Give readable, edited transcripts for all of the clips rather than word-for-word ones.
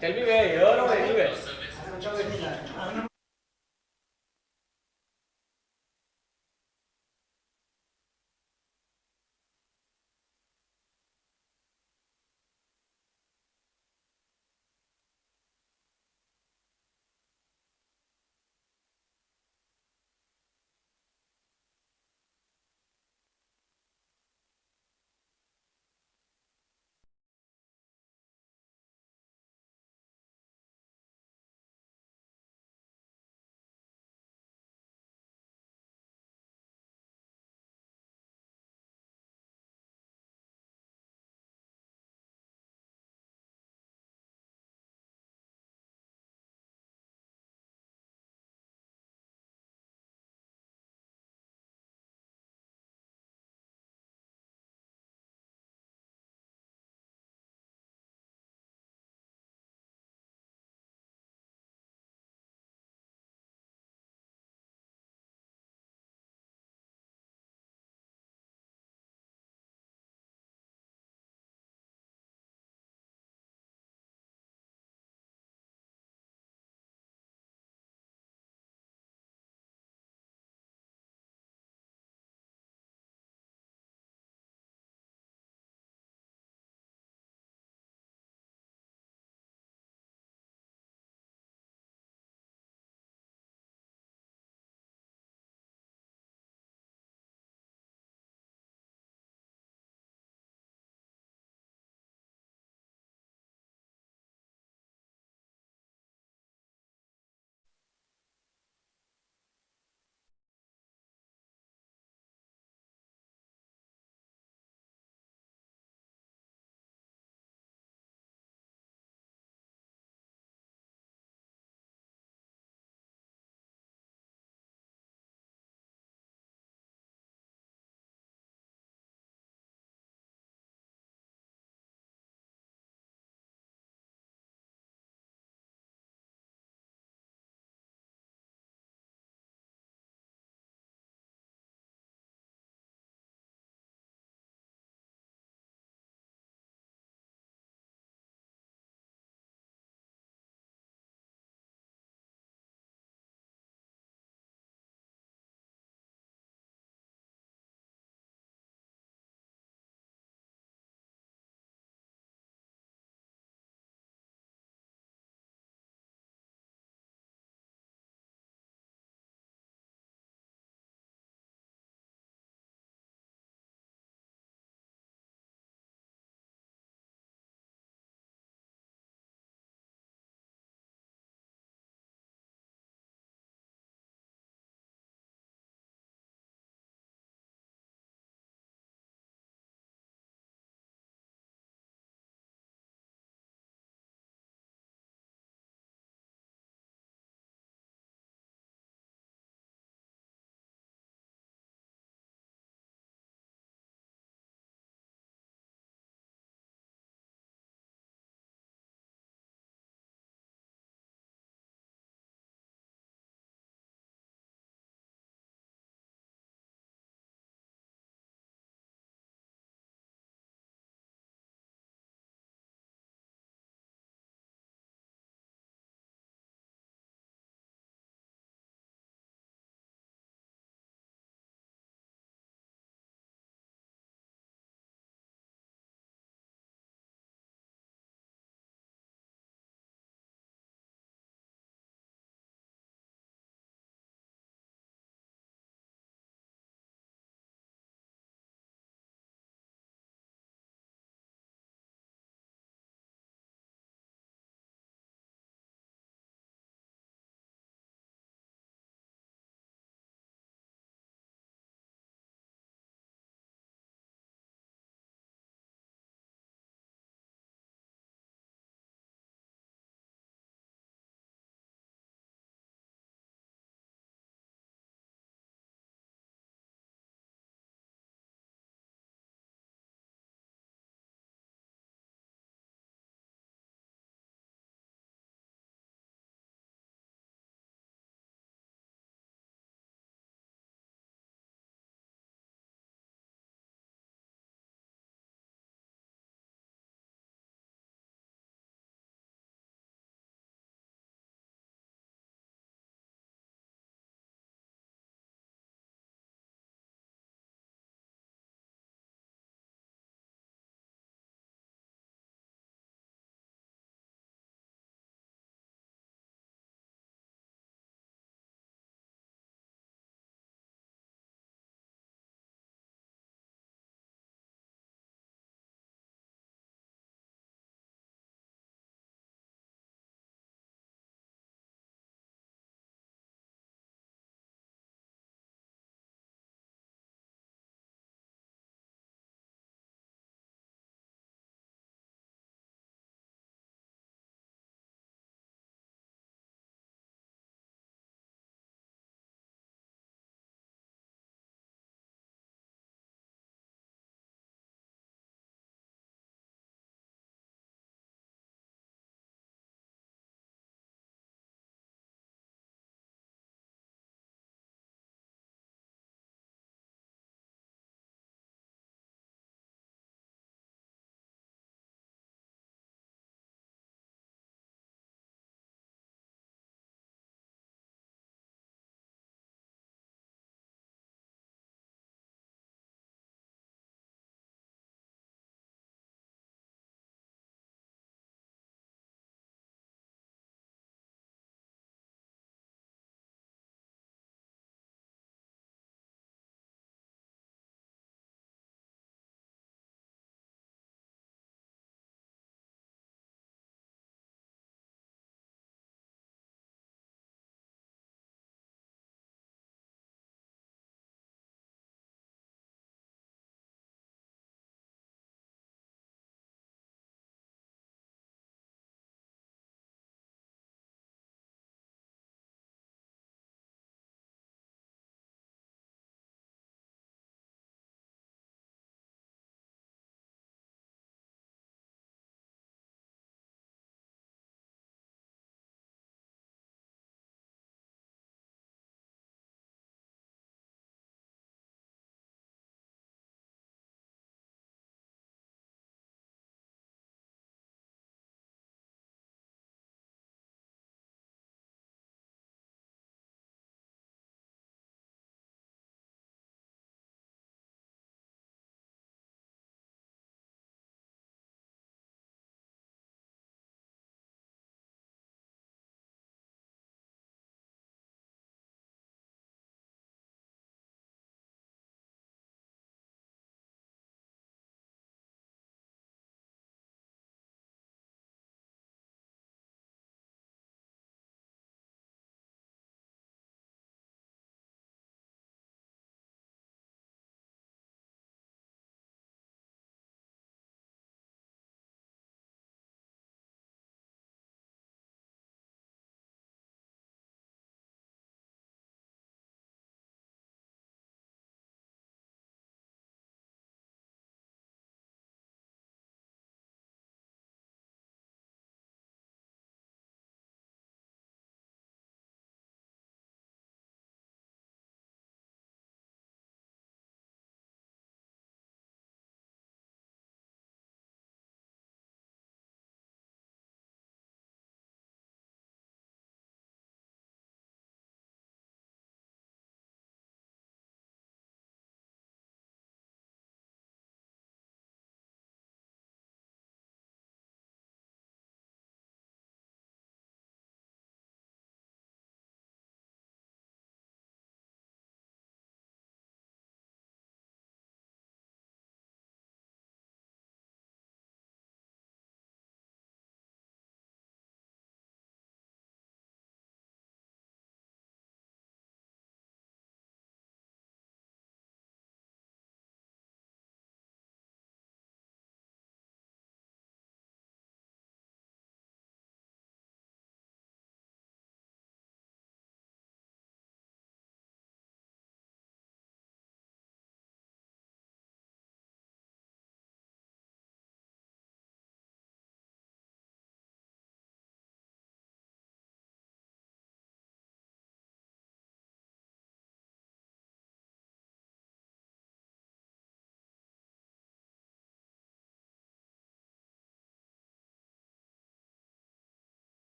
Tell me where, here or anywhere?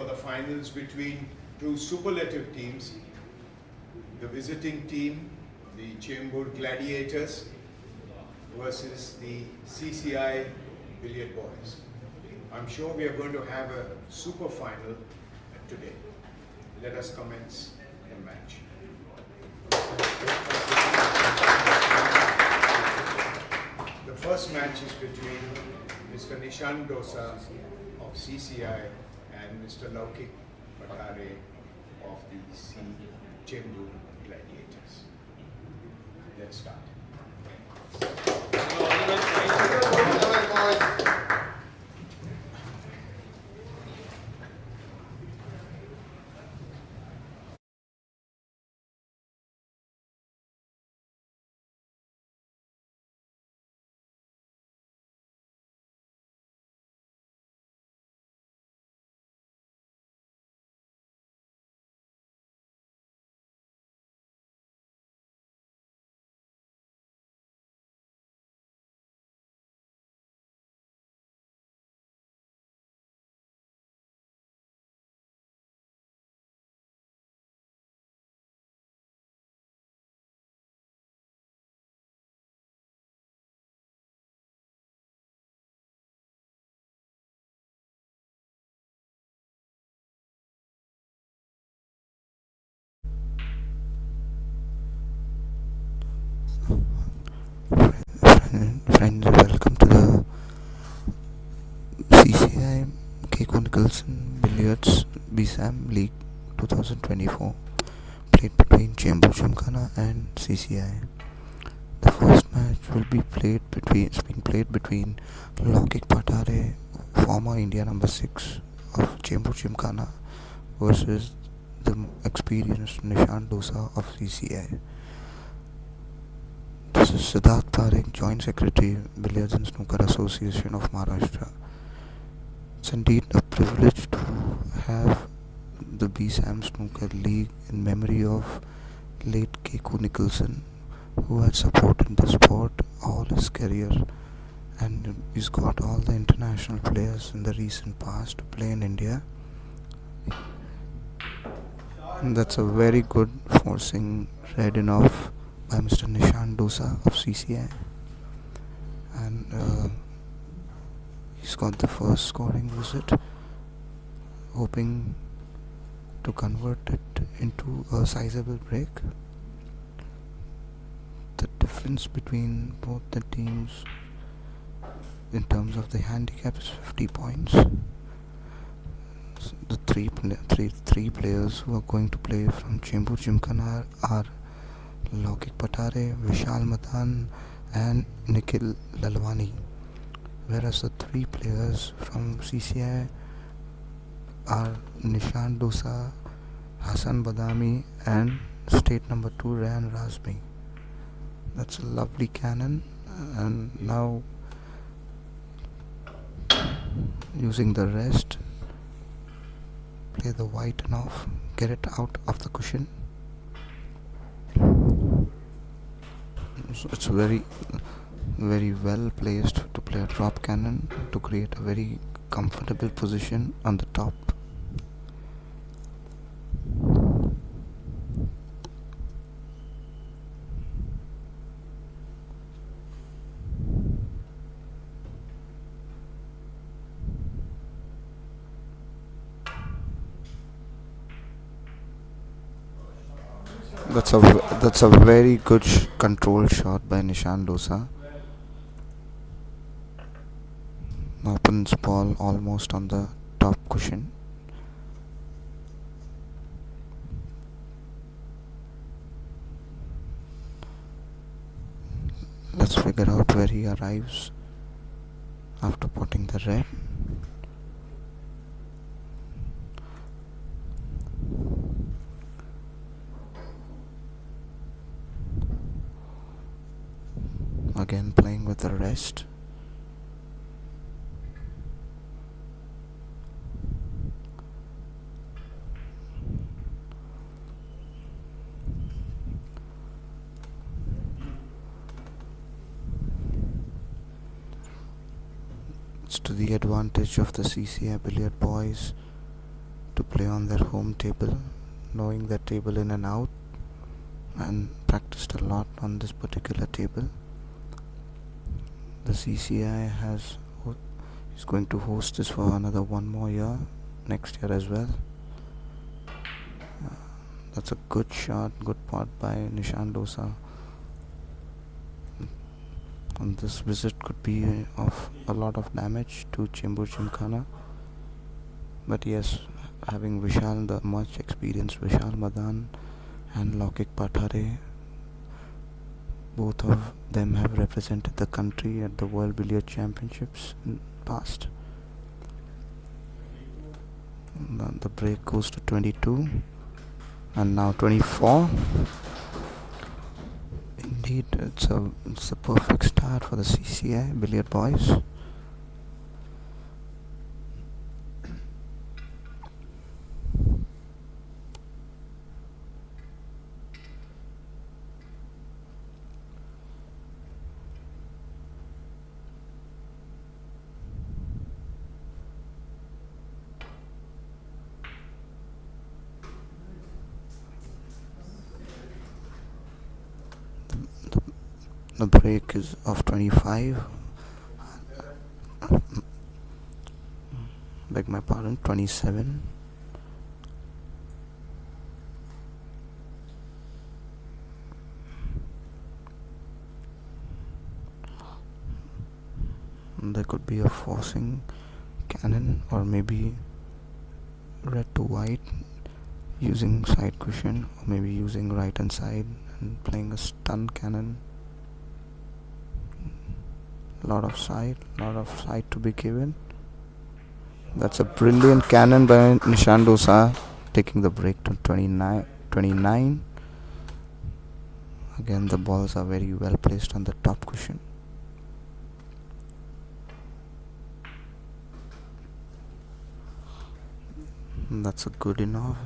For the finals between two superlative teams, the visiting team, the Chembur Gladiators, versus the CCI Billiard Boys. I'm sure we are going to have a super final today. Let us commence the match. The first match is between Mr. Nishan Dosa of CCI and Mr. Laukik Patare of the Chembur Gladiators. Let's start. Friends, welcome to the CCI Kekoo Nicholson Billiards BSAM League 2024, played between Chembur Gymkhana and CCI. The first match will be being played between Laukik Patare, former India number 6 of Chembur Gymkhana, versus the experienced Nishan Dosa of CCI. This is Siddharth Parekh, Joint Secretary, Billiards and Snooker Association of Maharashtra. It's indeed a privilege to have the BSAM Snooker League in memory of late Kekoo Nicholson, who had supported the sport all his career, and he's got all the international players in the recent past to play in India. And that's a very good forcing read off by Mr. Nishan Dosa of CCI, and he's got the first scoring visit, hoping to convert it into a sizable break. The difference between both the teams in terms of the handicap is 50 points. The three players who are going to play from Chembur Gymkhana are Laukik Patare, Vishal Madan and Nikhil Lalwani, whereas the three players from CCI are Nishan Dosa, Hassan Badami and state number 2 Rayan Razmi. That's a lovely cannon, and now using the rest, play the white and off, get it out of the cushion. So it's very well placed to play a drop cannon to create a very comfortable position on the top. That's a very good control shot by Nishan Dosa. Opens ball almost on the top cushion. Let's figure out where he arrives after potting the red. Again playing with the rest. It's to the advantage of the CCI Billiard boys to play on their home table, knowing their table in and out, and practiced a lot on this particular table. The CCI is going to host this for another one more year, next year as well. That's a good shot, good pot by Nishan Dosa. And this visit could be of a lot of damage to Chembur Gymkhana. But yes, having Vishal, the much experienced Vishal Madan and Laukik Pathare, both of them have represented the country at the World Billiard Championships in past. The break goes to 22 and now 24. Indeed, it's a perfect start for the CCI billiard boys. The break is of 25. Beg my pardon, 27. There could be a forcing cannon, or maybe red to white using side cushion, or maybe using right hand side and playing a stun cannon. Lot of side to be given. That's a brilliant cannon by Nishan Dosa, taking the break to 29. Again, the balls are very well placed on the top cushion. That's a good enough.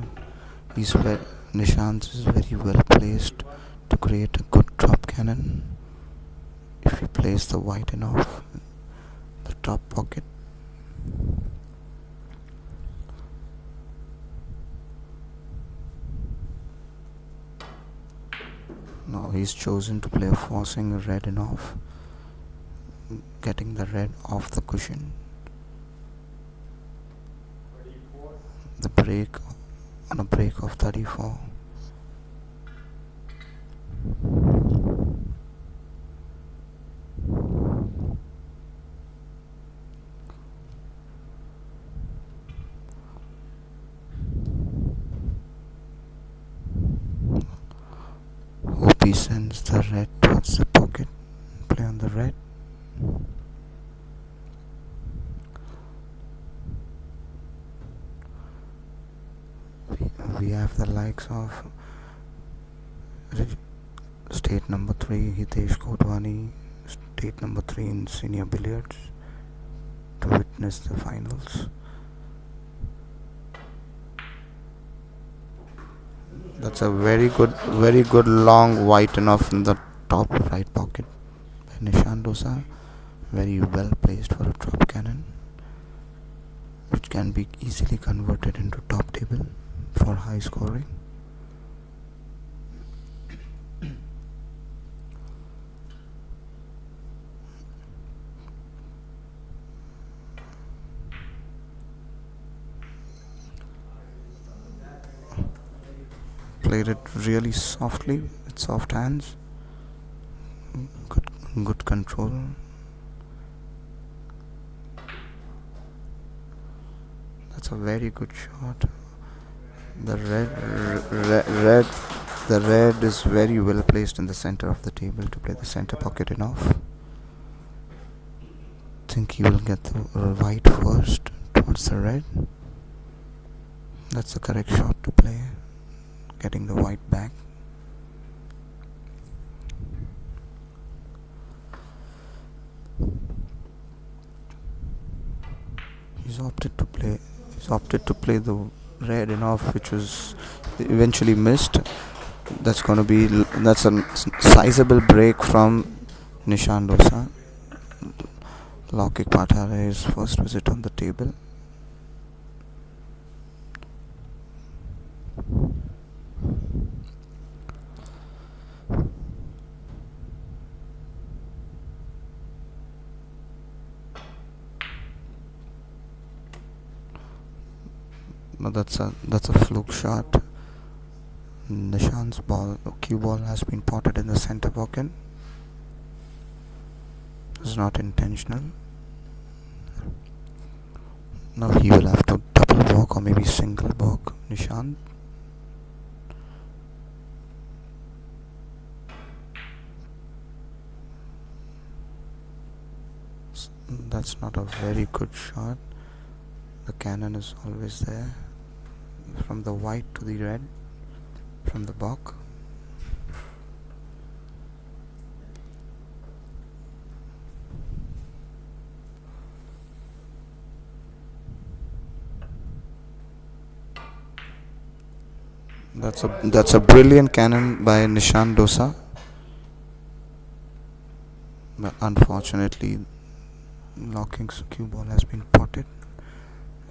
Nishant is very well placed to create a good drop cannon. If he plays the white enough, the top pocket. Now he's chosen to play a forcing red enough, getting the red off the cushion. The break on a break of 34. He sends the red towards the pocket. Play on the red. We have the likes of state number 3 Hitesh Kotwani, state number 3 in senior billiards, to witness the finals. That's a very good long white enough in the top right pocket by Nishan Dosa. Very well placed for a drop cannon, which can be easily converted into top table for high scoring. Played it really softly with soft hands. Good control. That's a very good shot. The red is very well placed in the center of the table to play the center pocket enough. Think he will get the white first towards the red. That's the correct shot to play, getting the white back. He's opted to play the red enough, which was eventually missed. That's a sizable break from Nishan Dosa. Laukik Pathare's first visit on the table. No, that's a fluke shot. Nishan's cue ball has been potted in the center pocket. It's not intentional. Now he will have to double walk or maybe single walk Nishant. That's not a very good shot. The cannon is always there. From the white to the red. From the balk. That's a brilliant cannon by Nishan Dosa. But unfortunately, Locking's cue ball has been potted.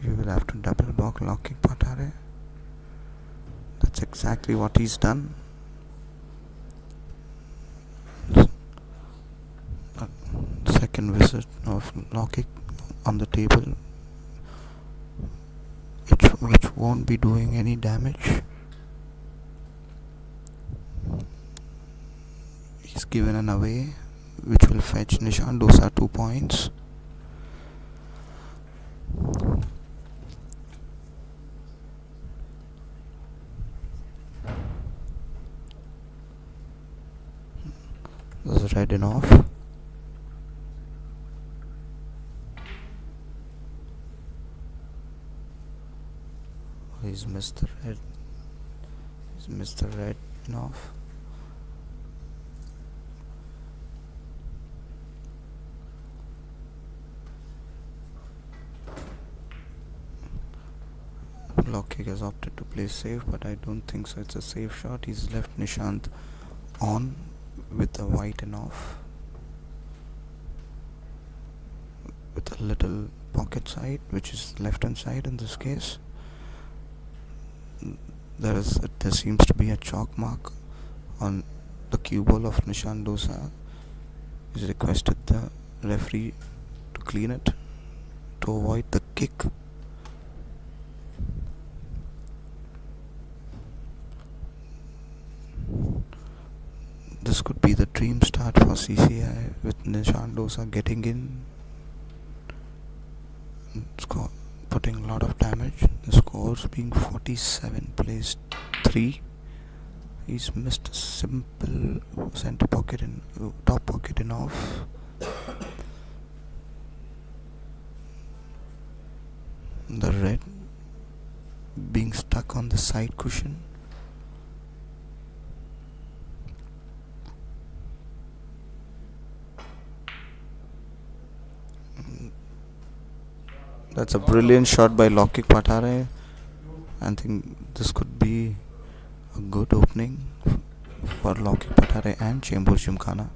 You will have to double block Locking Patare. That's exactly what he's done. Second visit of Locking on the table, which won't be doing any damage. He's given an away, which will fetch Nishan Dosa 2 points. Was red enough. He's missed the red. He's missed the red enough. Lockkick has opted to play safe, but I don't think so. It's a safe shot. He's left Nishant on with the white and off, with a little pocket side, which is left hand side in this case. There seems to be a chalk mark on the cue ball of Nishan Dosa. He's requested the referee to clean it to avoid the kick. This could be the dream start for CCI with Nishan Dosa getting in, putting a lot of damage. The scores being 47 placed 3. He's missed a simple center pocket and top pocket and off. The red being stuck on the side cushion. That's a brilliant shot by Lockkick Patare. I think this could be a good opening for Lockkick Patare and Chembur Gymkhana.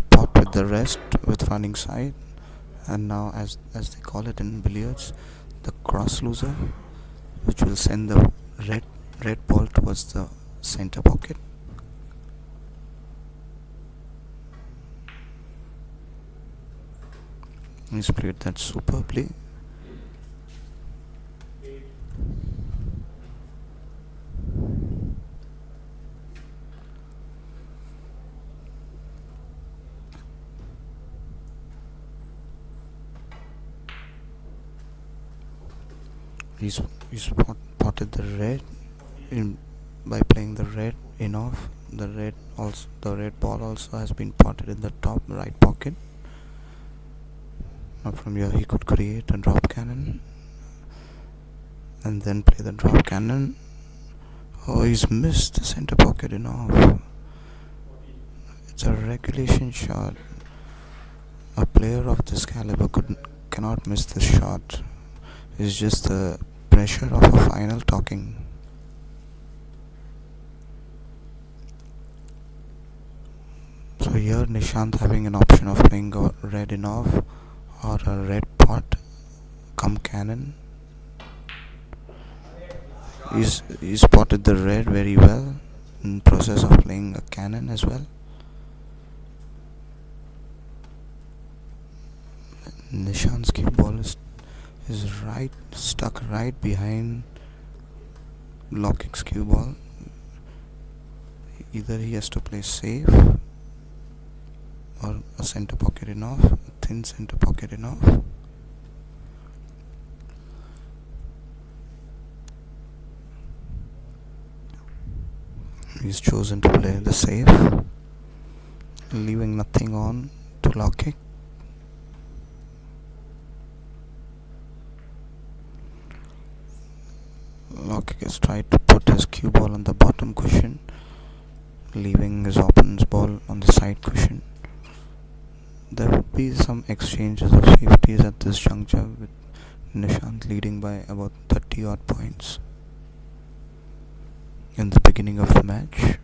Pot with the rest with running side. And now, as they call it in billiards, the cross loser, which will send the red ball towards the center pocket. He's played that superbly. He's potted the red in by playing the red in off. The red ball also has been potted in the top right pocket. Now from here he could create a drop cannon and then play the drop cannon. Oh, he's missed the center pocket in off. It's a regulation shot. A player of this caliber cannot miss this shot. It's just the pressure of a final talking. So here Nishant having an option of playing a red in off or a red pot come cannon. He spotted the red very well, in process of playing a cannon as well. Nishant's cue ball is right stuck right behind Lokik's cue ball. Either he has to play safe or a center pocket in off, a thin center pocket in off. He's chosen to play the safe, leaving nothing on to Lokik. Lokik has tried to put his cue ball on the bottom cushion, leaving his opponent's ball on the side cushion. There will be some exchanges of safeties at this juncture, with Nishant leading by about 30 odd points in the beginning of the match.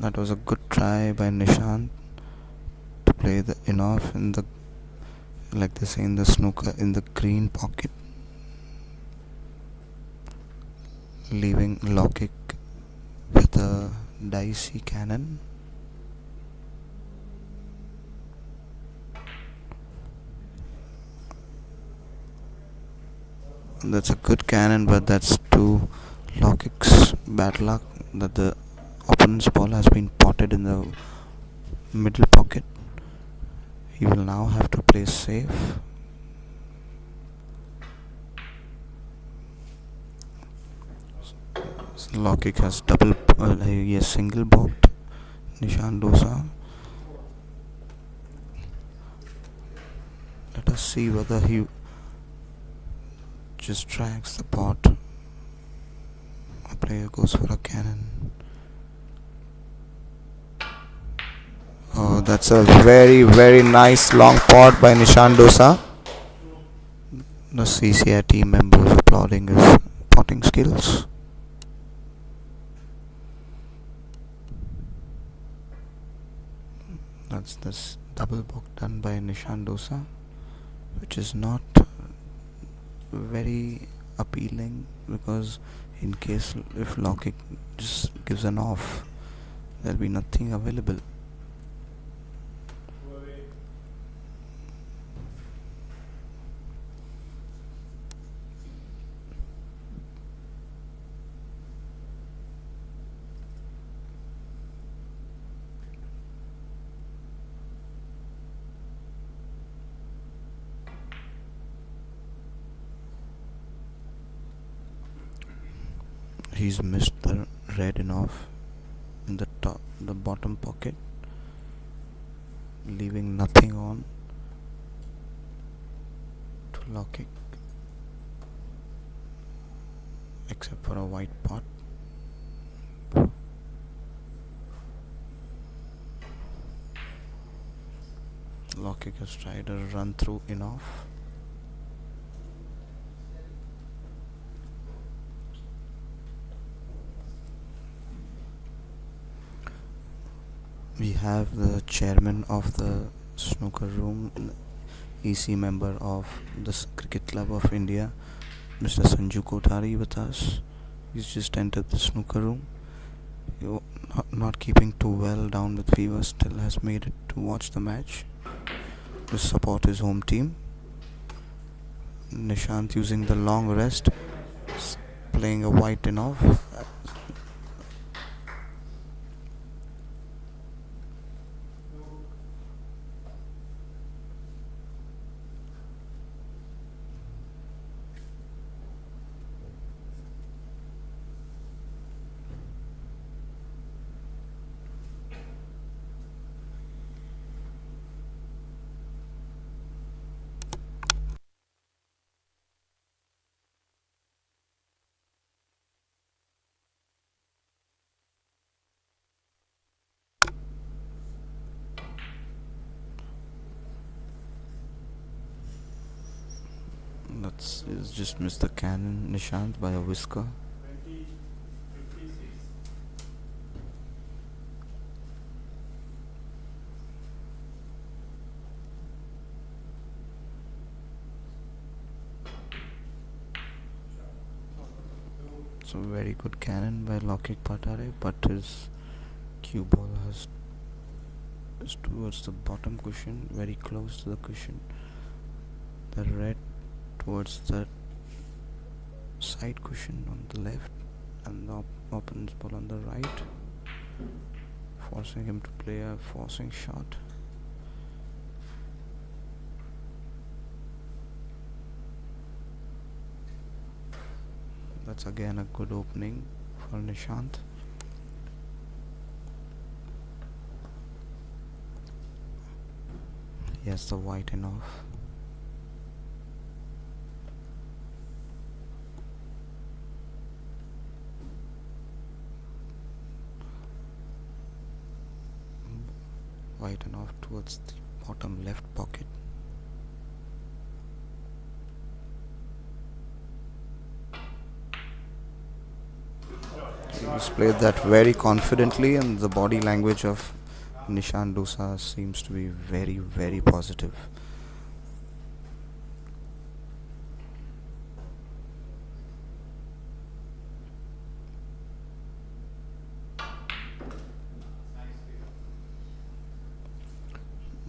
That was a good try by Nishant to play the in-off in the, like they say in the snooker, in the green pocket, leaving Lokik with a dicey cannon. That's a good cannon, but that's to Lokik's bad luck that the opponent's ball has been potted in the middle pocket. He will now have to play safe. Lokik has he has single balked Nishant Dosa. Let us see whether he just drags the pot. A player goes for a cannon. Oh, that's a very, very nice long pot by Nishant Dosa. The CCI team members applauding his potting skills. That's this double book done by Nishant Dosa, which is not very appealing, because in case if Lokik just gives an off, there'll be nothing available. He's missed the red enough in the bottom pocket, leaving nothing on to Lokik except for a white pot. Lokik has tried a run through in off. We have the chairman of the snooker room, EC member of the Cricket Club of India, Mr. Sanju Kothari, with us. He's just entered the snooker room. Not keeping too well, down with fever, still has made it to watch the match to support his home team. Nishant using the long rest, playing a white in off. He's just missed the cannon, Nishant, by a whisker. It's a very good cannon by Lokik Patare, but his cue ball is towards the bottom cushion, very close to the cushion. The red towards the side cushion on the left, and the opponent's ball on the right, forcing him to play a forcing shot. That's again a good opening for Nishant. Yes, the white and off. White and off towards the bottom left pocket. He's played that very confidently, and the body language of Nishant Dosa seems to be very, very positive.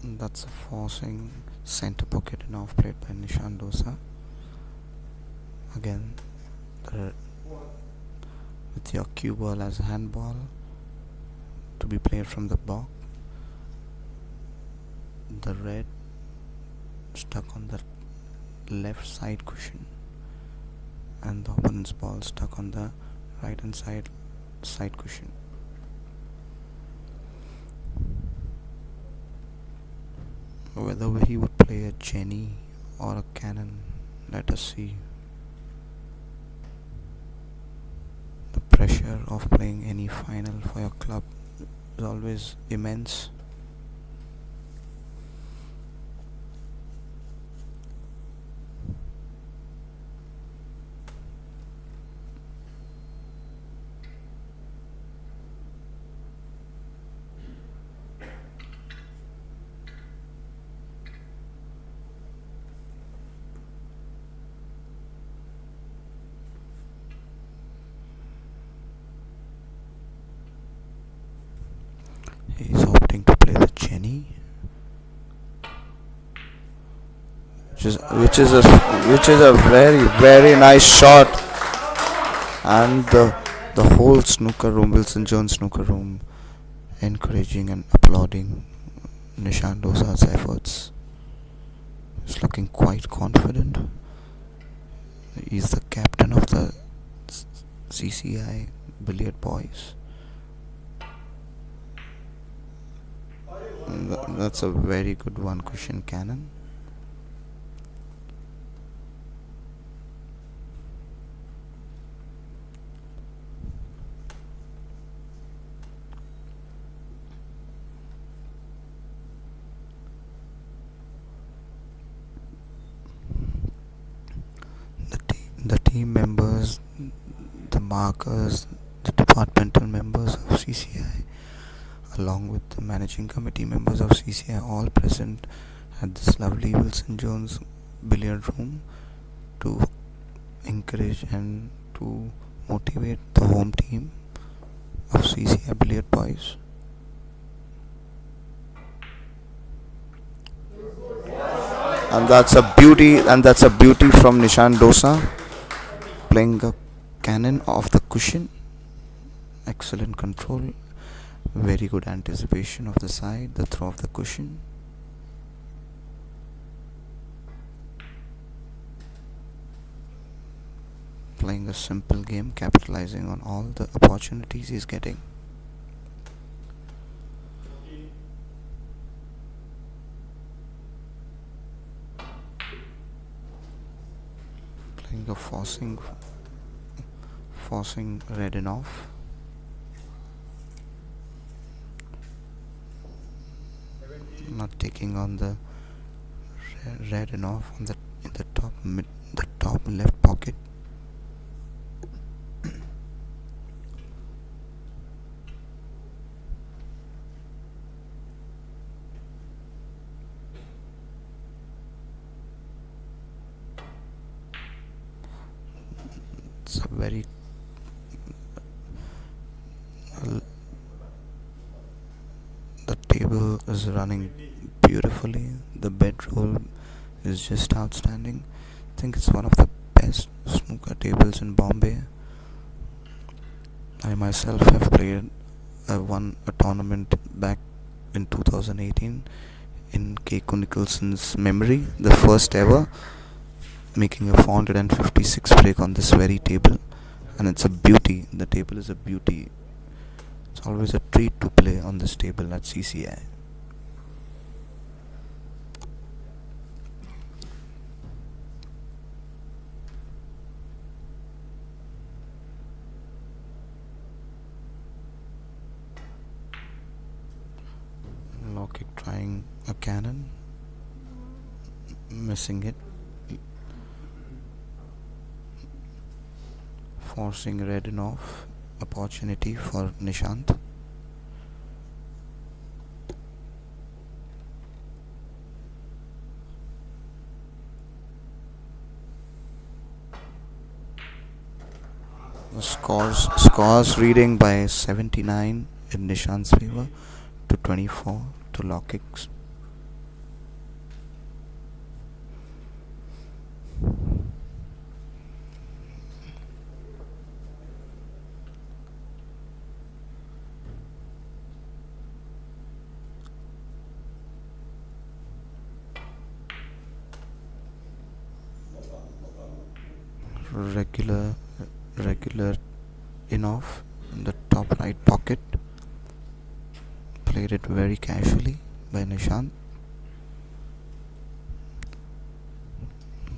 That's a forcing center pocket and off played by Nishant Dosa. Again, with your cue ball as a handball to be played from the box. The red stuck on the left side cushion, and the opponent's ball stuck on the right hand side cushion. Whether he would play a Jenny or a cannon, let us see. The pressure of playing any final for your club is always immense. He's opting to play the Jenny, which is a very, very nice shot, and the whole snooker room, Wilson Jones snooker room, encouraging and applauding Nishant Dosa's efforts. He's looking quite confident. He's the captain of the CCI Billiard Boys. That's a very good one cushion cannon. The team members, the markers, the departmental members of CCI, along with the managing committee members of CCI, all present at this lovely Wilson Jones billiard room to encourage and to motivate the home team of CCI Billiard Boys. And that's a beauty from Nishant Dosa, playing a cannon off the cushion. Excellent control. Very good anticipation of the side, the throw of the cushion. Playing a simple game, capitalizing on all the opportunities he's getting. Playing a forcing red and off. Not taking on the red and off on the top left pocket. It's a very is running beautifully. The bedroll is just outstanding. I think it's one of the best snooker tables in Bombay. I myself have played. I won a tournament back in 2018 in Kekoo Nicholson's memory, the first ever, making a 456 break on this very table, and it's a beauty. The table is a beauty. It's always a treat to play on this table at CCI. Lockett trying a cannon, missing it, forcing red and off. Opportunity for Nishant. The scores reading by 79 in Nishant's favor to 24 to Lockett's. Regular in off in the top right pocket. Played it very casually by Nishant.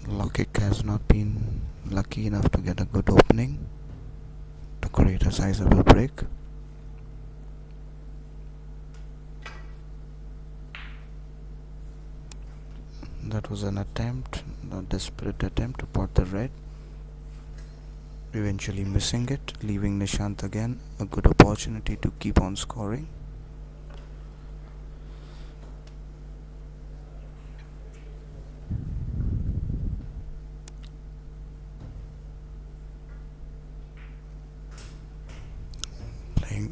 Lockett has not been lucky enough to get a good opening to create a sizable break. That was an attempt, a desperate attempt to pot the red. Eventually missing it, leaving Nishant again a good opportunity to keep on scoring.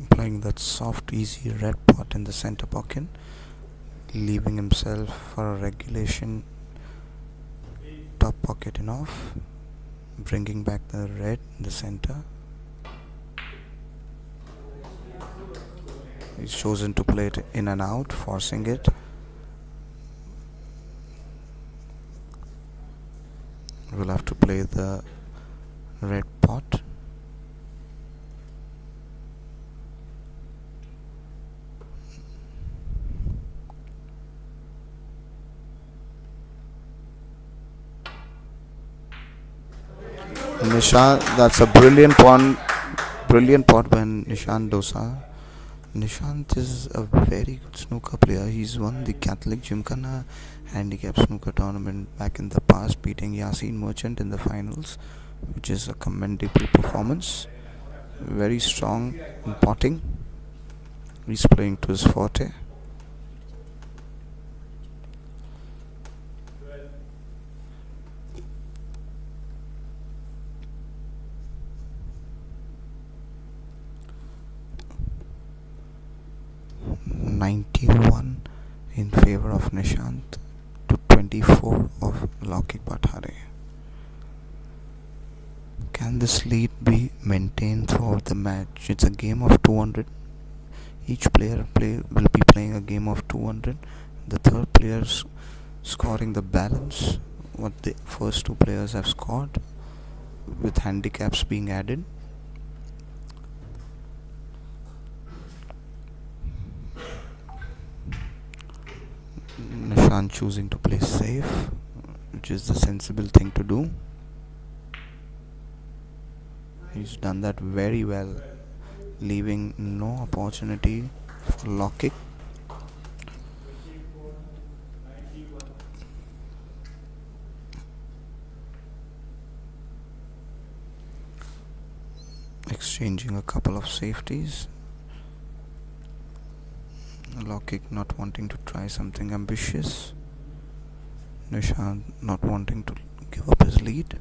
Playing that soft, easy red pot in the center pocket, leaving himself for a regulation top pocket in off, bringing back the red in the center. He's chosen to play it in and out, forcing it. We'll have to play the red pot. Nishant, that's a brilliant pot by Nishant Dosa. Nishant is a very good snooker player. He's won the Catholic Gymkhana handicap snooker tournament back in the past, beating Yasin Merchant in the finals, which is a commendable performance. Very strong in potting. He's playing to his forte. (91) in favor of Nishant to 24 of Lockett Pathare. Can this lead be maintained throughout the match? It's a game of 200. Each player will be playing a game of 200. The third player scoring the balance what the first two players have scored, with handicaps being added. Nishant choosing to play safe, which is the sensible thing to do. He's done that very well, leaving no opportunity for Lockett. Exchanging a couple of safeties. Lockett not wanting to try something ambitious. Nishant not wanting to give up his lead.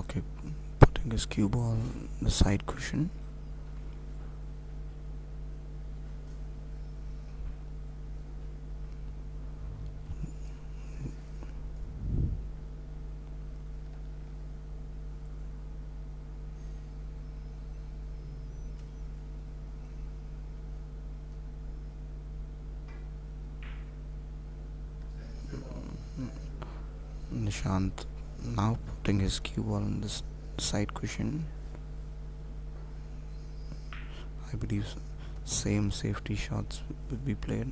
Lockett putting his cue ball on the side cushion. Nishant now putting his cue ball on the side cushion. I believe same safety shots will be played.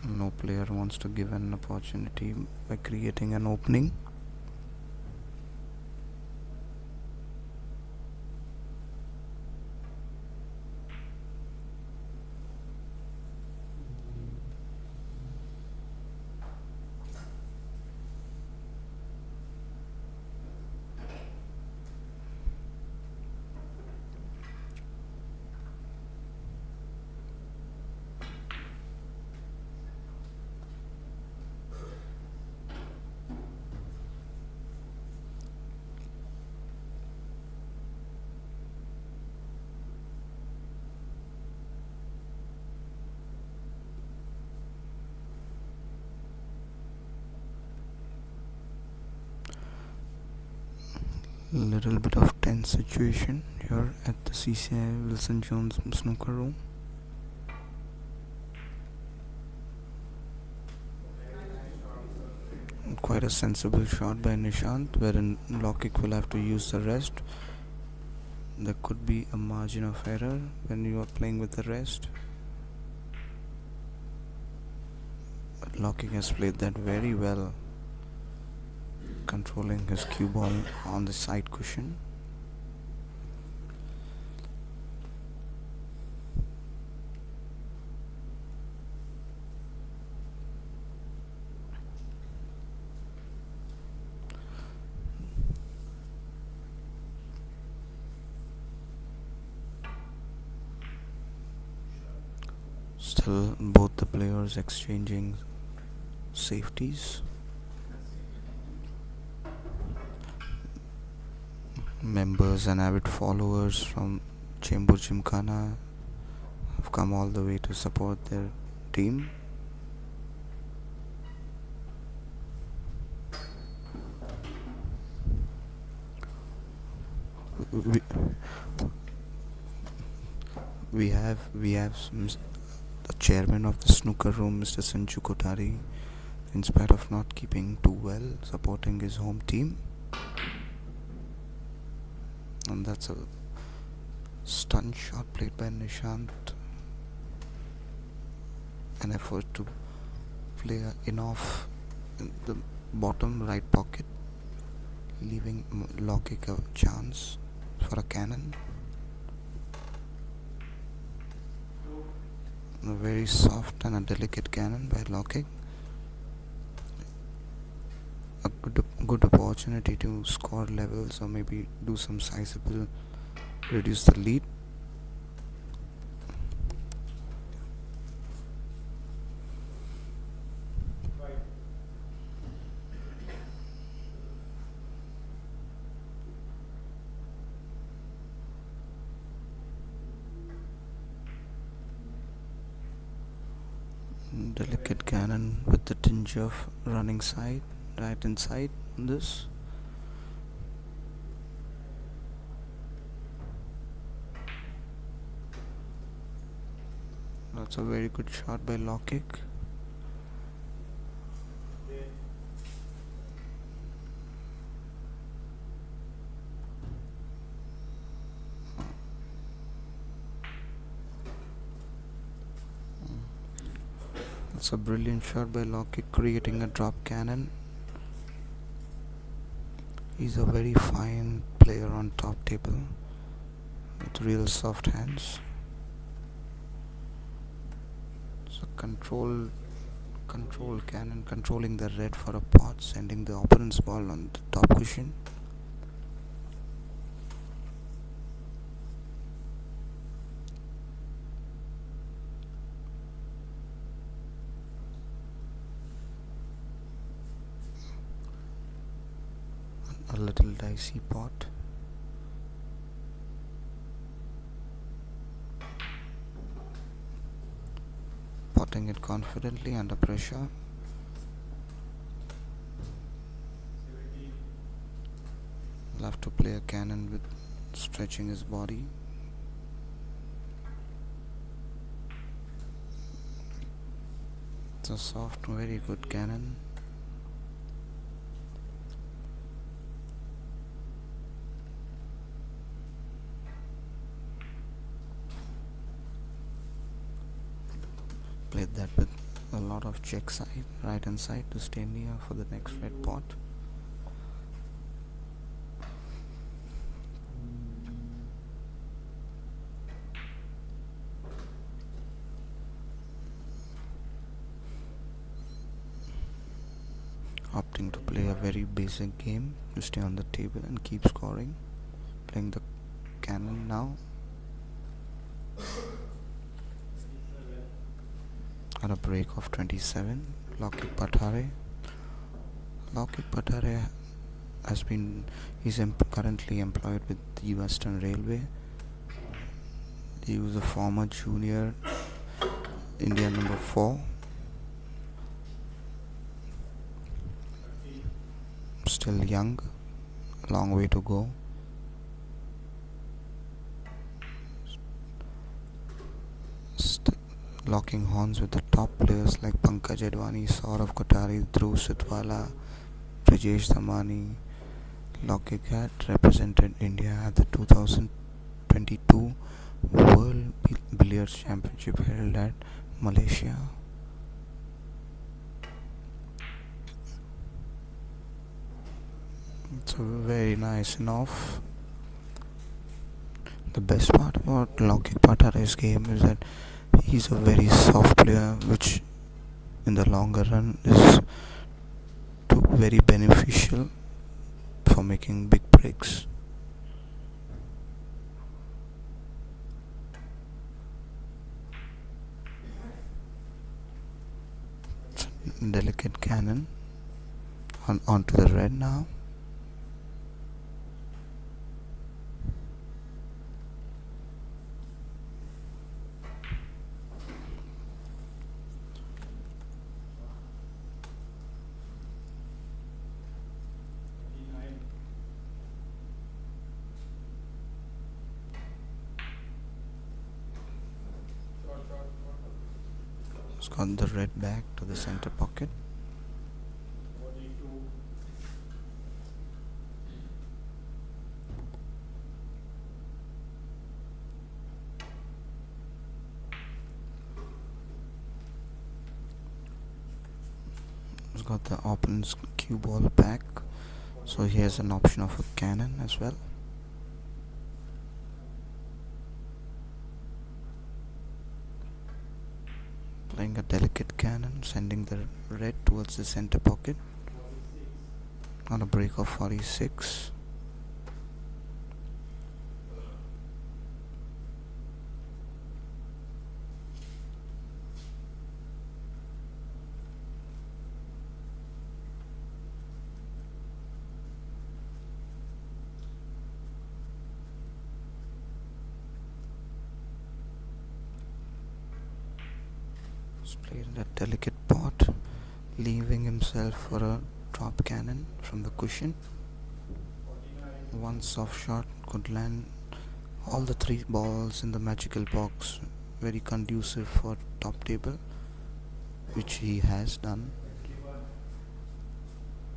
No player wants to give an opportunity by creating an opening. Little bit of tense situation here at the CCI Wilson Jones snooker room. Quite a sensible shot by Nishant, wherein Lockett will have to use the rest. There could be a margin of error when you are playing with the rest. But Lockett has played that very well, controlling his cue ball on the side cushion. Still both the players exchanging safeties. Members and avid followers from Chembur Gymkhana have come all the way to support their team. We have the chairman of the snooker room, Mr. Sanju Kotari, in spite of not keeping too well, supporting his home team. And that's a stun shot played by Nishant. An effort to play in off in the bottom right pocket, leaving Lockett a chance for a cannon. A very soft and a delicate cannon by Lockett. A good opportunity to score levels or maybe do some sizable, reduce the lead. Delicate cannon with the tinge of running side, right inside on this. That's a very good shot by Lockett. That's a brilliant shot by Lockett, creating a drop cannon. He's a very fine player on top table with real soft hands. So control cannon, controlling the red for a pot, sending the opponent's ball on the top cushion. a little dicey pot. Potting it confidently under pressure. Will have to play a cannon with stretching his body. It's a soft, very good cannon. Played that with a lot of check side, right hand side to stay near for the next red pot. Opting to play a very basic game to stay on the table and keep scoring. Playing the cannon now. At a break of 27, Lockheed Patare. Lockheed Patare he's currently employed with the Western Railway. He was a former junior India number 4. Still young, long way to go. Locking horns with the top players like Pankaj Advani, Saurav Kothari, Dhruv Sitwala, Brijesh Dhamani. Lockheed had represented India at the 2022 World Billiards Championship held at Malaysia. It's a very nice enough. The best part about Lockheed Patare's game is that he's a very soft player, which in the longer run is very beneficial for making big breaks. Delicate cannon onto the red now. Got the red back to the center pocket. He's got the opponent's cue ball back, so he has an option of a cannon as well. Playing a delicate cannon, sending the red towards the center pocket on a break of 46. Played a delicate pot, leaving himself for a drop cannon from the cushion. One soft shot could land all the 3 balls in the magical box, very conducive for top table, which he has done.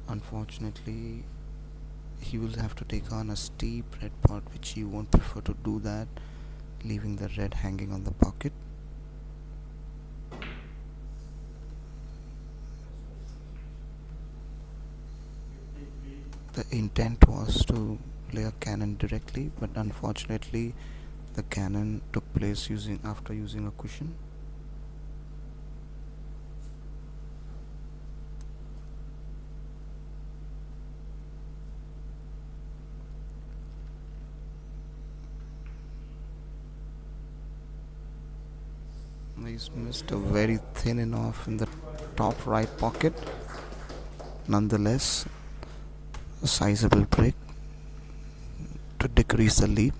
Unfortunately, he will have to take on a steep red pot, which he won't prefer to do that, leaving the red hanging on the pocket. The intent was to play a cannon directly, but unfortunately the cannon took place after using a cushion. He's missed a very thin enough in the top right pocket. Nonetheless, a sizable break to decrease the lead.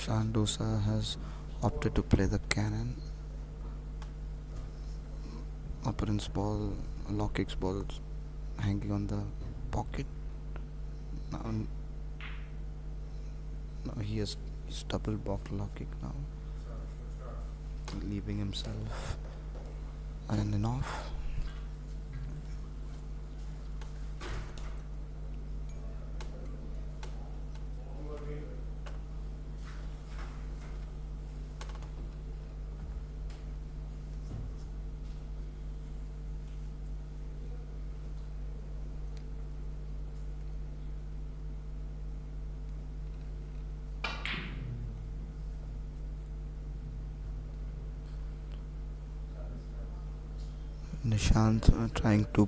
Shandosa has opted to play the cannon. Opponent's ball, low kicks ball hanging on the pocket. Now, now he has his double block low kick now, leaving himself on and off. Nishant trying to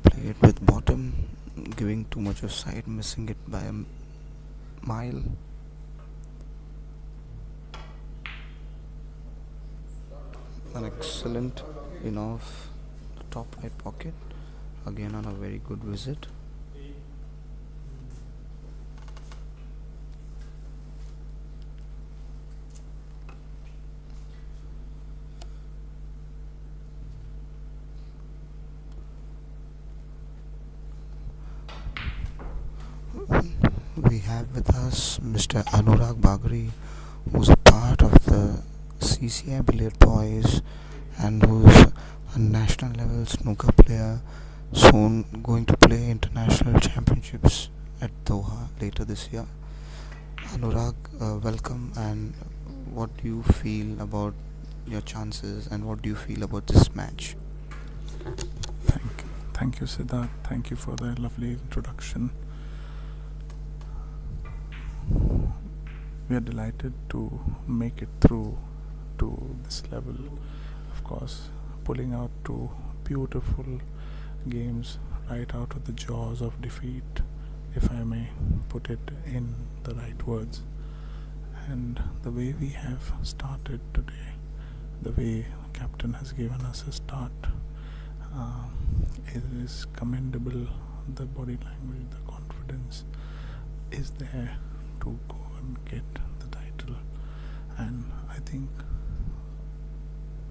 play it with bottom, giving too much of side, missing it by a mile. An excellent in off the top right pocket, again on a very good visit. We have with us Mr. Anurag Bagri, who's a part of the CCI Billiard Boys and who's a national level snooker player, soon going to play international championships at Doha later this year. Anurag, welcome, and what do you feel about your chances and what do you feel about this match? Thank you, Siddharth. Thank you for the lovely introduction. We are delighted to make it through to this level. Of course, pulling out two beautiful games right out of the jaws of defeat, if I may put it in the right words. And the way we have started today, the way the captain has given us a start, it is commendable. The body language, the confidence is there to go and get the title. And I think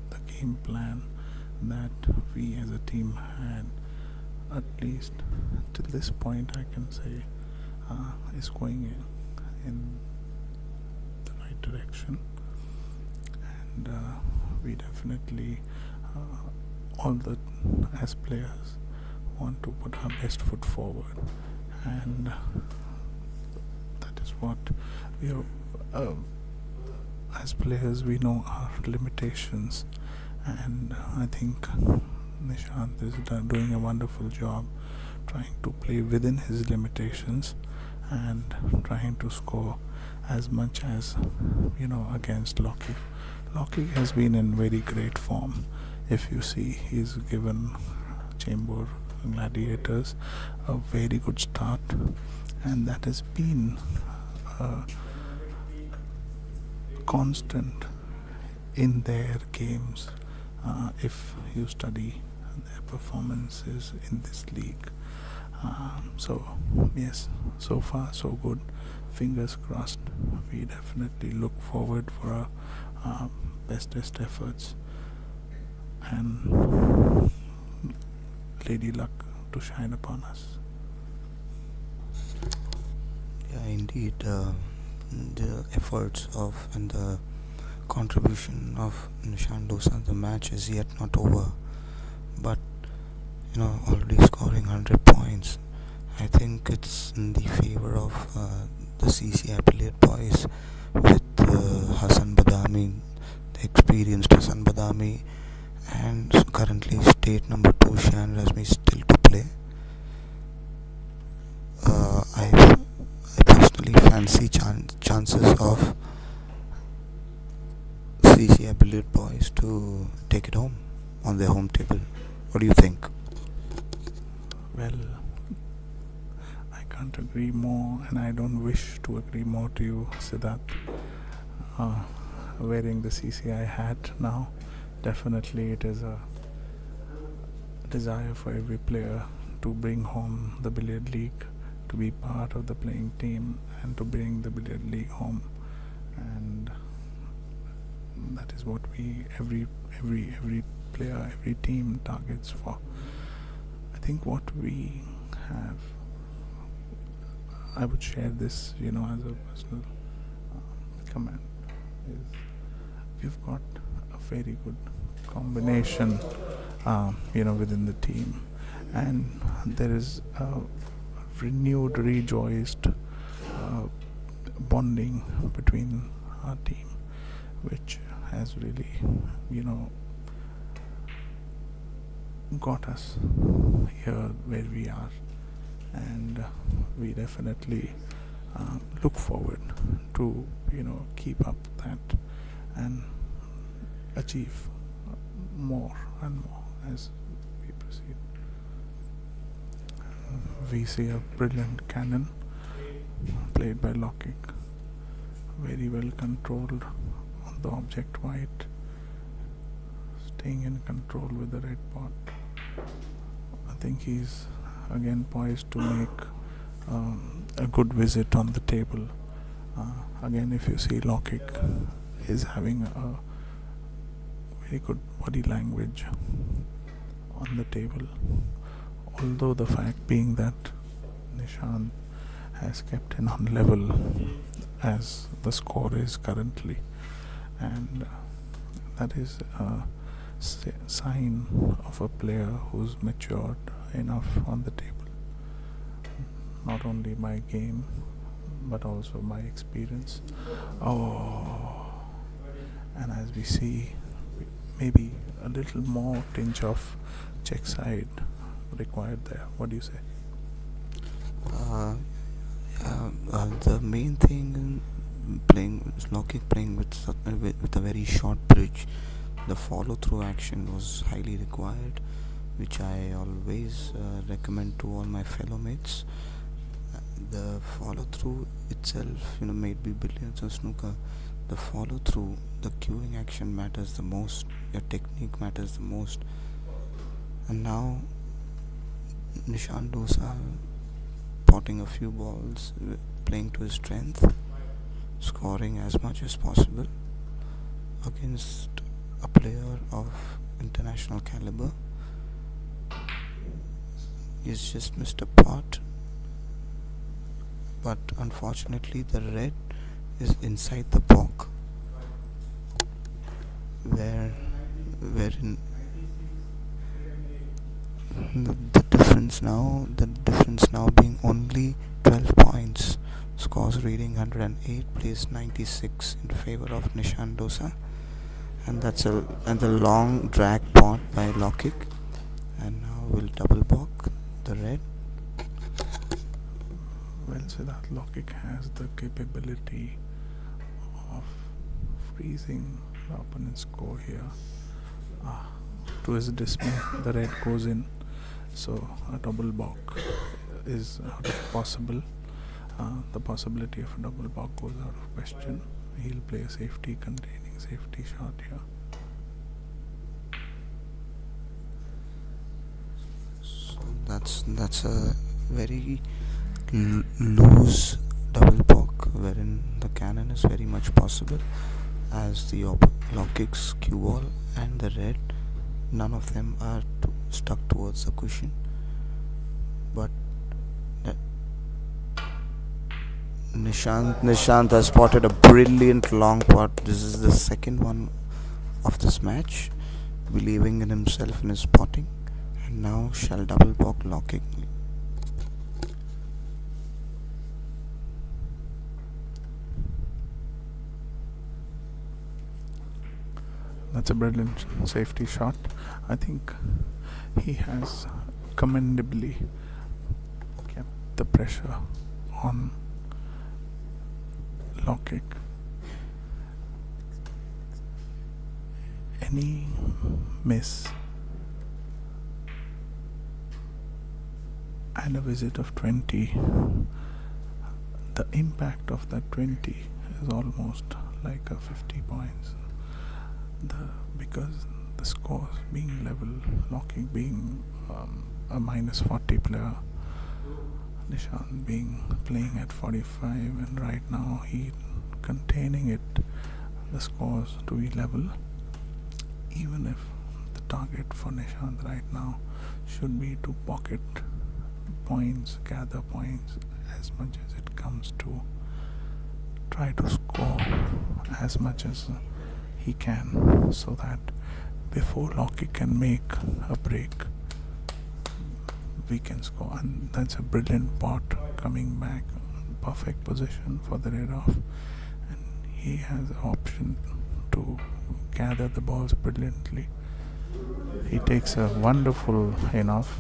the game plan that we as a team had, at least till this point I can say, is going in the right direction. And we definitely all the as players want to put our best foot forward, and that is what we are. As players, we know our limitations, and I think Nishant is doing a wonderful job trying to play within his limitations and trying to score as much as against Lockie. Lockie has been in very great form. If you see, he's given Chamber Gladiators a very good start, and that has been constant in their games. If you study their performances in this league, so yes, so far so good. Fingers crossed. We definitely look forward for our bestest efforts, and Lady Luck to shine upon us. Yeah, indeed, the efforts of and the contribution of Nishant Dosa, the match is yet not over, but already scoring 100 points. I think it's in the favor of the CCI Billiard Boys with Hassan Badami, the experienced Hassan Badami, and currently state number 2 Shan Razmi still to play. I personally fancy chances of CCI Billiard Boys to take it home on their home table. What do you think? Well, I can't agree more, and I don't wish to agree more to you, Siddharth. Wearing the CCI hat now, definitely it is a desire for every player to bring home the billiard league, to be part of the playing team, and to bring the billiard league home. And that is what every player, every team targets for. I think what we have, I would share this, as a personal comment, is we've got a very good combination, within the team, and there is a renewed, rejoiced bonding between our team, which has really, got us here where we are, and we definitely look forward to keep up that and achieve more and more as we proceed. We see a brilliant cannon played by Lockig, very well controlled on the object white, staying in control with the red pot. I think he's again poised to make a good visit on the table. Again, if you see, Lockig is having a very good body language on the table, although the fact being that Nishant has kept him on level as the score is currently, and that is a sign of a player who's matured enough on the table. Not only my game, but also my experience. And as we see, maybe a little more tinge of check side required there. What do you say? The main thing Lockig playing with a very short bridge, the follow through action was highly required, which I always recommend to all my fellow mates. The follow through itself, may it be billiards or snooker, the follow through, the cueing action matters the most, your technique matters the most. And now Nishant Dosa potting a few balls, playing to his strength, scoring as much as possible against a player of international caliber. He's just missed a pot, but unfortunately the red is inside the pock, wherein the difference now being only 12 points. Scores reading 108, plays 96 in favor of Nishant Dosa, and the long drag pot by Lockig, and now we'll double block the red. Well, Siddharth, Lockig has the capability of freezing the opponent's score here. To his dismay, the red goes in, so a double balk is out of possible. The possibility of a double balk goes out of question. He'll play a safety shot here. So that's a very loose double balk, wherein the cannon is very much possible, as the Lockig's cue ball and the red, none of them are stuck towards the cushion, but Nishant has spotted a brilliant long pot. This is the second one of this match, believing in himself in his potting, and now shall double balk Lockig. That's a brilliant safety shot. I think he has commendably kept the pressure on Lockig. Any miss and a visit of 20, the impact of that 20 is almost like a 50 points. Because the scores being level, Lockheed being a minus 40 player, Nishant playing at 45, and right now he containing it, the scores to be level. Even if the target for Nishant right now should be to pocket points, gather points as much as it comes to, try to score as much as he can, so that before Lockheed can make a break, we can score. And that's a brilliant pot coming back, perfect position for the red off, and he has the option to gather the balls brilliantly. He takes a wonderful in-off,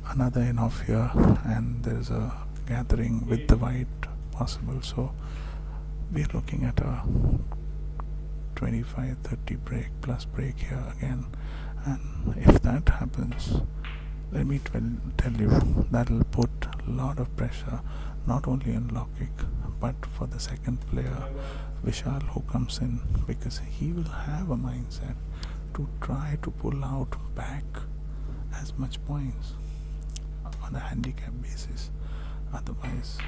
another in-off here, and there's a gathering with the white possible. So we're looking at a 25-30 break plus break here again, and if that happens, let me tell you, that'll put a lot of pressure not only on Lockheed but for the second player Vishal who comes in, because he will have a mindset to try to pull out back as much points on a handicap basis. Otherwise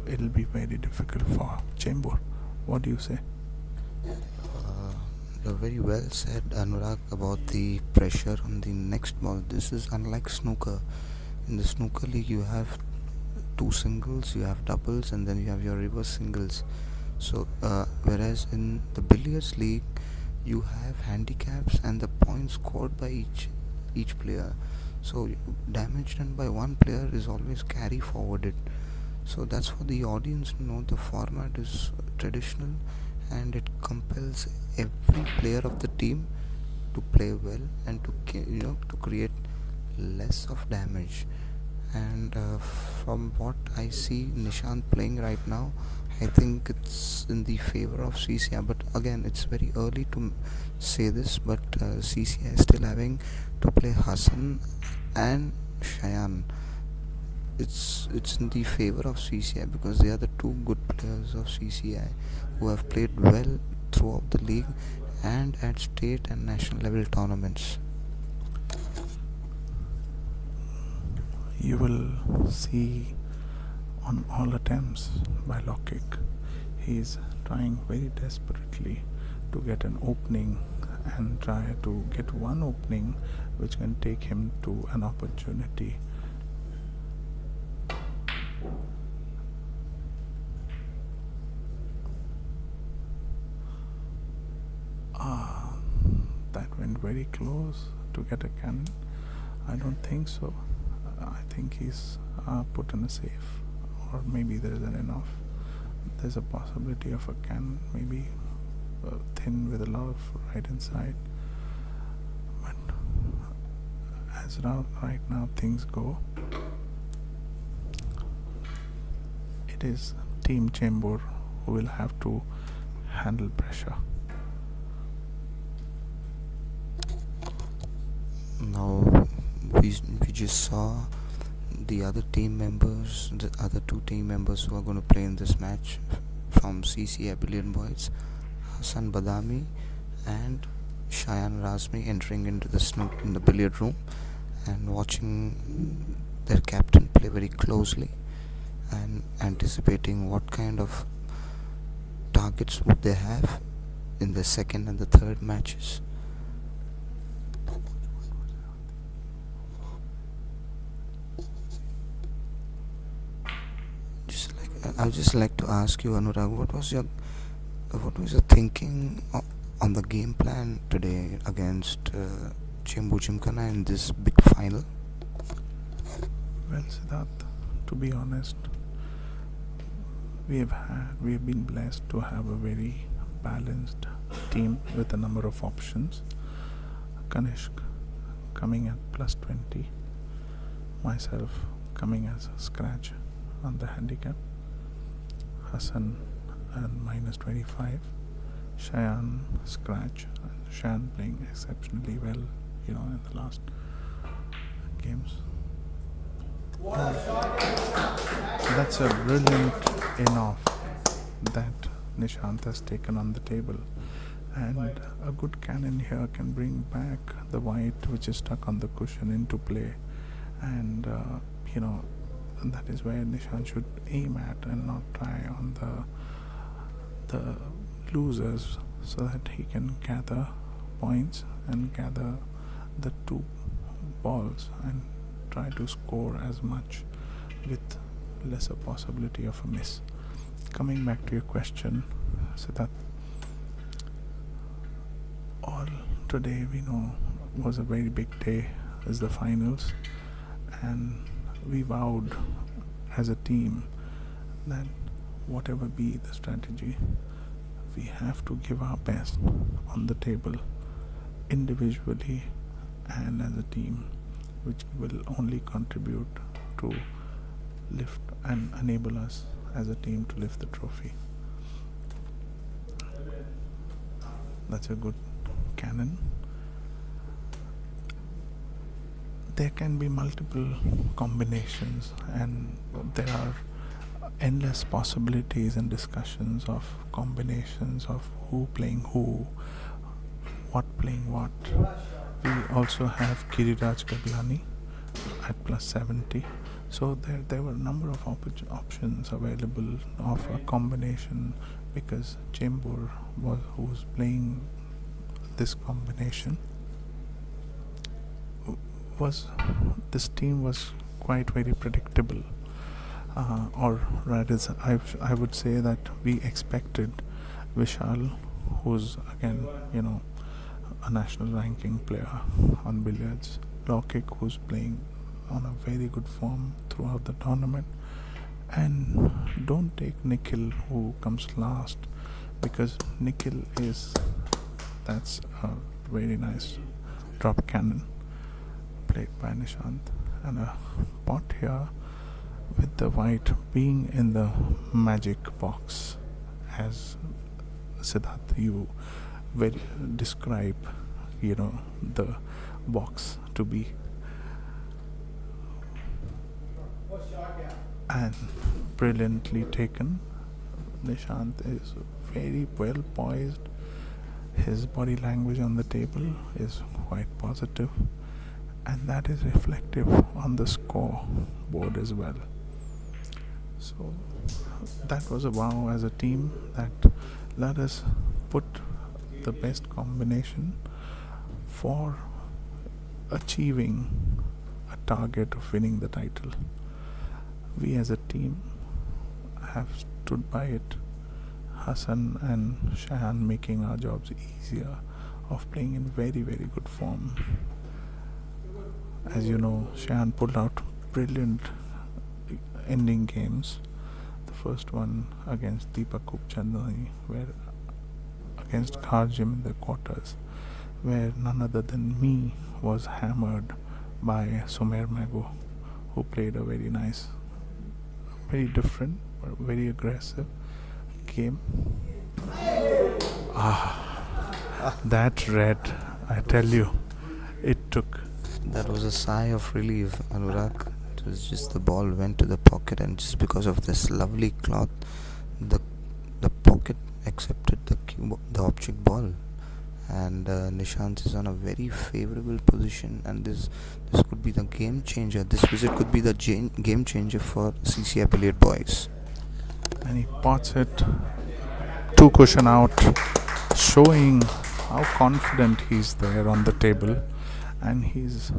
it'll be very difficult for Chembur. What do you say? You're very well said, Anurag, about the pressure on the next ball. This is unlike snooker. In the snooker league, you have two singles, you have doubles, and then you have your reverse singles. So, whereas in the billiards league, you have handicaps and the points scored by each player. So, damage done by one player is always carry forwarded. So that's for the audience to know. The format is traditional, and it compels every player of the team to play well and to create less of damage. And from what I see Nishant playing right now, I think it's in the favor of CCI. But again, it's very early to say this, but CCI is still having to play Hassan and Shayan. It's in the favor of CCI because they are the two good players of CCI who have played well throughout the league and at state and national level tournaments. You will see on all attempts by Lockheed, he is trying very desperately to get an opening and try to get one opening which can take him to an opportunity. That went very close to get a cannon. I don't think so. I think he's put in a safe, or maybe there's an enough. There's a possibility of a cannon, maybe thin with a lot of right inside. But as right now things go, it is Team Chembur who will have to handle pressure. Now we just saw the other team members, the other two team members who are going to play in this match from CCI Billiard Boys, Hassan Badami and Shayan Razmi entering into in the billiard room and watching their captain play very closely and anticipating what kind of targets would they have in the second and the third matches. I would just like to ask you, Anurag, what was your thinking on the game plan today against Chembur Gymkhana in this big final? Well, Siddharth, to be honest, we have been blessed to have a very balanced team with a number of options. Kanishk coming at plus 20, myself coming as a scratch on the handicap, Hassan and minus 25, Shayan scratch, and Shayan playing exceptionally well, in the last games. That's a brilliant in-off that Nishant has taken on the table. And a good cannon here can bring back the white which is stuck on the cushion into play. And, that is where Nishant should aim at and not try on the losers, so that he can gather points and gather the 2 balls and try to score as much with lesser possibility of a miss. Coming back to your question, Siddharth, all today we know was a very big day as the finals, and we vowed as a team that whatever be the strategy, we have to give our best on the table, individually and as a team, which will only contribute to lift and enable us as a team to lift the trophy. That's a good cannon. There can be multiple combinations, and there are endless possibilities and discussions of combinations of who playing who, what playing what. We also have Giriraj Gaglani at plus 70. So there were a number of options available of a combination, because Chembur was who was playing this combination. This team was quite very predictable, or rather I would say that we expected Vishal, who's again a national ranking player on billiards, Lokik, who's playing on a very good form throughout the tournament, and don't take Nikhil, who comes last, because Nikhil that's a very nice drop cannon played by Nishant, and a pot here with the white being in the magic box, as Siddharth you very describe the box to be, and brilliantly taken. Nishant is very well poised. His body language on the table is quite positive, and that is reflective on the score board as well. So that was a wow as a team, that let us put the best combination for achieving a target of winning the title. We as a team have stood by it, Hassan and Shahan making our jobs easier, of playing in very very good form. As you know, Shahan pulled out brilliant ending games. The first one against Deepak Upchandani, where against Kharjim in the quarters, where none other than me was hammered by Sumer Mago, who played a very nice, very different, but very aggressive game. That red, I tell you, it took. That was a sigh of relief, Anurag. It was just the ball went to the pocket, and just because of this lovely cloth, the pocket accepted the object ball, and Nishant is on a very favorable position, and this could be the game changer. This visit could be the game changer for CCI Billiard boys. And he pots it 2 cushion out, showing how confident he's there on the table, and he's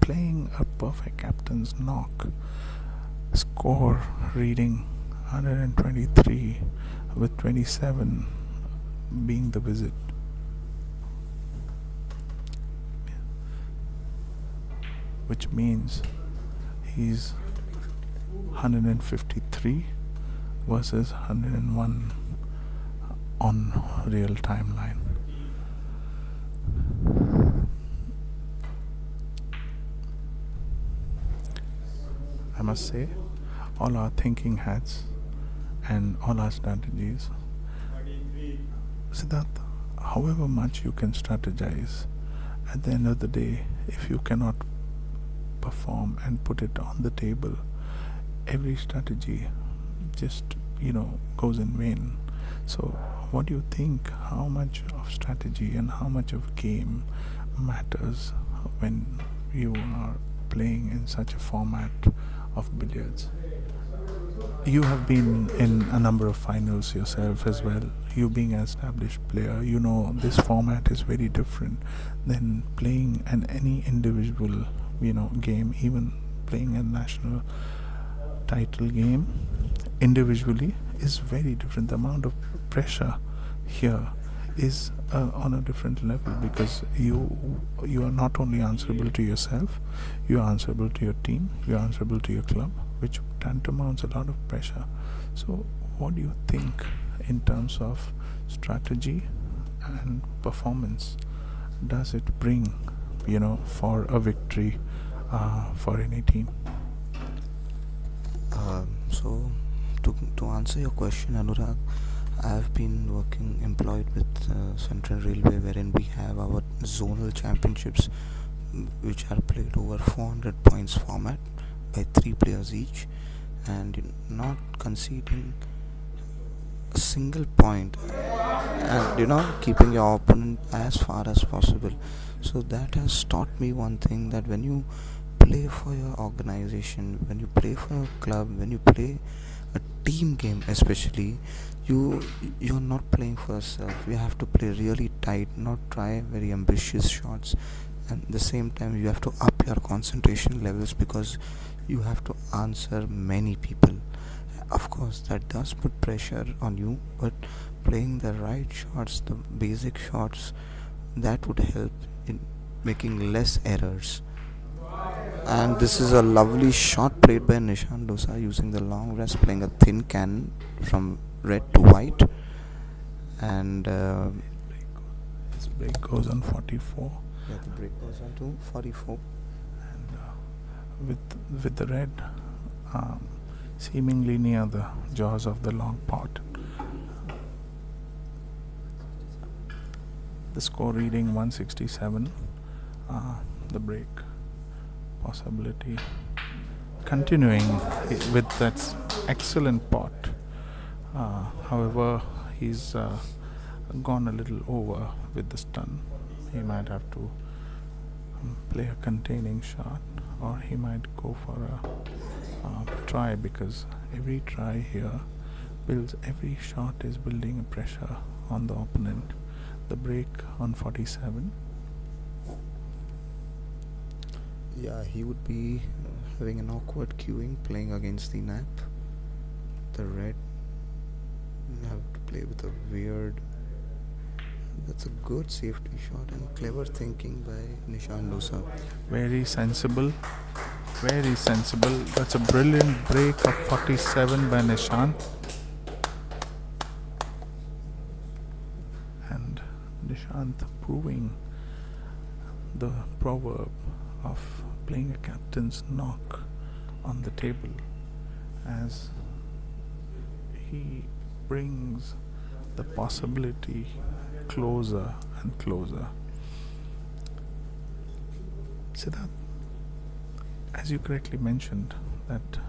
playing a perfect captain's knock. Score reading 123 with 27 being the visit. Which means he's 153 versus 101 on real timeline. I must say, all our thinking hats and all our strategies, Siddharth, however much you can strategize, at the end of the day, if you cannot perform and put it on the table, every strategy just goes in vain. So what do you think, how much of strategy and how much of game matters when you are playing in such a format of billiards? You have been in a number of finals yourself as well. You being an established player, this format is very different than playing any individual game. Even playing a national title game individually is very different. The amount of pressure here is on a different level, because you are not only answerable to yourself, you are answerable to your team, you are answerable to your club, which tantamounts a lot of pressure. So what do you think in terms of strategy and performance does it bring for a victory for any team? So to answer your question, Anurag, I have been employed with Central Railway, wherein we have our zonal championships, which are played over 400 points format by 3 players each, and not conceding a single point, and keeping your opponent as far as possible. So that has taught me one thing, that when you play for your organization, when you play for your club, when you play a team game especially, you're not playing for yourself. You have to play really tight, not try very ambitious shots, and at the same time you have to up your concentration levels, because you have to answer many people. Of course that does put pressure on you, but playing the right shots, the basic shots, that would help in making less errors. And this is a lovely shot played by Nishan Dosa, using the long rest, playing a thin cannon from red to white, and His break goes on 44. yeah, the break goes on to 44. And with the red seemingly near the jaws of the long pot. The score reading 167. The break possibility continuing with that excellent pot. However, he's gone a little over with the stun. He might have to play a containing shot, or he might go for a try, because every try here every shot is building a pressure on the opponent. The break on 47. Yeah, he would be having an awkward queuing, playing against the nap. The red have to play with a weird. That's a good safety shot and clever thinking by Nishan Dosa. Very sensible. Very sensible. That's a brilliant break of 47 by Nishan. And Nishant proving the proverb of playing a captain's knock on the table, as he brings the possibility closer and closer. Siddharth, as you correctly mentioned, that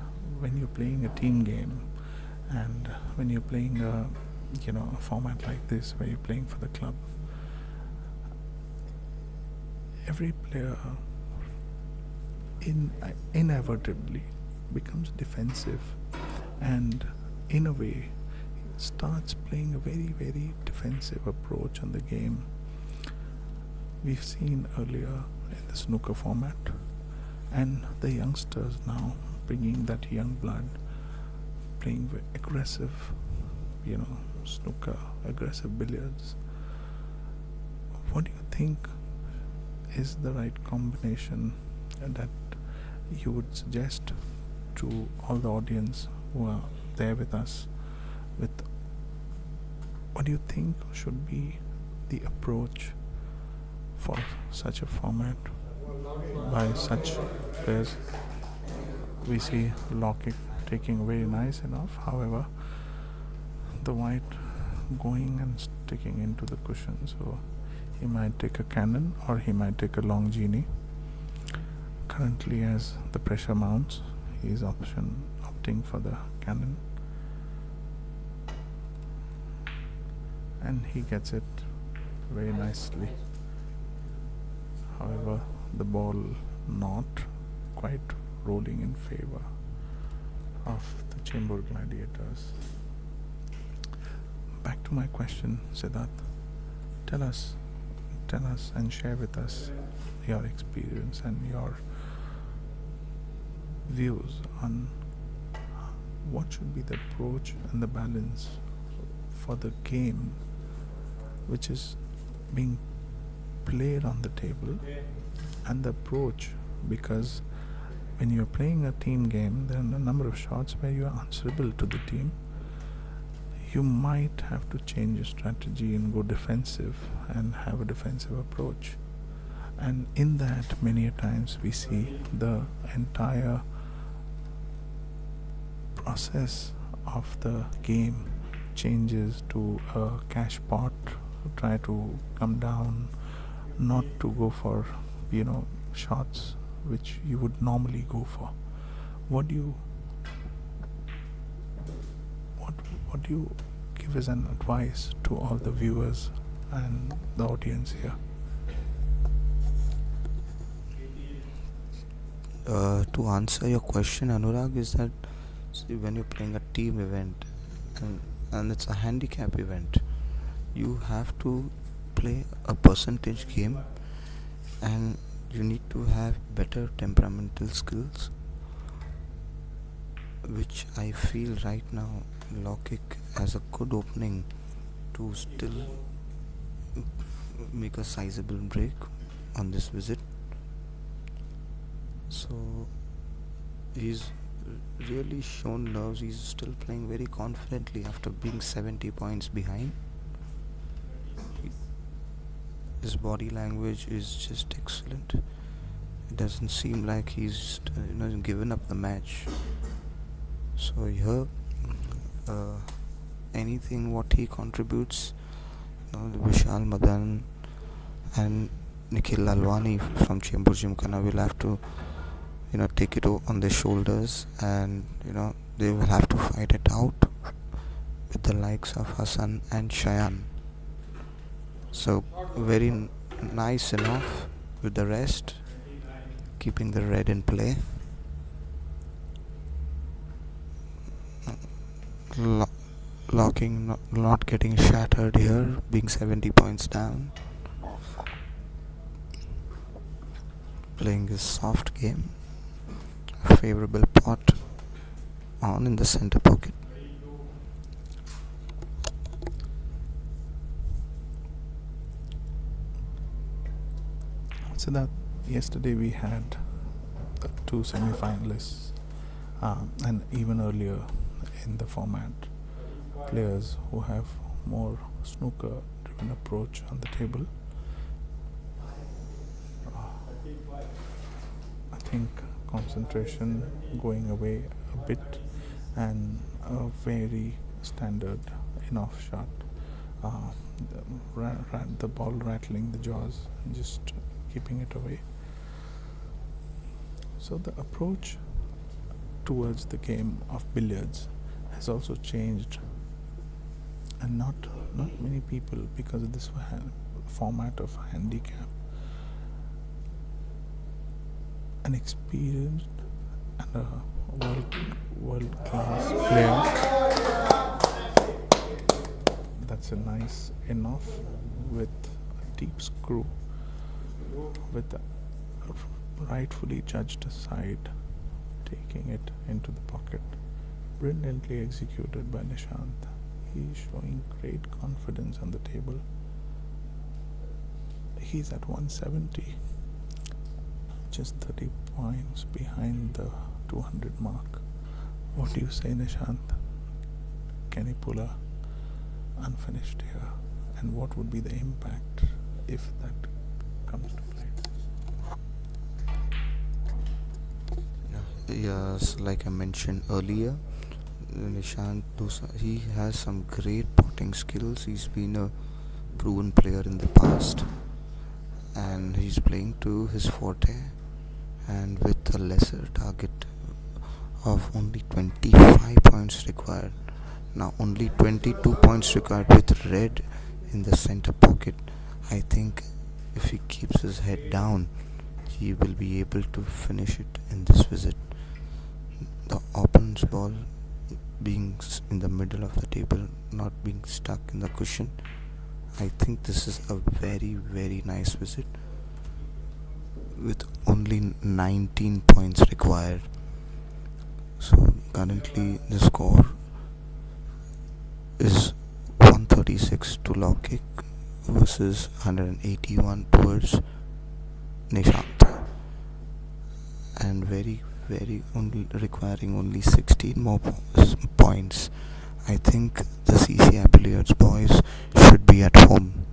when you're playing a team game, and when you're playing a format like this where you're playing for the club, every player inevitably becomes defensive, and in a way starts playing a very, very defensive approach on the game. We've seen earlier in the snooker format, and the youngsters now bringing that young blood, playing with aggressive snooker, aggressive billiards. What do you think is the right combination that you would suggest to all the audience who are there with us? With what do you think should be the approach for such a format by such players? We see Lockett taking very nice enough, however the white going and sticking into the cushion, so he might take a cannon or he might take a long genie. currently, as the pressure mounts, he is opting for the cannon, and he gets it very nicely. However, the ball not quite rolling in favor of the Chamber Gladiators. Back to my question, Siddharth. Tell us and share with us your experience and your views on what should be the approach and the balance for the game which is being played on the table, and the approach, because when you're playing a team game, there are a number of shots where you are answerable to the team. You might have to change your strategy and go defensive and have a defensive approach. And in that, many a times we see the entire process of the game changes to a cash pot, try to come down, not to go for, shots which you would normally go for. What do you give as an advice to all the viewers and the audience here? To answer your question, Anurag, is that when you're playing a team event and it's a handicap event, you have to play a percentage game, and you need to have better temperamental skills, which I feel right now Law Kick has a good opening to still make a sizable break on this visit. So he's really shown nerves. He's still playing very confidently after being 70 points behind. His body language is just excellent. It doesn't seem like he's given up the match. So here, anything what he contributes, Vishal Madan and Nikhil Lalwani from Chamber Gymkhana will have to take it on their shoulders, and they will have to fight it out with the likes of Hassan and Shayan. So very nice enough with the rest, keeping the red in play. Locking, not getting shattered here, being 70 points down. Playing his soft game. A favorable pot on in the center pocket. So that yesterday we had the two semi-finalists, and even earlier in the format, players who have more snooker-driven approach on the table. I think concentration going away a bit, and a very standard in-off shot. The ball rattling the jaws, and just keeping it away. So the approach towards the game of billiards has also changed, and not many people, because of this format of handicap, an experienced and a world-class player. That's a nice enough with a deep screw, with a rightfully judged side, taking it into the pocket. Brilliantly executed by Nishant. He's showing great confidence on the table. He's at 170, just 30 points behind the 200 mark. What do you say, Nishant? Can he pull a unfinished here? And what would be the impact if that comes to play? Yes, like I mentioned earlier, Nishant, he has some great potting skills. He's been a proven player in the past, and he's playing to his forte, and with a lesser target of only 25 points required. Now only 22 points required with red in the center pocket. I think if he keeps his head down, he will be able to finish it in this visit. The opponent's ball being in the middle of the table, not being stuck in the cushion. I think this is a very, very nice visit with only 19 points required. So currently the score is 136 to low kick versus 181 towards Nishant, and very only requiring only 16 more points. I think the CCI Billiards boys should be at home.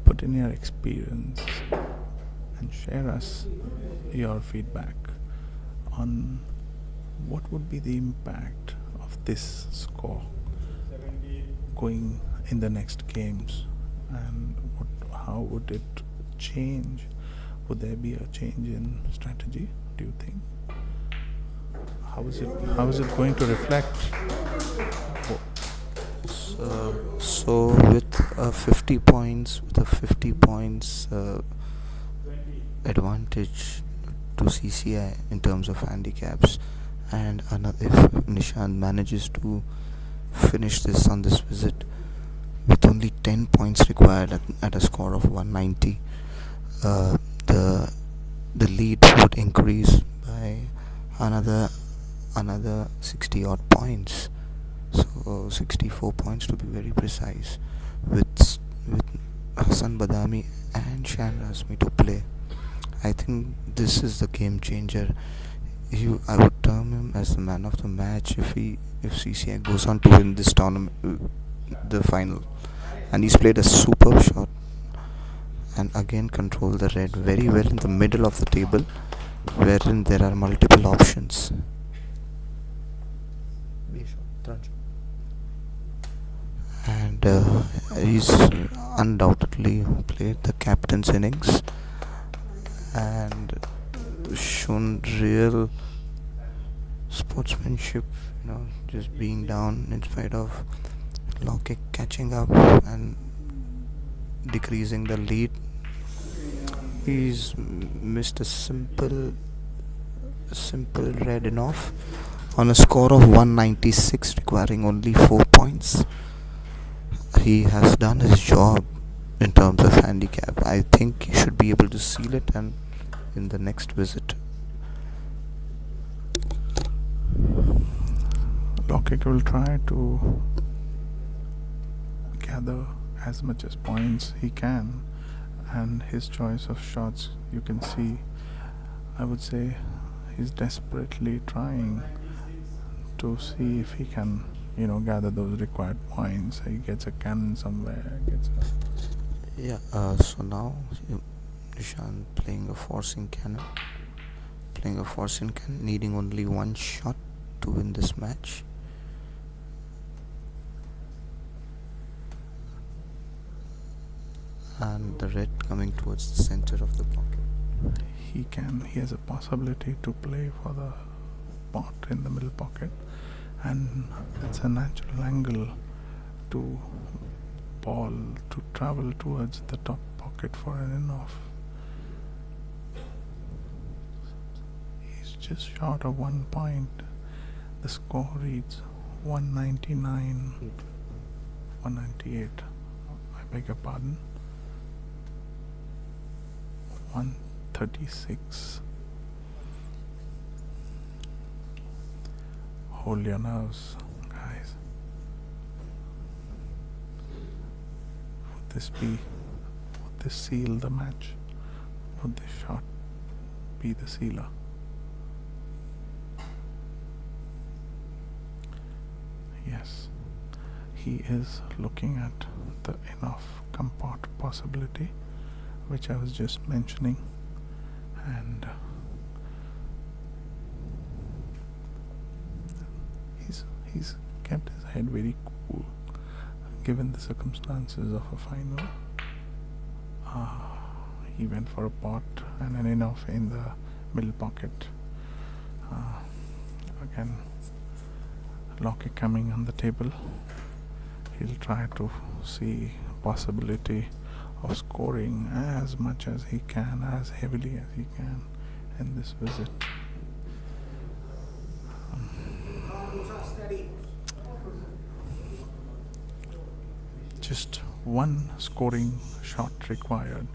Put in your experience and share us your feedback on what would be the impact of this score going in the next games, and how would it change? Would there be a change in strategy, do you think? How is it going to reflect? So with 50 points advantage to CCI in terms of handicaps, and if Nishant manages to finish this on this visit with only 10 points required at a score of 190, the lead would increase by another 60 odd points, so 64 points to be very precise, with Hassan Badami and Shan Razmi to play. I think this is the game changer. I would term him as the man of the match if CCI goes on to win this tournament, the final. And he's played a superb shot and again controlled the red very well in the middle of the table, wherein there are multiple options. And he's undoubtedly played the captain's innings and shown real sportsmanship, just being down in spite of low kick catching up and decreasing the lead. He's missed a simple red enough on a score of 196 requiring only 4 points. He has done his job in terms of handicap. I think he should be able to seal it and in the next visit. Lokic will try to gather as much as points he can, and his choice of shots, you can see, I would say he's desperately trying to see if he can gather those required points. He gets a cannon somewhere, So now Nishant playing a forcing cannon, needing only one shot to win this match. And the red coming towards the center of the pocket. He has a possibility to play for the pot in the middle pocket, and it's a natural angle to ball to travel towards the top pocket for an in-off. He's just short of 1 point. The score reads 198. I beg your pardon. 136. Hold your nerves, guys. Would this seal the match? Would this shot be the sealer? Yes, he is looking at the enough comport possibility, which I was just mentioning, and he's kept his head very cool given the circumstances of a final. He went for a pot and an enough in the middle pocket. Again, Loki coming on the table. He'll try to see possibility of scoring as much as he can, as heavily as he can in this visit. Just one scoring shot required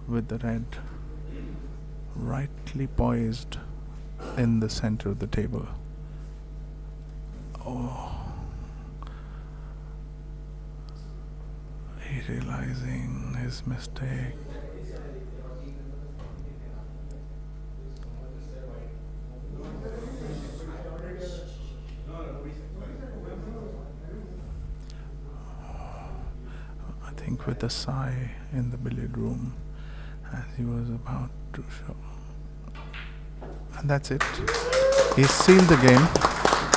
with the red rightly poised in the center of the table. Oh, he realizing his mistake. I think with a sigh in the billiard room as he was about to show. And that's it. He sealed the game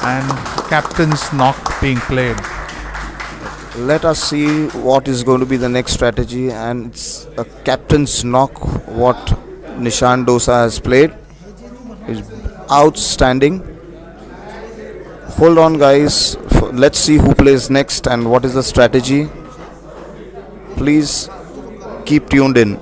and captain's knock being played. Let us see what is going to be the next strategy, and it's a captain's knock what Nishan Dosa has played. Is outstanding. Hold on guys, let's see who plays next and what is the strategy. Please keep tuned in.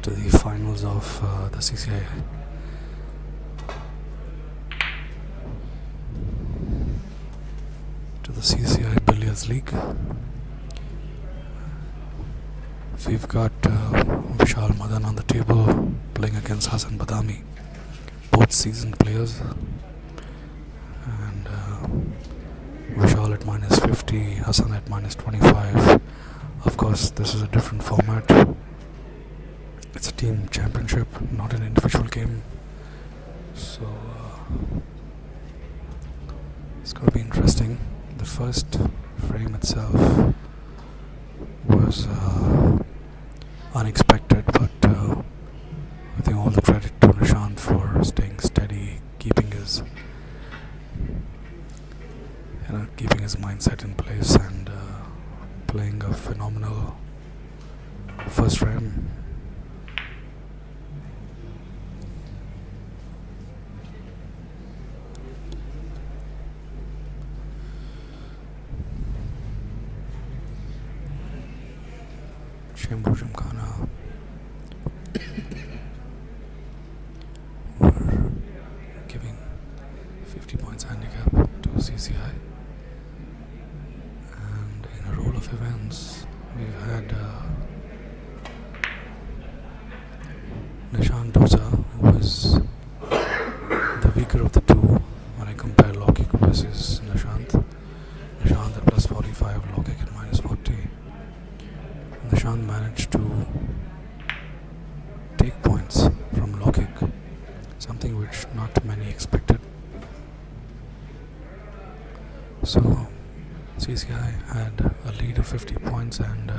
to the finals of the CCI. To the CCI Billiards League. We've got Vishal Madan on the table playing against Hassan Badami, both seasoned players. And Vishal at minus 50, Hassan at minus 25. Of course, this is a different format. It's a team championship, not an individual game. So it's going to be interesting. The first frame itself was unexpected, but I think all the credit to Nishant for staying steady, keeping his mindset in place, and playing a phenomenal first frame. Chembur Gymkhana were giving 50 points handicap to CCI, and in a roll of events we've had Nishant Dosa, who is the weaker of the two when I compare Lokik versus Nishant. Nishant at plus 45, Lokik at minus 40. Nishant managed to take points from Lokik, something which not many expected. So CCI had a lead of 50 points, and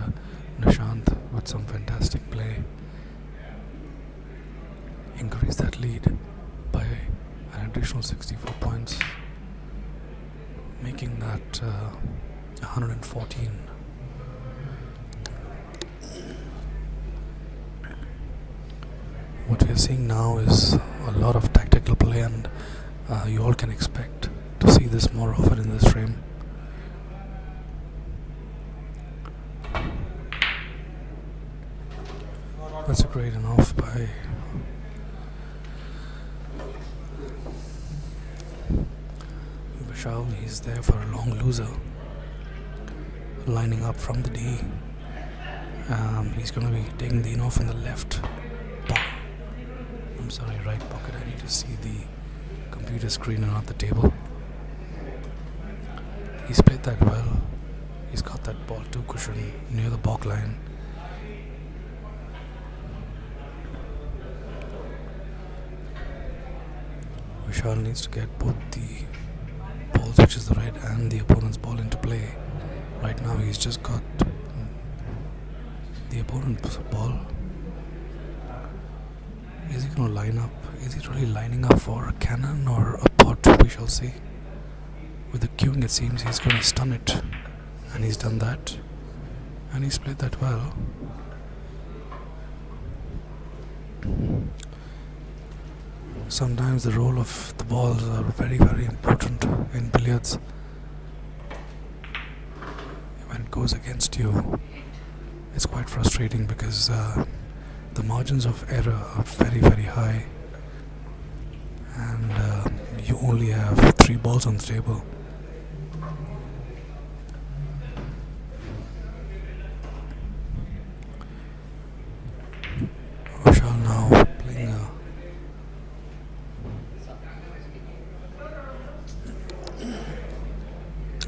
Nishant, with some fantastic play, increased that lead by an additional 64 points, making that 114. What we are seeing now is a lot of tactical play, and you all can expect to see this more often in this frame. That's a great enough by Vishal. He's there for a long loser, lining up from the D. He's going to be taking the in-off in the left. Right pocket. I need to see the computer screen and not the table. He's played that well. He's got that ball 2 cushion near the back line. Vishal needs to get both the balls, which is the red, and the opponent's ball into play. Right now he's just got the opponent's ball. Is he going to line up? Is he really lining up for a cannon or a pot? We shall see. With the queuing, it seems he's going to stun it. And he's done that. And he's played that well. Sometimes the role of the balls are very, very important in billiards. When it goes against you, it's quite frustrating because the margins of error are very, very high, and you only have 3 balls on the table. Vishal now playing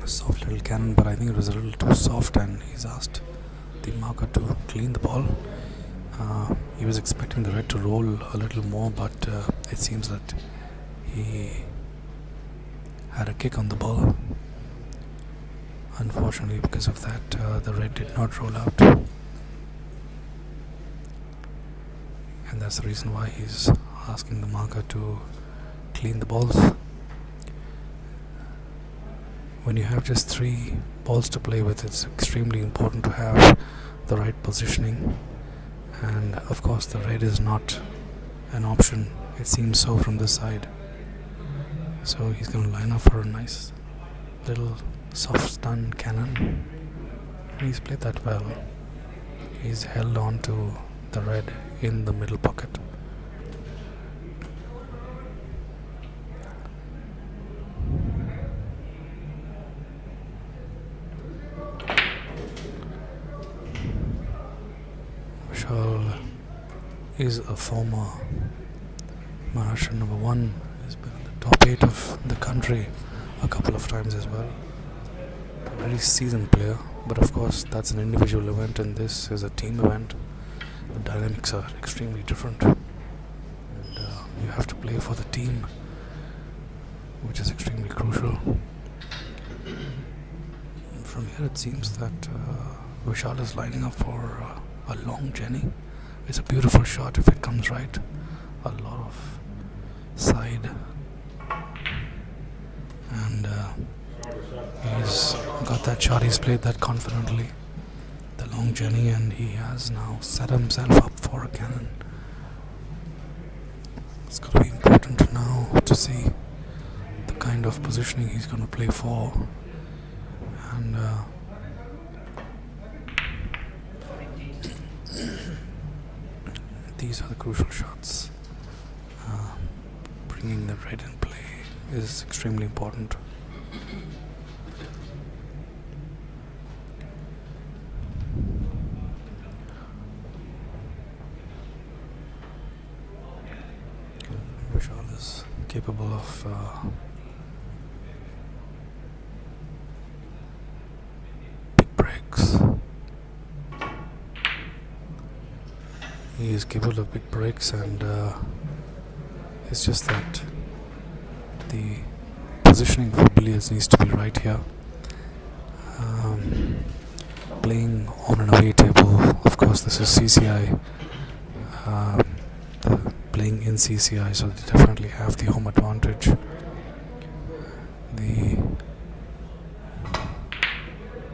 a soft little cannon, but I think it was a little too soft, and he's asked the marker to clean the ball. He was expecting the red to roll a little more, but it seems that he had a kick on the ball. Unfortunately, because of that, the red did not roll out. And that's the reason why he's asking the marker to clean the balls. When you have just 3 balls to play with, it's extremely important to have the right positioning. And of course the red is not an option, it seems so from this side. So he's going to line up for a nice little soft stun cannon, and he's played that well. He's held on to the red in the middle pocket. Vishal is a former Maharashtra number 1. He's been in the top 8 of the country a couple of times as well. A very seasoned player, but of course that's an individual event and this is a team event. The dynamics are extremely different and you have to play for the team, which is extremely crucial. From here it seems that Vishal is lining up for a long Jenny. It's a beautiful shot if it comes right. A lot of side, and he's got that shot. He's played that confidently, the long Jenny, and he has now set himself up for a cannon. It's going to be important now to see the kind of positioning he's going to play for, and these are the crucial shots. Bringing the red in play is extremely important. Vishal is capable of big breaks. He is capable of big breaks, and it's just that the positioning for billiards needs to be right here. Playing on an away table, of course this is CCI, playing in CCI, so they definitely have the home advantage. The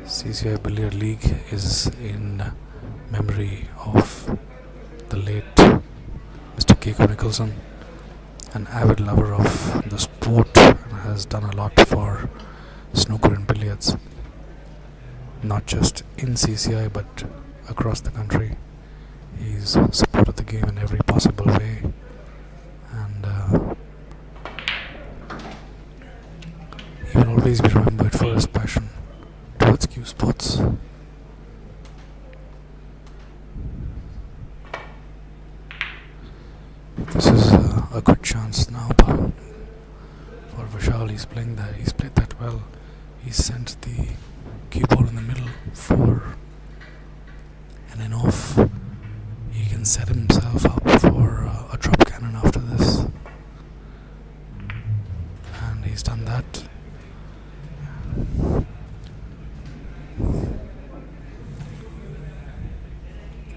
CCI Billiard League is in memory of the late Mr. Kekoo Nicholson, an avid lover of the sport, and has done a lot for snooker and billiards, not just in CCI but across the country. He's supported the game in every possible way, and he will always be remembered for his passion towards cue sports. This is a good chance now for Vishal. He's playing that. He's played that well. He sent the cue ball in the middle for an in off. He can set himself up for a drop cannon after this, and he's done that.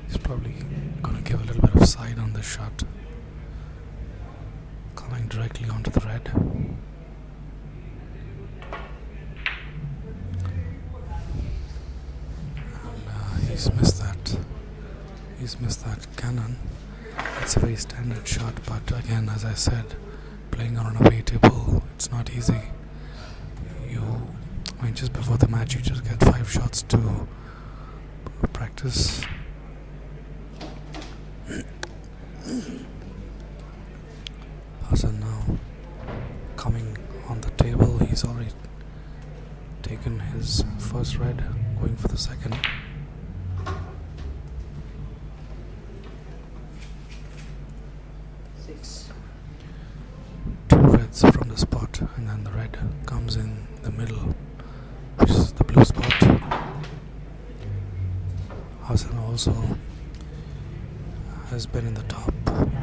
He's probably gonna give a little bit of side on this shot, coming directly onto the red. And he's missed that. He's missed that cannon. It's a very standard shot, but again, as I said, playing on an away table, it's not easy. I mean, just before the match, you just get 5 shots to practice. Hassan now coming on the table. He's already taken his first red, going for the second. Two reds from the spot, and then the red comes in the middle, which is the blue spot. Hassan also has been in the top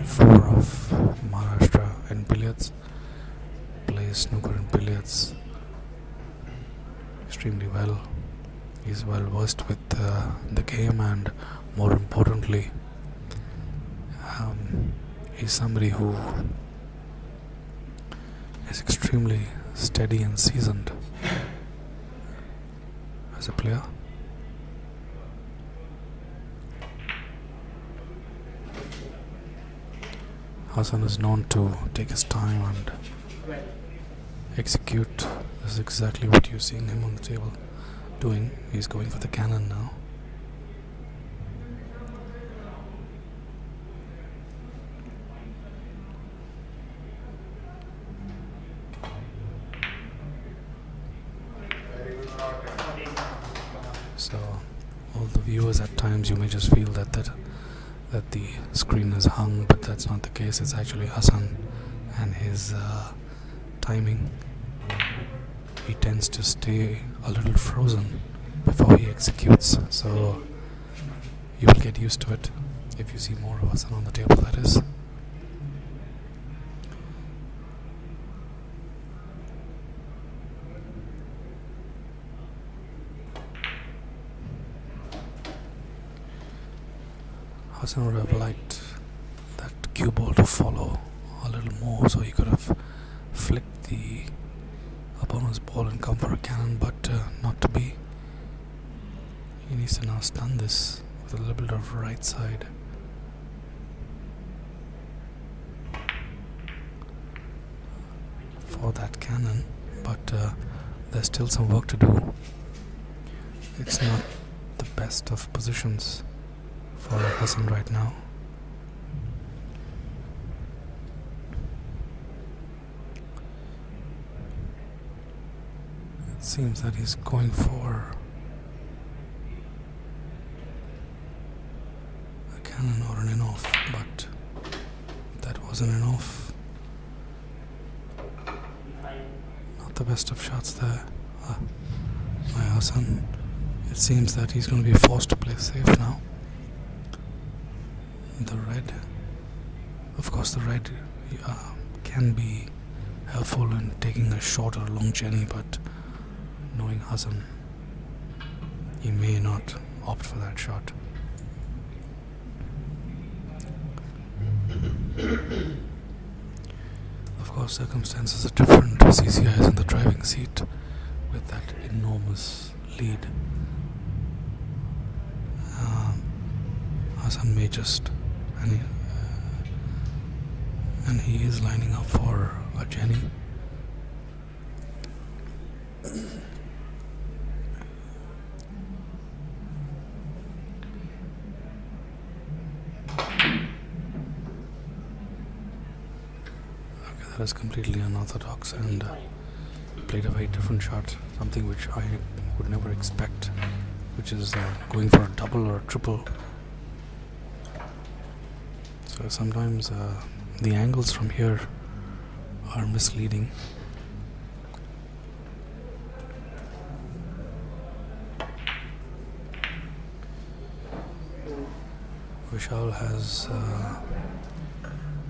4 of Maharashtra in billiards, plays snooker and billiards extremely well. He's well versed with the game, and more importantly, he's somebody who is extremely steady and seasoned as a player. Hassan is known to take his time and execute. This is exactly what you're seeing him on the table doing. He's going for the cannon now. viewers, at times you may just feel that the screen is hung, but that's not the case. It's actually Hassan and his timing. He tends to stay a little frozen before he executes, so you'll get used to it if you see more of Hassan on the table, that is. Hassan would have liked that cue ball to follow a little more, so he could have flicked the opponent's ball and come for a cannon, but not to be. He needs to now stun this with a little bit of right side. For that cannon, but there's still some work to do. It's not the best of positions for Hassan right now. It seems that he's going for a cannon or an in-off, but that wasn't an off. Not the best of shots there by Hassan. It seems that he's going to be forced to play safe now. The red, of course, the red can be helpful in taking a short or long jenny, but knowing Hassan, he may not opt for that shot. Of course, circumstances are different. CCI is in the driving seat with that enormous lead. Hassan may just, and he is lining up for a jenny. That is completely unorthodox and played a very different shot, something which I would never expect, which is going for a double or a triple. So sometimes the angles from here are misleading. Vishal has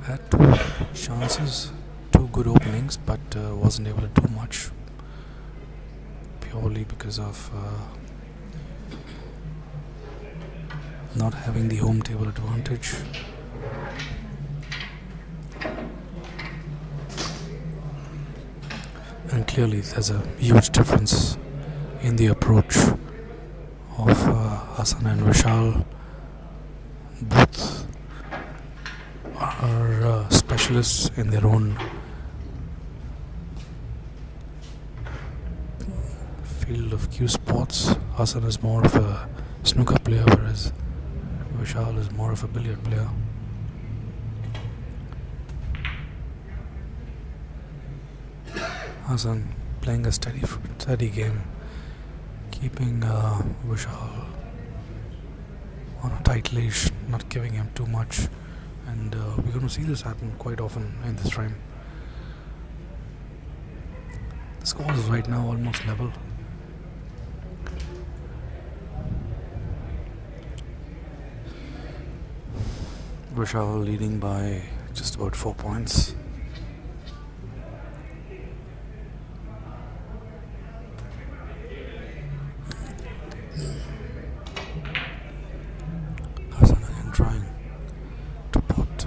had 2 chances, 2 good openings, but wasn't able to do much, purely because of not having the home table advantage. And clearly there's a huge difference in the approach of Hassan and Vishal. Both are specialists in their own field of cue sports. Hassan is more of a snooker player, whereas Vishal is more of a billiard player. Hassan playing a steady game, keeping Vishal on a tight leash, not giving him too much, and we're going to see this happen quite often in this frame. The score is right now almost level. Vishal leading by just about 4 points. Hassan again trying to put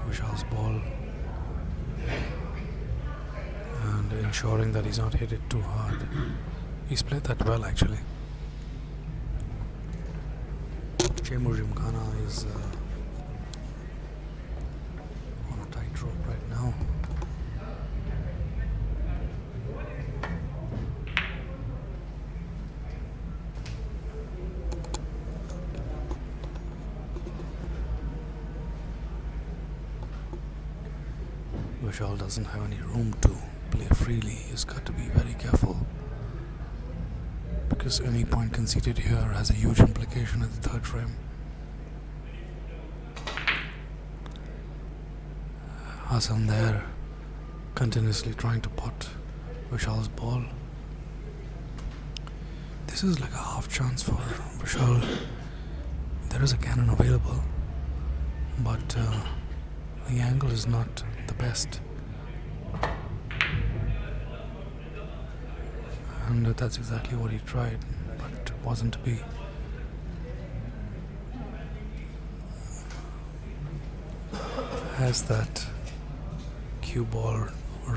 Vishal's ball and ensuring that he's not hit it too hard. He's played that well, actually. Kekoo is on a tight rope right now. Vishal doesn't have any room to play freely. He's got to be very careful because any point conceded here has a huge implication in the third frame. Hassan there continuously trying to pot Vishal's ball. This is like a half chance for Vishal. There is a cannon available, but the angle is not the best. And that's exactly what he tried, but wasn't to be. Has that cue ball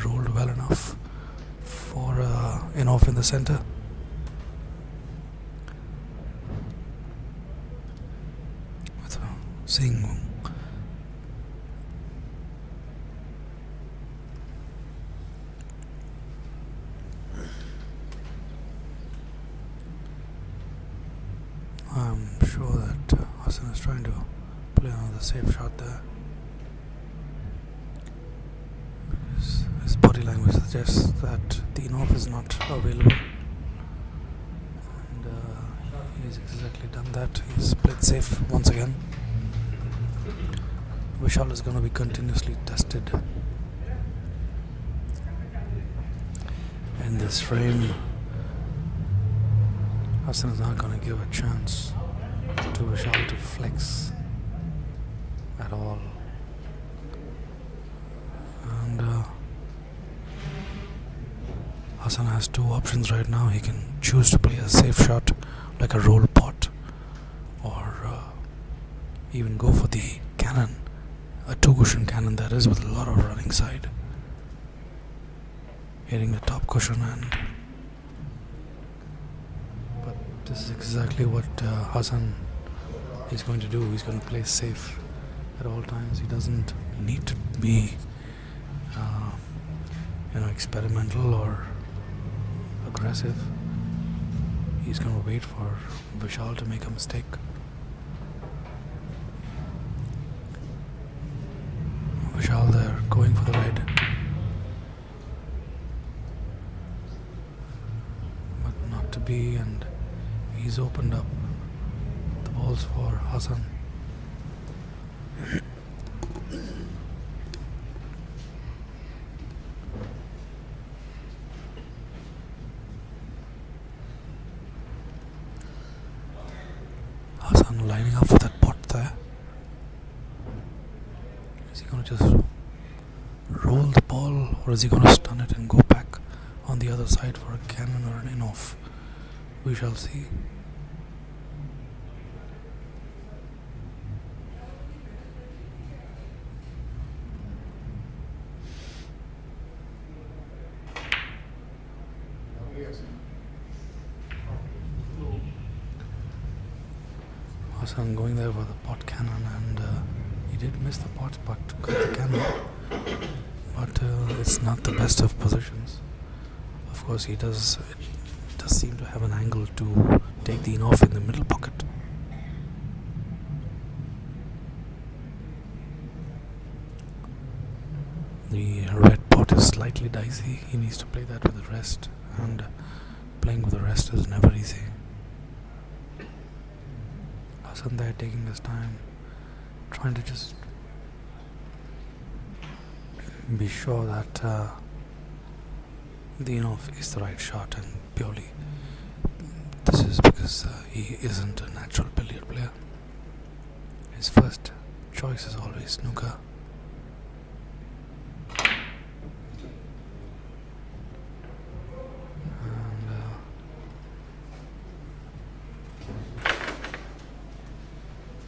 rolled well enough for an off in the center? With seeing I'm sure that Hassan is trying to play another safe shot there, because his body language suggests that the in-off is not available, and he's exactly done that. He's played safe once again. Vishal is going to be continuously tested in this frame. Hassan is not going to give a chance to Vishal to flex at all. And Hassan has two options right now. He can choose to play a safe shot like a roll pot, or even go for the cannon, a two cushion cannon that is with a lot of running side, hitting the top cushion. And this is exactly what Hassan is going to do. He's going to play safe at all times. He doesn't need to be experimental or aggressive. He's going to wait for Vishal to make a mistake. Vishal there going for the red, but not to be, and he's opened up the balls for Hassan. Hassan lining up for that pot there. Is he going to just roll the ball, or is he going to stun it and go back on the other side for a cannon or an in-off? We shall see. Hassan going there for the pot cannon, and he did miss the pot, but got the cannon. But it's not the best of positions. Of course, he does seem to have an angle to take the in-off in the middle pocket. The red pot is slightly dicey. He needs to play that with the rest, and playing with the rest is never easy. Hassan there taking his time, trying to just be sure that the in-off is the right shot, and purely this is because he isn't a natural billiard player. His first choice is always snooker.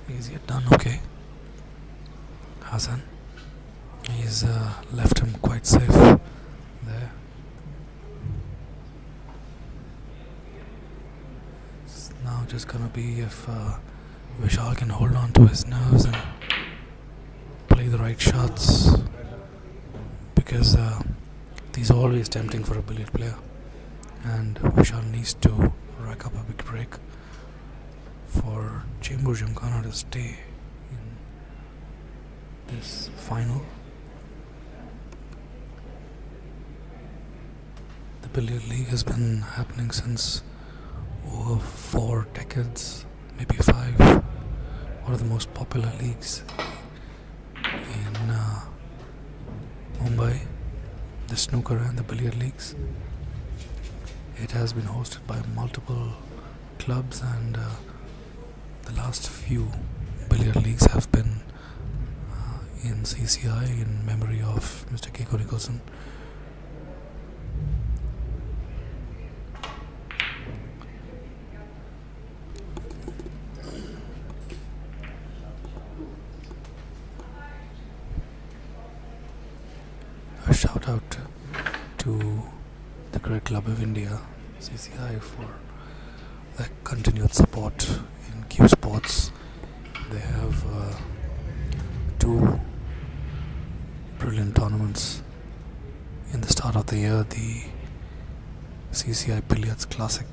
Is yet done okay. Hassan, he's left him quite safe there. It's now just gonna be if Vishal can hold on to his nerves and play the right shots, because these are always tempting for a billiard player, and Vishal needs to rack up a big break for Chembur Gymkhana to stay in this final. The Billiard League has been happening since over 4 decades, maybe 5, one of the most popular leagues in Mumbai, the snooker and the billiard leagues. It has been hosted by multiple clubs, and the last few billiard leagues have been in CCI in memory of Mr. Kekoo Nicholson. A shout out to the Cricket Club of India, CCI, for their continued support in Q Sports. They have 2 brilliant tournaments in the start of the year, the CCI Billiards Classic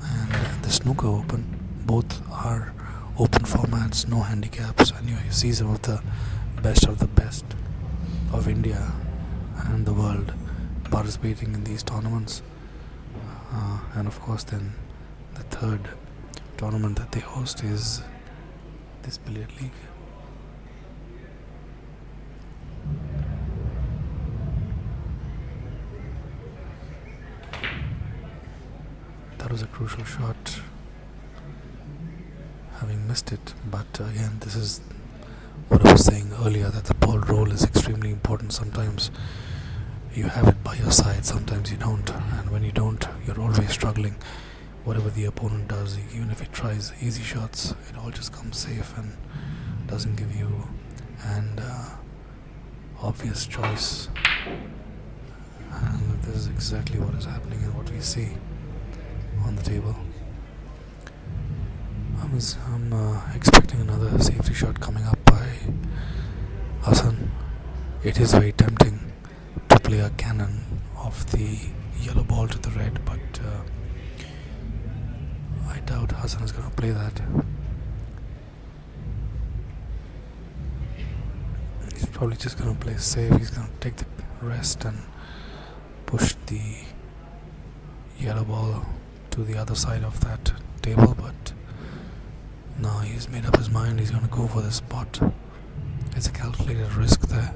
and the Snooker Open. Both are open formats, no handicaps, and you see some of the best of India and the world participating in these tournaments. And of course then the third tournament that they host is this billiard league. That was a crucial shot, having missed it, but again, this is what I was saying earlier, that the ball roll is extremely important. Sometimes you have it by your side, sometimes you don't, and when you don't, you're always struggling. Whatever the opponent does, even if he tries easy shots, it all just comes safe and doesn't give you an obvious choice. And this is exactly what is happening and what we see on the table. I'm expecting another safety shot coming up by Hassan. It is very tempting to play a cannon of the yellow ball to the red, but I doubt Hassan is going to play that. He's probably just going to play safe. He's going to take the rest and push the yellow ball to the other side of that table, but no, he's made up his mind. He's going to go for the spot. It's a calculated risk there.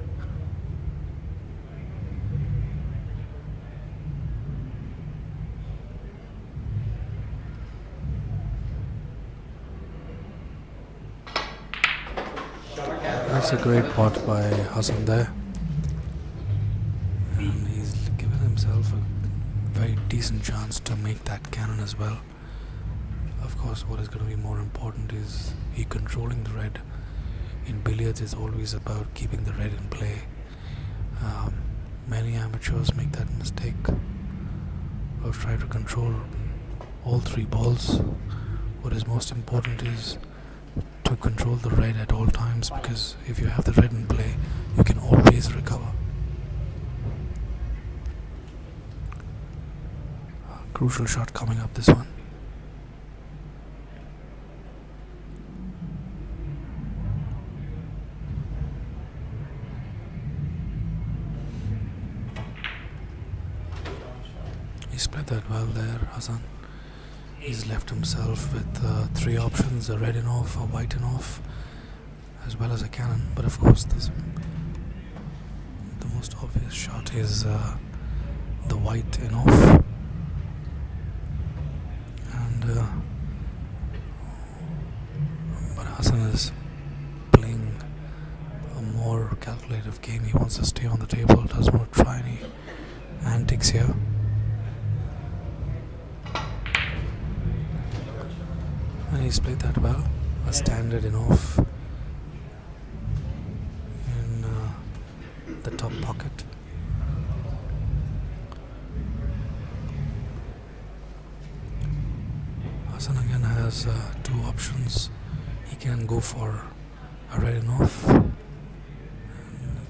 That's a great pot by Hassan there, and he's given himself a very decent chance to make that cannon as well. Of course, what is going to be more important is he controlling the red. In billiards, it's always about keeping the red in play. Many amateurs make that mistake of trying to control all 3 balls. What is most important is to control the red at all times, because if you have the red in play, you can always recover. A crucial shot coming up, this one. He's played that well there, Hassan. He's left himself with 3 options, a red in off, a white in off, as well as a cannon. But of course, the most obvious shot is the white in off. And but Hassan is playing a more calculative game. He wants to stay on the table, doesn't want to try any antics here. And he's played that well. A standard in off in the top pocket. Hassan again has 2 options. He can go for a red in off. And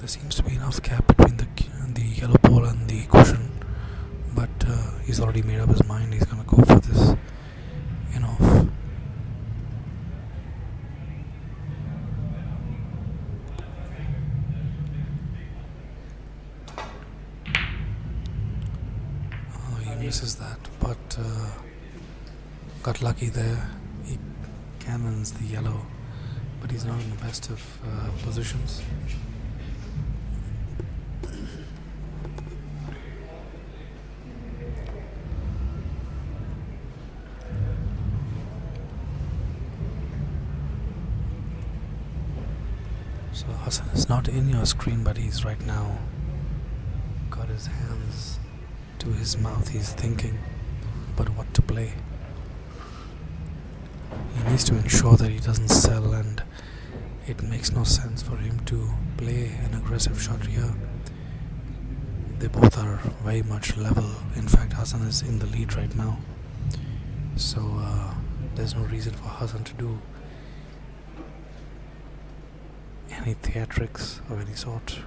there seems to be enough gap between the yellow ball and the cushion, but he's already made up his mind. He's going to go for this in off. Misses that, but got lucky there. He cannons the yellow, but he's not in the best of positions. So Hassan is not in your screen, but he's right now got his hands to his mouth. He's thinking about what to play. He needs to ensure that he doesn't sell, and it makes no sense for him to play an aggressive shot here. They both are very much level. In fact, Hassan is in the lead right now. So there's no reason for Hassan to do any theatrics of any sort.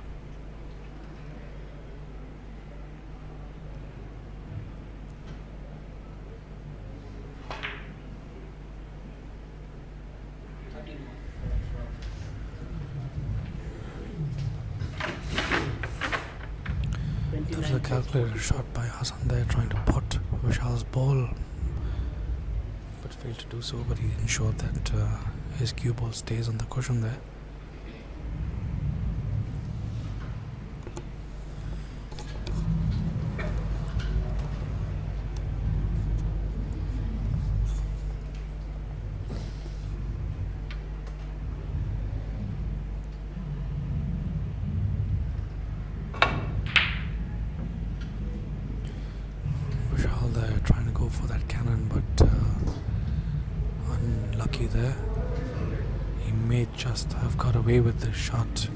There's a calculated shot by Hassan there, trying to pot Vishal's ball, but failed to do so. But he ensured that his cue ball stays on the cushion there. Vishal there trying to go for that cannon, but unlucky there. He may just have got away with the shot.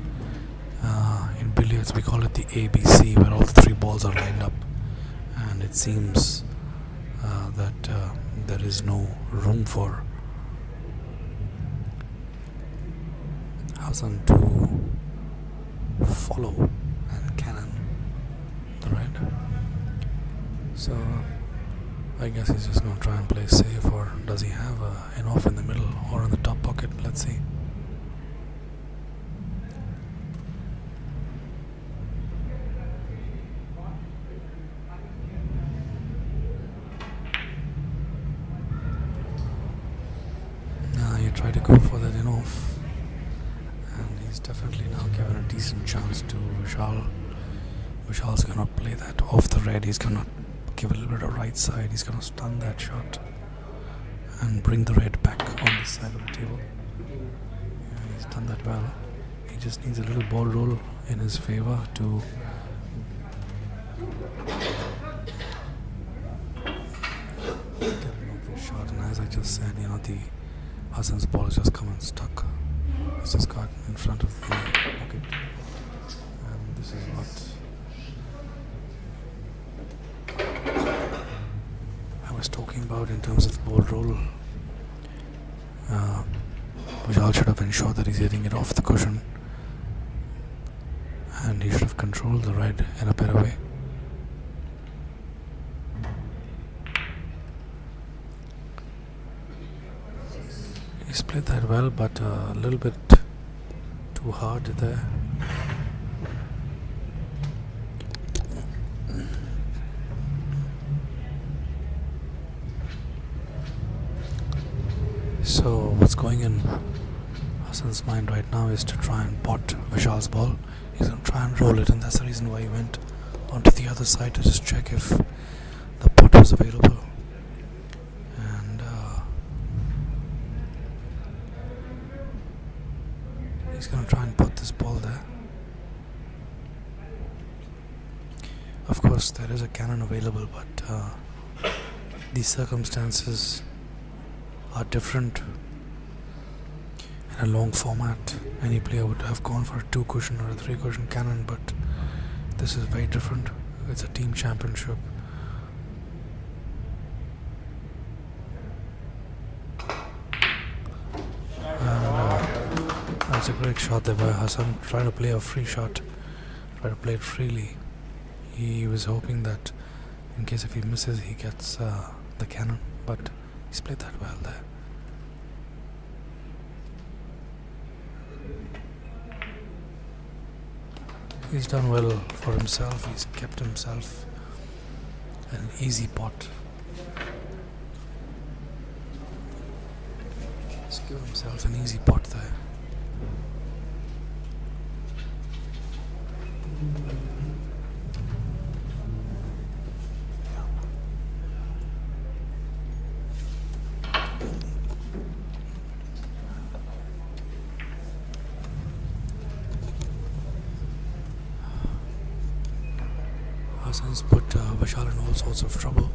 In billiards we call it the ABC, where all the three balls are lined up, and it seems that there is no room for Hassan to follow and cannon the red. So I guess he's just going to try and play safe, or does he have an off in the middle or in the top pocket? Let's see. You try to go for that in off, and he's definitely now given a decent chance to Vishal. Vishal's going to play that off the red. He's going to give a little bit of right side. He's going to stun that shot and bring the red back on this side of the table. Yeah, he's done that well. He just needs a little ball roll in his favor to get an obvious shot. And as I just said, the Hassan's ball has just come and stuck. He's just got in front of the pocket, and this is what I was talking about in terms of the ball roll. Vishal should have ensured that he's hitting it off the cushion, and he should have controlled the red in a better way. He's played that well, but a little bit too hard there. So what's going in Hassan's mind right now is to try and pot Vishal's ball. He's going to try and roll it, and that's the reason why he went onto the other side to just check if the pot was available. And he's going to try and pot this ball there. Of course, there is a cannon available, but these circumstances are different. In a long format, any player would have gone for a 2 cushion or a 3 cushion cannon, but this is very different. It's a team championship. And that's a great shot there by Hassan, trying to play a free shot, try to play it freely. He was hoping that in case if he misses, he gets the cannon, but he's played that well there. He's done well for himself. He's kept himself an easy pot. He's given himself an easy pot there. Hassan's put Vishal in all sorts of trouble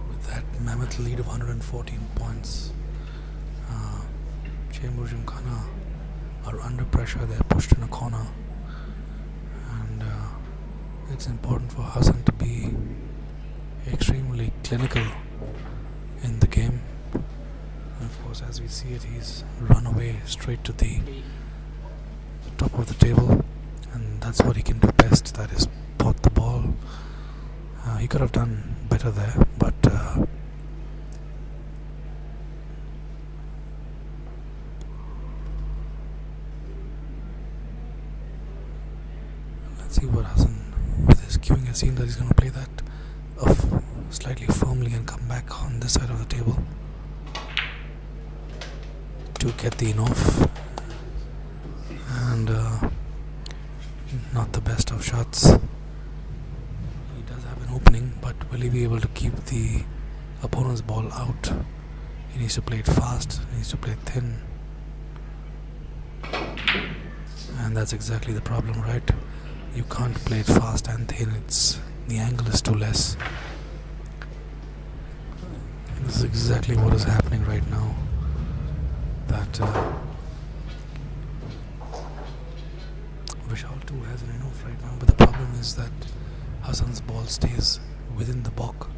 with that mammoth lead of 114 points. Chembur Gymkhana are under pressure. They're pushed in a corner, and it's important for Hassan to be extremely clinical in the game. And of course, as we see it, he's run away straight to the top of the table, and that's what he can do best. That is pot the ball. He could have done better there, but let's see what Hassan, with his queuing, it seems that he's going to play that slightly firmly and come back on this side of the table to get the in off, and not the best of shots. He does have an opening, but will he be able to keep the opponent's ball out? He needs to play it fast, he needs to play it thin, and that's exactly the problem, right? You can't play it fast and thin. The angle is too less. This is exactly what is happening right now. That Vishal too has an in-off right now, but the problem is that Hassan's ball stays within the balk.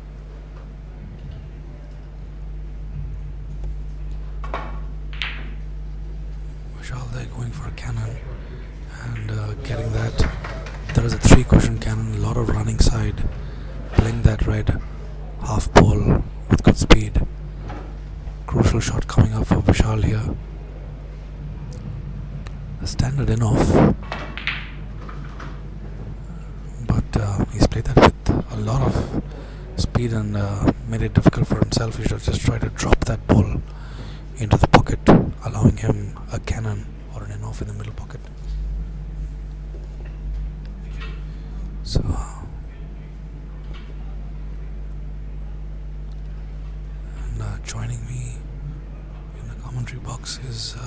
Vishal there going for a cannon and getting that. There is a 3-cushion cannon, a lot of running side, playing that red half ball with good speed. Crucial shot coming up for Vishal here. A standard in-off, but he's played that with a lot of speed and made it difficult for himself. He should have just tried to drop that ball into the pocket, allowing him a cannon or an in-off in the middle pocket. So and joining me in the commentary box is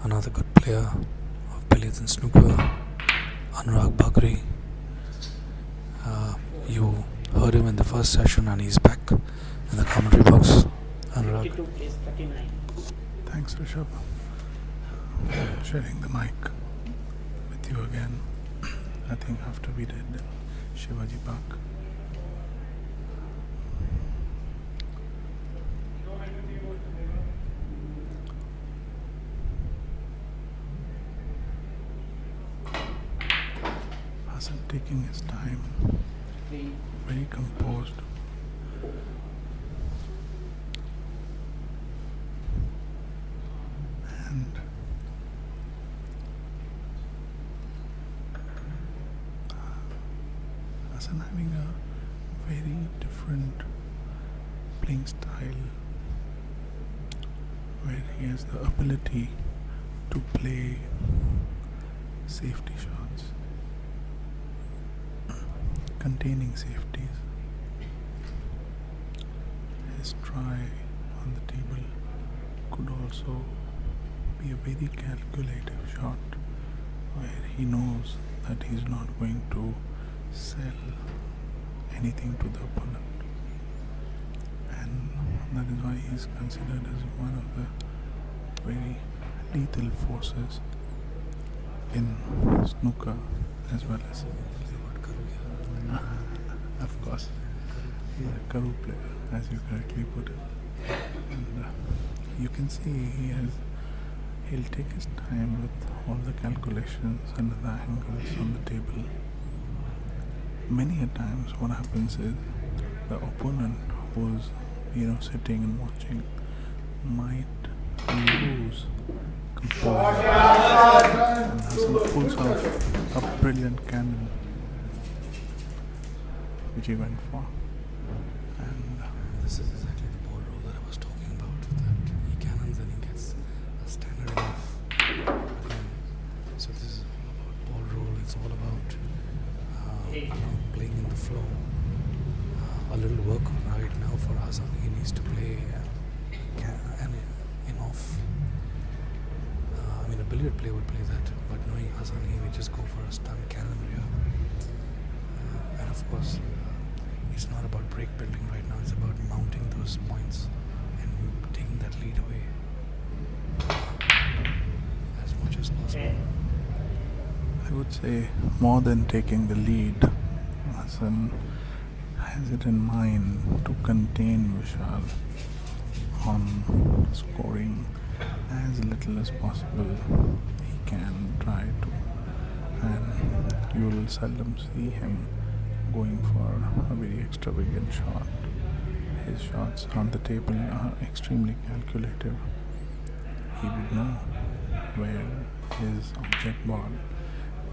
another good player of billiards and snooker, Anurag Bagri. You heard him in the first session, and he's back in the commentary box. Anurag. 52 plays 39. Thanks, Rishabh. Sharing the mic with you again. I think after we did Shivaji Park. Hassan taking his time, very composed. And Hassan having a very different playing style, where he has the ability to play safety shots, containing safeties. His try on the table could also be a very calculative shot, where he knows that he's not going to sell anything to the opponent, and that is why he's considered as one of the very lethal forces in snooker as well as of course he's a Kekoo player, as you correctly put it, and you can see he'll take his time with all the calculations and the angles on the table. Many a times what happens is the opponent who's sitting and watching might lose composure, and Hassan pulls off a brilliant cannon which he went for, and This is exactly the ball roll So this is all about ball roll. It's all about playing in the flow. A little work right now for Hassan. He needs to play an in-off. I mean, a billiard player would play that, but knowing Hassan, he may just go for a stun cannon here. And of course, it's not about break building right now. It's about mounting those points and taking that lead away as much as possible. I would say more than taking the lead, Hassan has it in mind to contain Vishal on scoring as little as possible. He can try to, and you will seldom see him going for a very extravagant shot. His shots on the table are extremely calculative. He would know where his object ball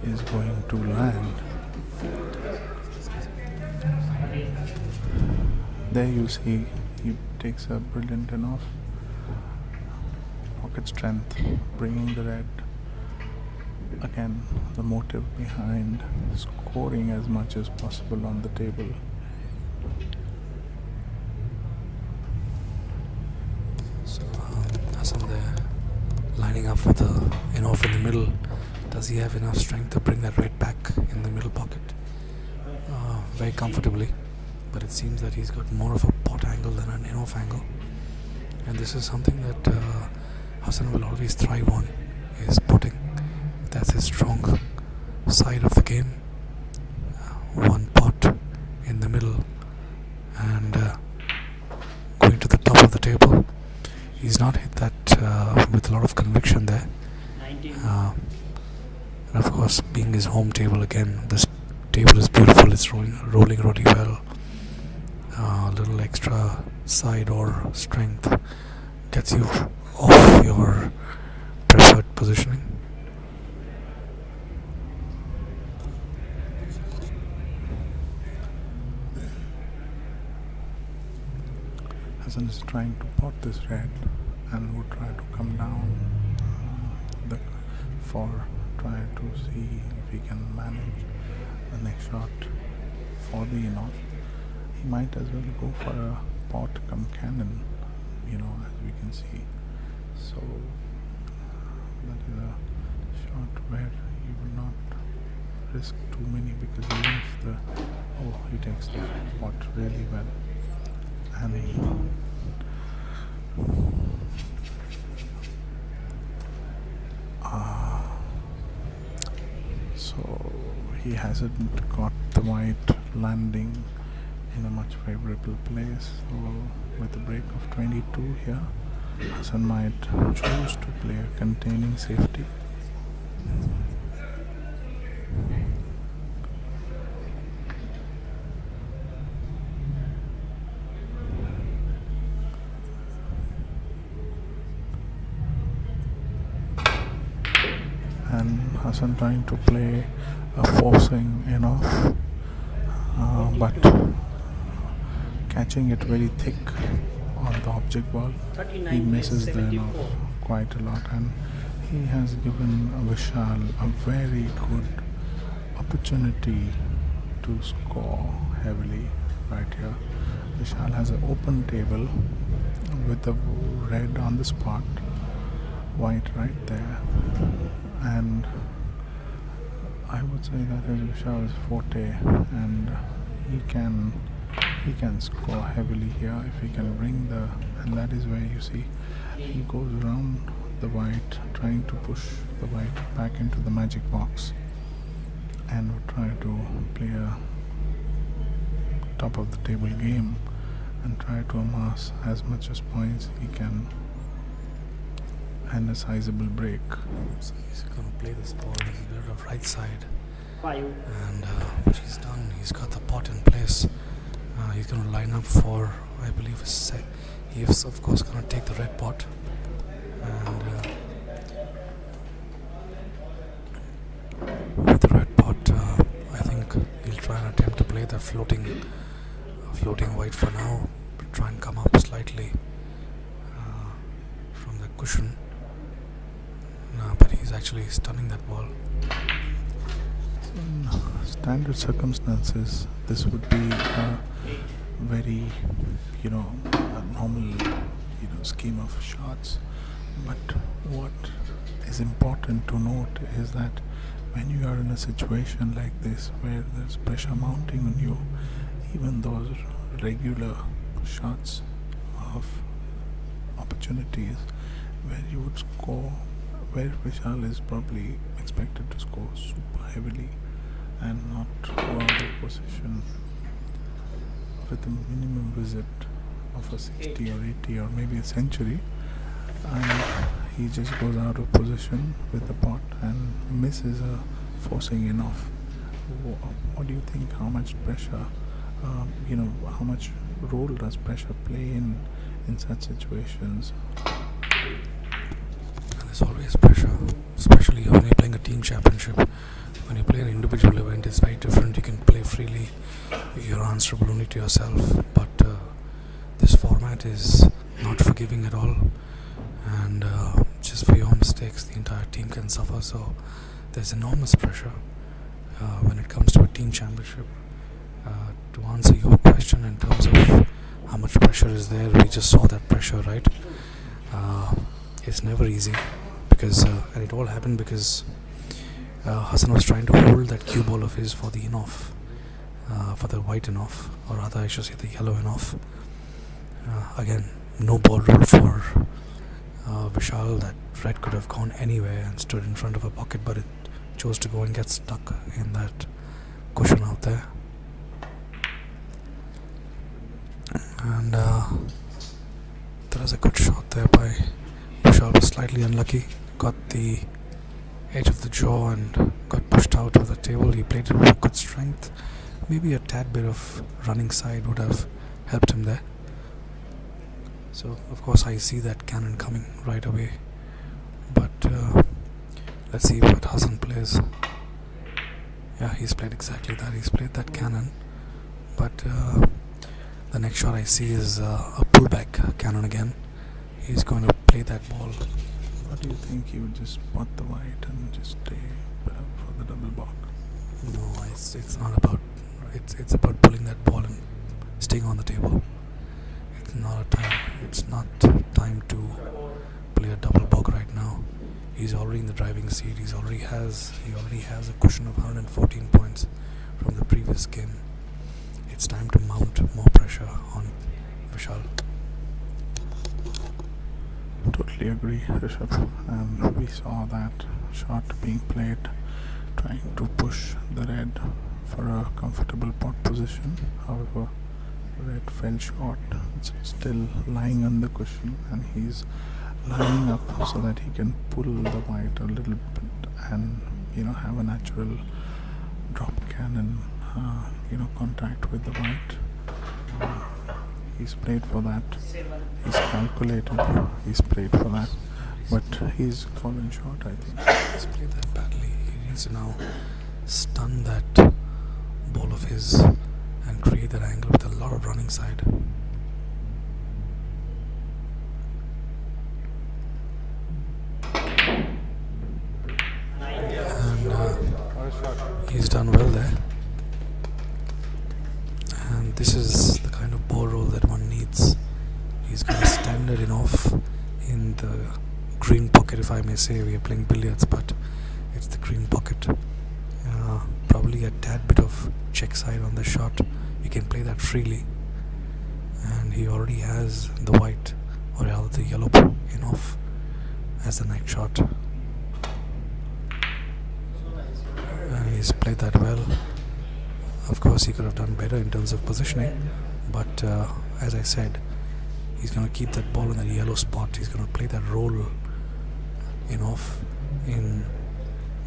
is going to land. There you see he takes a brilliant enough pocket strength, bringing the red. Again, the motive behind scoring as much as possible on the table. So Hassan there, lining up for the in-off in the middle. Does he have enough strength to bring that red back in the middle pocket? Very comfortably, but it seems that he's got more of a pot angle than an in-off angle, and this is something that Hassan will always thrive on, is potting. That's his strong side of the game. One pot in the middle and going to the top of the table. He's not hit that with a lot of conviction there. And of course, being his home table again, this table is beautiful. It's rolling really well. A little extra side or strength gets you off your preferred positioning. Hassan is trying to pot this red and would try to come down try to see if he can manage the next shot for the in-off. He might as well go for a pot come cannon, as we can see. So that is a shot where you will not risk too many, because even if he takes the pot really well. And so he hasn't got the white landing in a much favorable place. So with a break of 22 here, Hassan might choose to play a containing safety. And Hassan trying to play a forcing in-off, but catching it very thick on the object ball. He misses the in-off quite a lot, and he has given Vishal a very good opportunity to score heavily right here. Vishal has an open table with the red on the spot, white right there, and I would say that is Vishal's forte, and he can score heavily here if he can bring and that is where you see he goes around the white, trying to push the white back into the magic box, and would try to play a top of the table game and try to amass as much as points he can, and a sizable break. So he's going to play this ball a little bit of right side, 5. and what he's done, he's got the pot in place. He's going to line up for, I believe, a set. He is of course going to take the red pot, and with the red pot, I think he'll try and attempt to play the floating white for now, try and come up slightly from the cushion. but he's actually stunning that ball. In standard circumstances, this would be a very, a normal, scheme of shots. But what is important to note is that when you are in a situation like this where there's pressure mounting on you, even those regular shots of opportunities where you would score, where Vishal is probably expected to score super heavily and not go out of position with a minimum visit of a 60 or 80 or maybe a century, and he just goes out of position with the pot and misses a forcing in off. What do you think? How much pressure, how much role does pressure play in such situations? There's always pressure, especially when you're playing a team championship. When you play an individual event, it's very different. You can play freely. You're answerable only to yourself. But this format is not forgiving at all. And just for your mistakes, the entire team can suffer. So there's enormous pressure when it comes to a team championship. To answer your question in terms of how much pressure is there, we just saw that pressure, right? It's never easy because, and it all happened because Hassan was trying to hold that cue ball of his for the in-off, for the white in-off, or rather I should say the yellow in-off. Again, no ball rule for Vishal. That red could have gone anywhere and stood in front of a pocket, but it chose to go and get stuck in that cushion out there. And there was a good shot there by Vishal, was slightly unlucky, got the edge of the jaw and got pushed out of the table. He played it with good strength. Maybe a tad bit of running side would have helped him there. So of course I see that cannon coming right away, but let's see what Hassan plays. Yeah, he's played exactly that. He's played that cannon, but the next shot I see is a pullback cannon again. He's going to play that ball. What do you think? He would just spot the white and just stay for the double block? No, it's not about. It's about pulling that ball and staying on the table. It's not time to play a double bog right now. He's already in the driving seat. He already has a cushion of 114 points from the previous game. It's time to mount more pressure on Vishal. Totally agree, Rishabh. And we saw that shot being played, trying to push the red for a comfortable pot position. However, red fell short. It's still lying on the cushion, and he's lining up so that he can pull the white a little bit and have a natural drop cannon contact with the white. He's played for that. He's calculated. He's played for that, but he's fallen short, I think. He's played that badly. He needs to now stun that ball of his and create that angle with a lot of running side. And he's done well there. And this is the kind of ball roll that one needs. He's got a standard enough in the green pocket, if I may say. We are playing billiards, but it's the green pocket. Probably a tad bit of check side on the shot. You can play that freely. And he already has the white, or rather the yellow enough as the next shot. And he's played that well. Of course, he could have done better in terms of positioning, but as I said, he's going to keep that ball in that yellow spot. He's going to play that roll enough in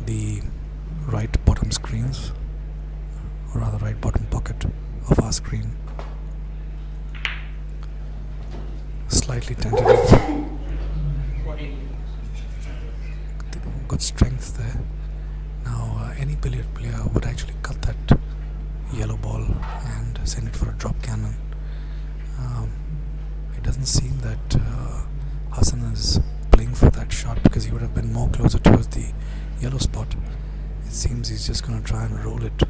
the right bottom screens, or rather right bottom pocket of our screen. Slightly tentative. Good strength there. Now any billiard player would actually cut that yellow ball and send it for a drop cannon. It doesn't seem that Hassan is playing for that shot because he would have been more closer towards the yellow spot. It seems he's just going to try and roll it.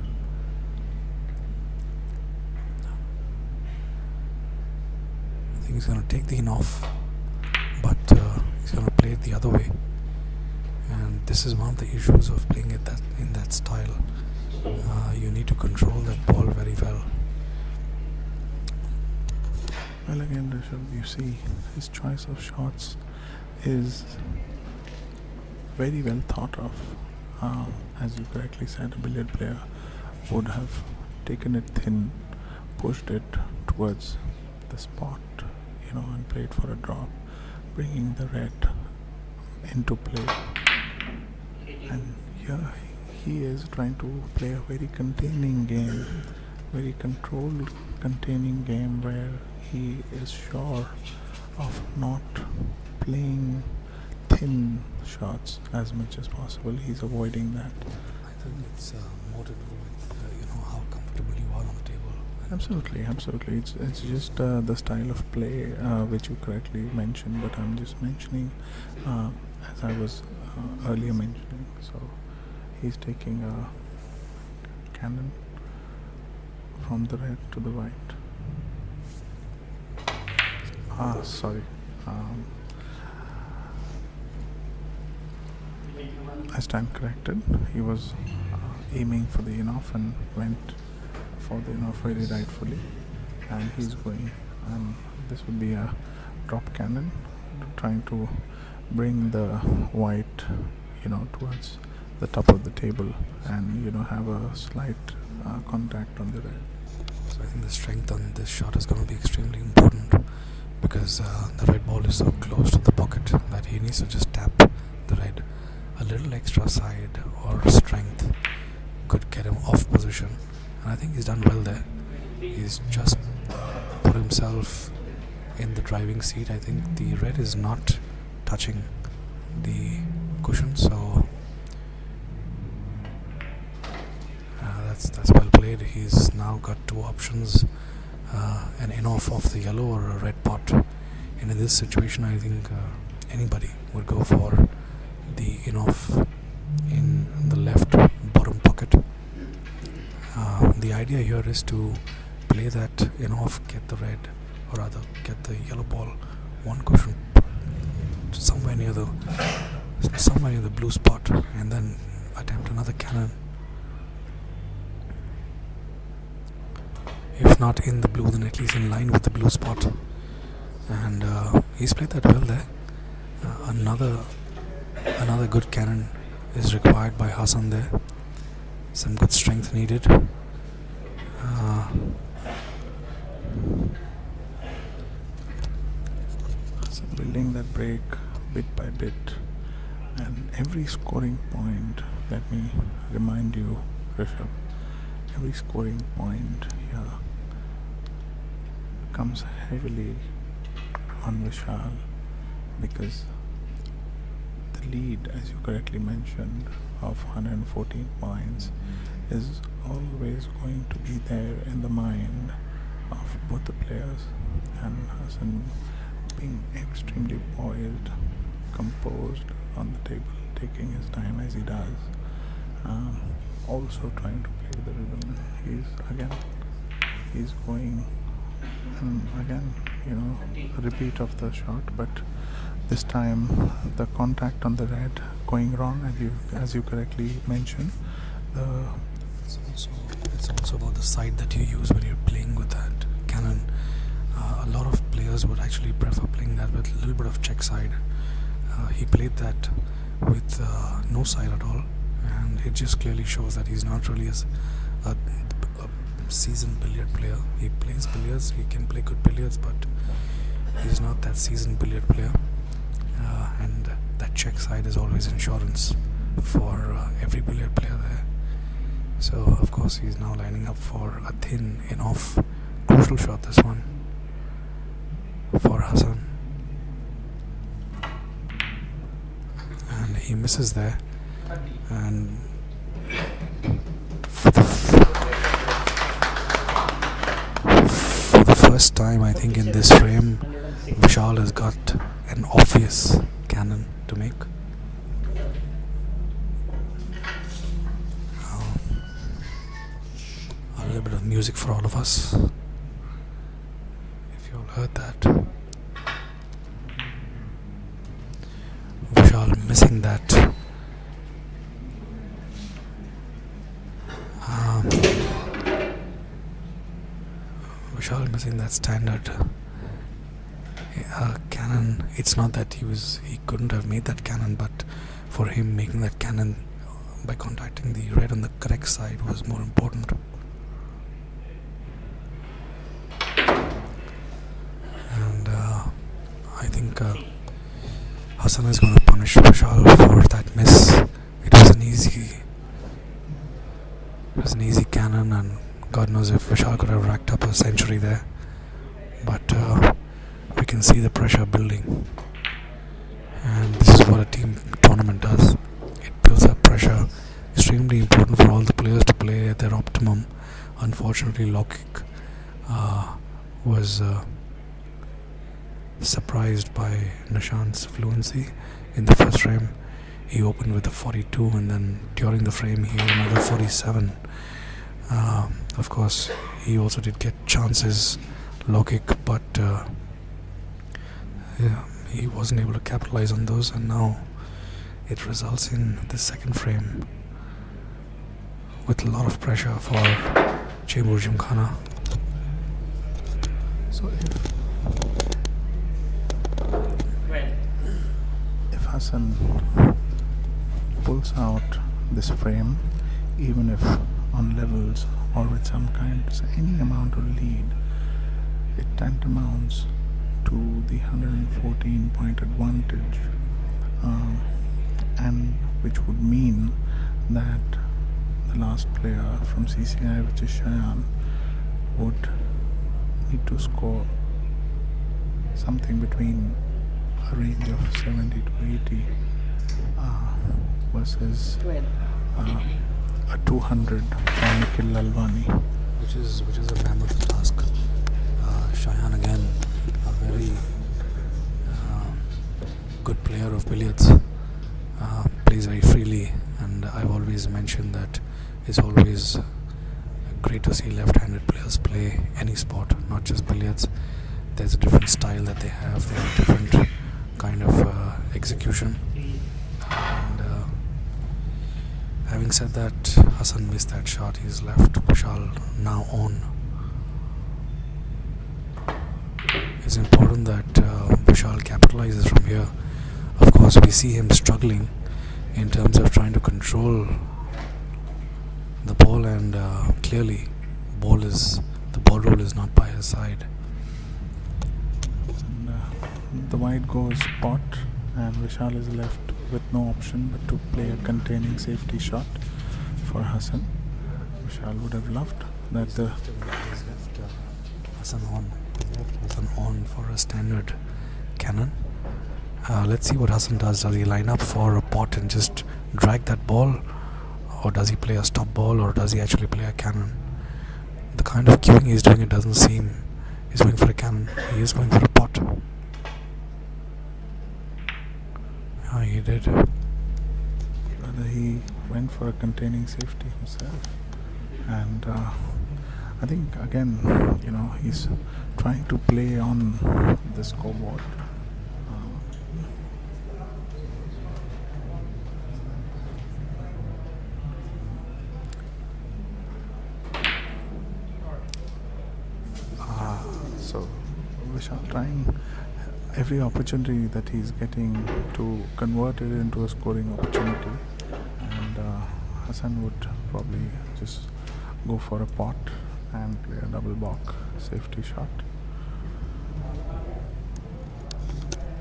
I think he's going to take the in off, but he's going to play it the other way. And this is one of the issues of playing it in that style. You need to control that ball very well. Well, again, Rishabh, you see, his choice of shots is very well thought of. As you correctly said, a billiard player would have taken it thin, pushed it towards the spot, and played for a drop, bringing the red into play. And here he is trying to play a very containing game, very controlled containing game where he is sure of not playing thin shots as much as possible. He's avoiding that. I think it's more to do with how comfortable you are on the table. Absolutely. It's just the style of play which you correctly mentioned, but I'm just mentioning as I was earlier mentioning. So he's taking a cannon from the red to the white. Sorry. I stand corrected. He was aiming for the in-off and went for the in-off very rightfully. And he's going. And this would be a drop cannon, trying to bring the white, towards the top of the table and, have a slight contact on the red. So I think the strength on this shot is going to be extremely important because the red ball is so close to the pocket that he needs to just tap the red. A little extra side or strength could get him off position, and I think he's done well there. He's just put himself in the driving seat. I think the red is not touching the cushion, so that's well played. He's now got two options, an in-off of the yellow or a red pot. And in this situation, I think anybody would go for the in-off in the left bottom pocket. The idea here is to play that in-off, get the red, or rather get the yellow ball one cushion somewhere near the blue spot, and then attempt another cannon. If not in the blue, then at least in line with the blue spot. And he's played that well there. Another good cannon is required by Hassan there. Some good strength needed. So building that break bit by bit, and every scoring point, let me remind you, Rishabh, every scoring point here comes heavily on Vishal, because the lead, as you correctly mentioned, of 114 points is always going to be there in the mind of both the players, and Hassan being extremely poised, composed on the table, taking his time as he does, also trying to play the rhythm. He's going, and again, a repeat of the shot, but this time the contact on the red going wrong, as you correctly mentioned. It's also about the side that you use when you're playing with that cannon. A lot of players would actually prefer playing that with a little bit of check side. He played that with no side at all, and it just clearly shows that he's not really a seasoned billiard player. He plays billiards, he can play good billiards, but he's not that seasoned billiard player. And that check side is always insurance for every billiard player there. So of course he's now lining up for a thin in-off crucial shot, this one for Hassan, and he misses there. And for the first time, I think, in this frame, Vishal has got an obvious cannon to make. A little bit of music for all of us. If you all heard that. Vishal missing that. Vishal missing that standard cannon. It's not that he couldn't have made that cannon, but for him making that cannon by contacting the red on the correct side was more important. And I think Hassan is going to punish Vishal for that miss. It was an easy cannon, and God knows if Vishal could have racked up a century there. But we can see the pressure building, and this is what a team tournament does. It builds up pressure. Extremely important for all the players to play at their optimum. Unfortunately, Lokik was surprised by Nishant's fluency in the first frame. He opened with a 42, and then during the frame he had another 47. Of course, he also did get chances, Lokik, but he wasn't able to capitalize on those, and now it results in the second frame with a lot of pressure for Chembur Gymkhana. So if Hassan pulls out this frame, even if on levels or with any amount of lead, it tantamounts to the 114 point advantage, and which would mean that the last player from CCI, which is Shayan, would need to score something between a range of 70 to 80 versus a 200 from Nikhil Lalwani, which is a mammoth task. Shayan again, a very good player of billiards, plays very freely, and I've always mentioned that it's always great to see left-handed players play any sport, not just billiards. There's a different style that they have a different kind of execution. And having said that, Hassan missed that shot. He's left Vishal now on. It's important that Vishal capitalizes from here. Of course, we see him struggling in terms of trying to control the ball, and clearly the ball roll is not by his side. And the white goes pot, and Vishal is left with no option but to play a containing safety shot for Hassan. Vishal would have loved that He's left Hassan on. He's left Hassan on for a standard cannon. Let's see what Hassan does. Does he line up for a pot and just drag that ball, or does he play a stop ball, or does he actually play a cannon? The kind of queuing he's doing, it doesn't seem he's going for a cannon. He is going for a pot. Yeah, he did. Whether he went for a containing safety himself, and I think again, he's trying to play on the scoreboard. So Vishal trying every opportunity that he's getting to convert it into a scoring opportunity, and Hassan would probably just go for a pot and play a double balk safety shot.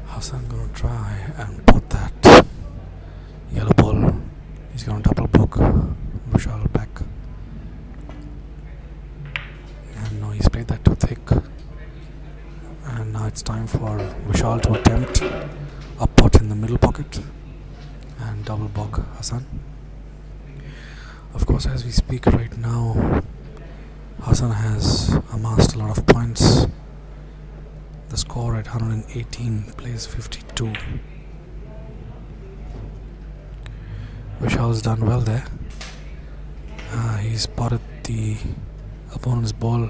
Hassan gonna try and put that yellow ball. He's gonna double book Vishal back, and now he's played that too thick. And now it's time for Vishal to attempt a pot in the middle pocket and double bog Hassan. Of course, as we speak right now, Hassan has amassed a lot of points. The score at 118 plays 52. Vishal's done well there. He spotted the opponent's ball.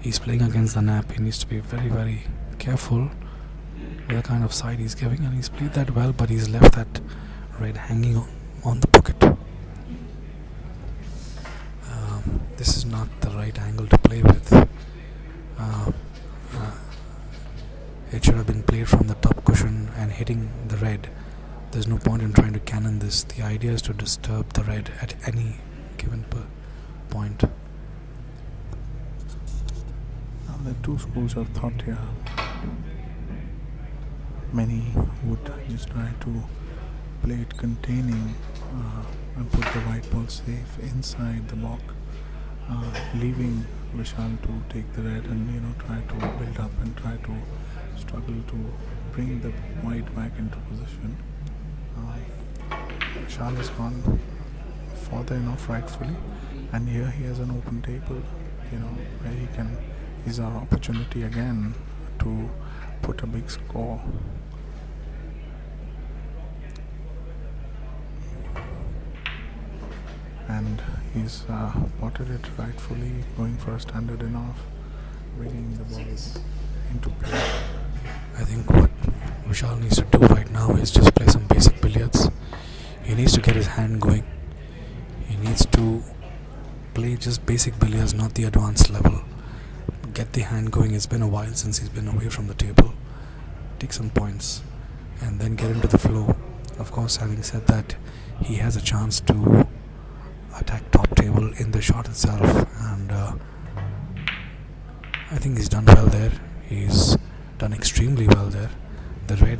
He's playing against the nap. He needs to be very, very careful with the kind of side he's giving, and he's played that well, but he's left that red hanging on the pocket. This is not the right angle to play with. It should have been played from the top cushion and hitting the red. There's no point in trying to cannon this. The idea is to disturb the red at any given point. Now, there are two schools of thought here. Many would just try to play it containing and put the white ball safe inside the block, leaving Vishal to take the red and try to build up and try to struggle to bring the white back into position. Vishal has gone further enough rightfully, and here he has an open table, where he can. Is our opportunity again to put a big score. And he's potted it rightfully, going for a standard enough, bringing the ball into play. I think what Vishal needs to do right now is just play some basic billiards. He needs to get his hand going. He needs to play just basic billiards, not the advanced level. Get the hand going. It's been a while since he's been away from the table. Take some points and then get into the flow. Of course, having said that, he has a chance to attack top table in the shot itself, and I think he's done well there. He's done extremely well there. The red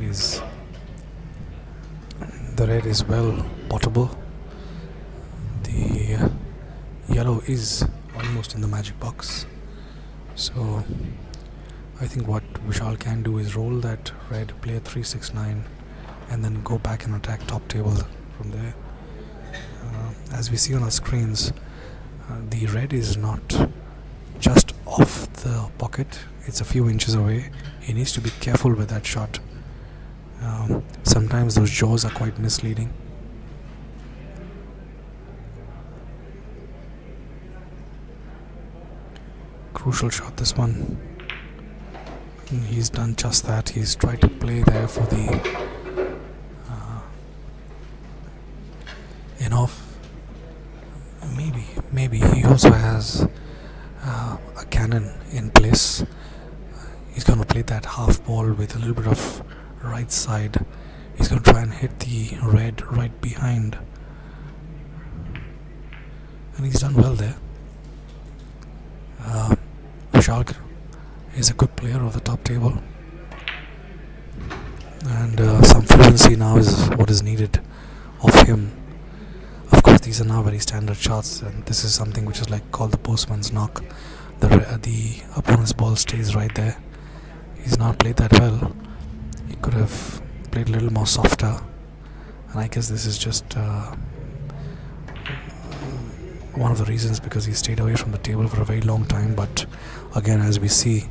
is well potable. The yellow is almost in the magic box. So I think what Vishal can do is roll that red, play a 3-6-9, and then go back and attack top table from there. As we see on our screens, the red is not just off the pocket, it's a few inches away. He needs to be careful with that shot. Sometimes those jaws are quite misleading. Crucial shot, this one. And he's done just that. He's tried to play there for the enough. Maybe he also has a cannon in place. He's going to play that half ball with a little bit of right side. He's going to try and hit the red right behind, and he's done well there. Vishal is a good player of the top table, and some fluency now is what is needed of him. Of course, these are now very standard shots, and this is something which is like called the postman's knock. The opponent's ball stays right there. He's not played that well. He could have played a little more softer, and I guess this is just one of the reasons, because he stayed away from the table for a very long time. But again, as we see,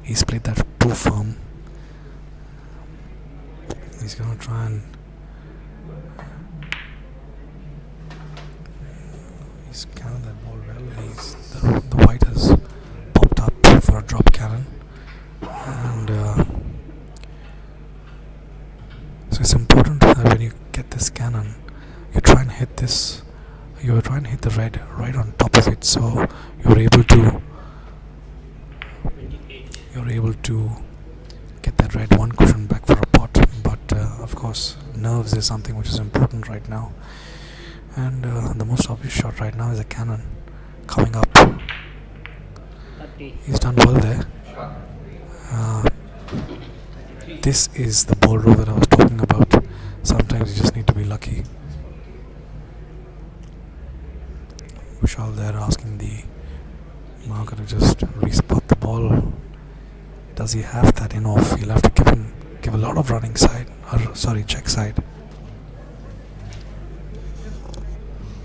he's played that too firm. He's going to try and he's cannoned that ball well. The white has popped up for a drop cannon, and so it's important that when you get this cannon, you try and hit this. You try and hit the red right on top of it, so you're able to get that red one cushion back for a pot. But of course, nerves is something which is important right now, and the most obvious shot right now is a cannon coming up. He's done well there. This is the ball roll that I was talking about. Sometimes you just need to be lucky. Vishal there asking the marker to just respot the ball. Does he have that in off? He'll have to give a lot of running side, check side.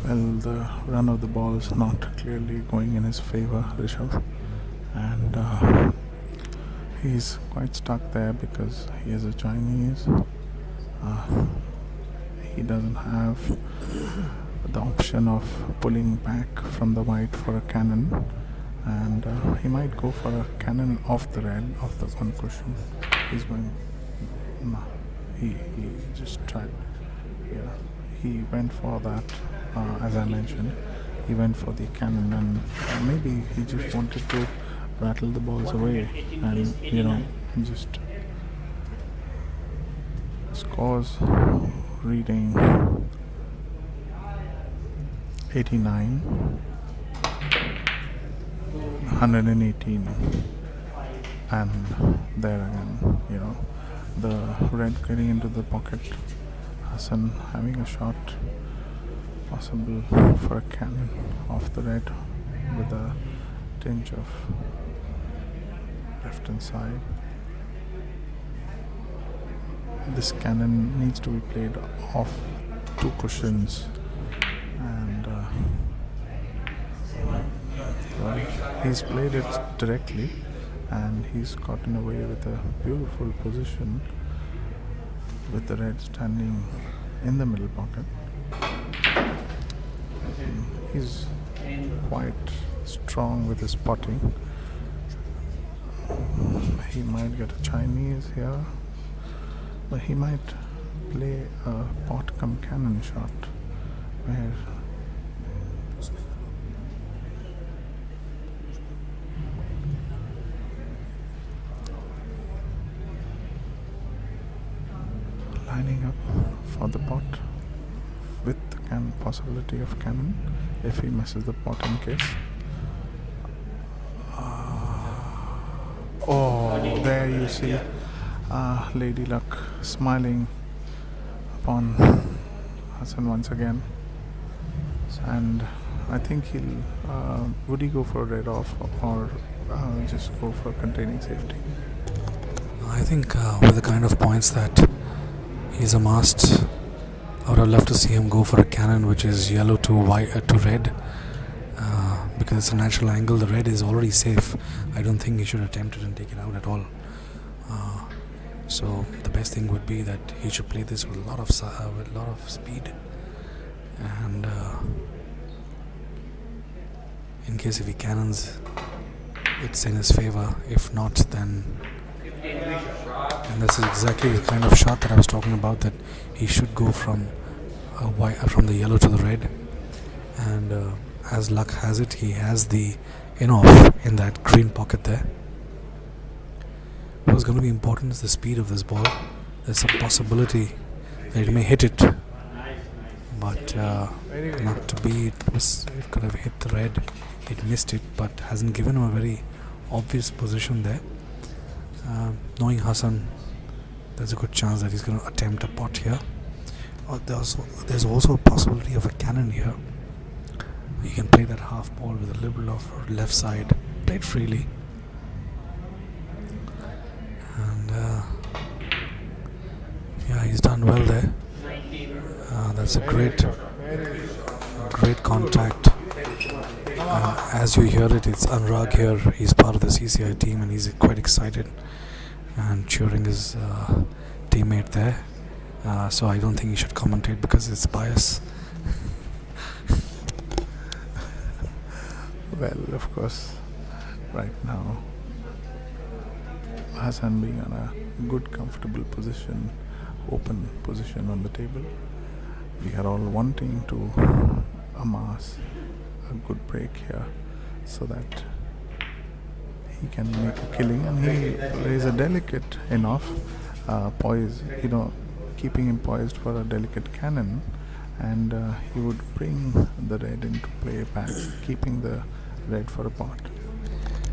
Well, the run of the ball is not clearly going in his favor, Rishabh, and he's quite stuck there because he is a Chinese. he doesn't have the option of pulling back from the white for a cannon, and he might go for a cannon off the red, off the one cushion. He's going, no, he just tried. Yeah, he went for that, as I mentioned. He went for the cannon, and maybe he just wanted to rattle the balls away and, just scores reading 89, 118, and there again, the red getting into the pocket. Hassan having a shot possible for a cannon off the red with a tinge of left hand side. This cannon needs to be played off two cushions, and he's played it directly, and he's gotten away with a beautiful position with the red standing in the middle pocket. He's quite strong with his potting. He might get a Chinese here, but he might play a pot come cannon shot where lining up for the pot with the possibility of cannon if he misses the pot in case. There you see Lady Luck smiling upon Hassan once again, and I think he'll would he go for a red off or just go for containing safety? I think with the kind of points that he's amassed, I would have loved to see him go for a cannon which is yellow to white to red, because it's a natural angle. The red is already safe. I don't think he should attempt it and take it out at all. So the best thing would be that he should play this with a lot of speed, and in case if he cannons, it's in his favor. If not, then, and this is exactly the kind of shot that I was talking about, that he should go from the yellow to the red, and as luck has it, he has the in-off in that green pocket there. What's going to be important is the speed of this ball. There's a possibility that it may hit it, but not to be. It could have hit the red. It missed it, but hasn't given him a very obvious position there. Knowing Hassan, there's a good chance that he's going to attempt a pot here. There's also a possibility of a cannon here. You can play that half ball with a little of left side, play it freely. And yeah, he's done well there. That's a great contact. As you hear it, it's Anurag here. He's part of the CCI team, and he's quite excited and cheering his teammate there. So I don't think he should commentate because it's bias. Well, of course, right now, Hassan being on a good, comfortable position, open position on the table, we are all wanting to amass a good break here so that he can make a killing, and he plays a delicate enough poise, keeping him poised for a delicate cannon, and he would bring the red into play back, keeping the red for a pot.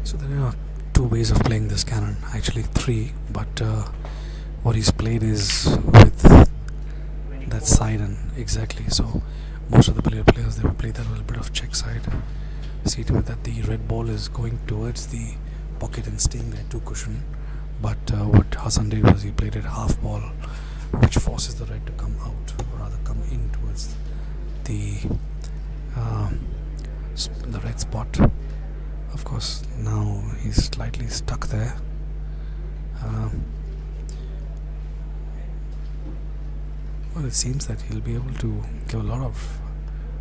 So there are two ways of playing this cannon, actually three, but what he's played is with that side, and exactly, so most of the billiard players, they will play that little bit of check side. See to it that the red ball is going towards the pocket and staying there to cushion, but what Hassan did was he played it half ball, which forces the red to come out, or rather come in towards the red spot. Of course, now he's slightly stuck there. Well, it seems that he'll be able to give a lot of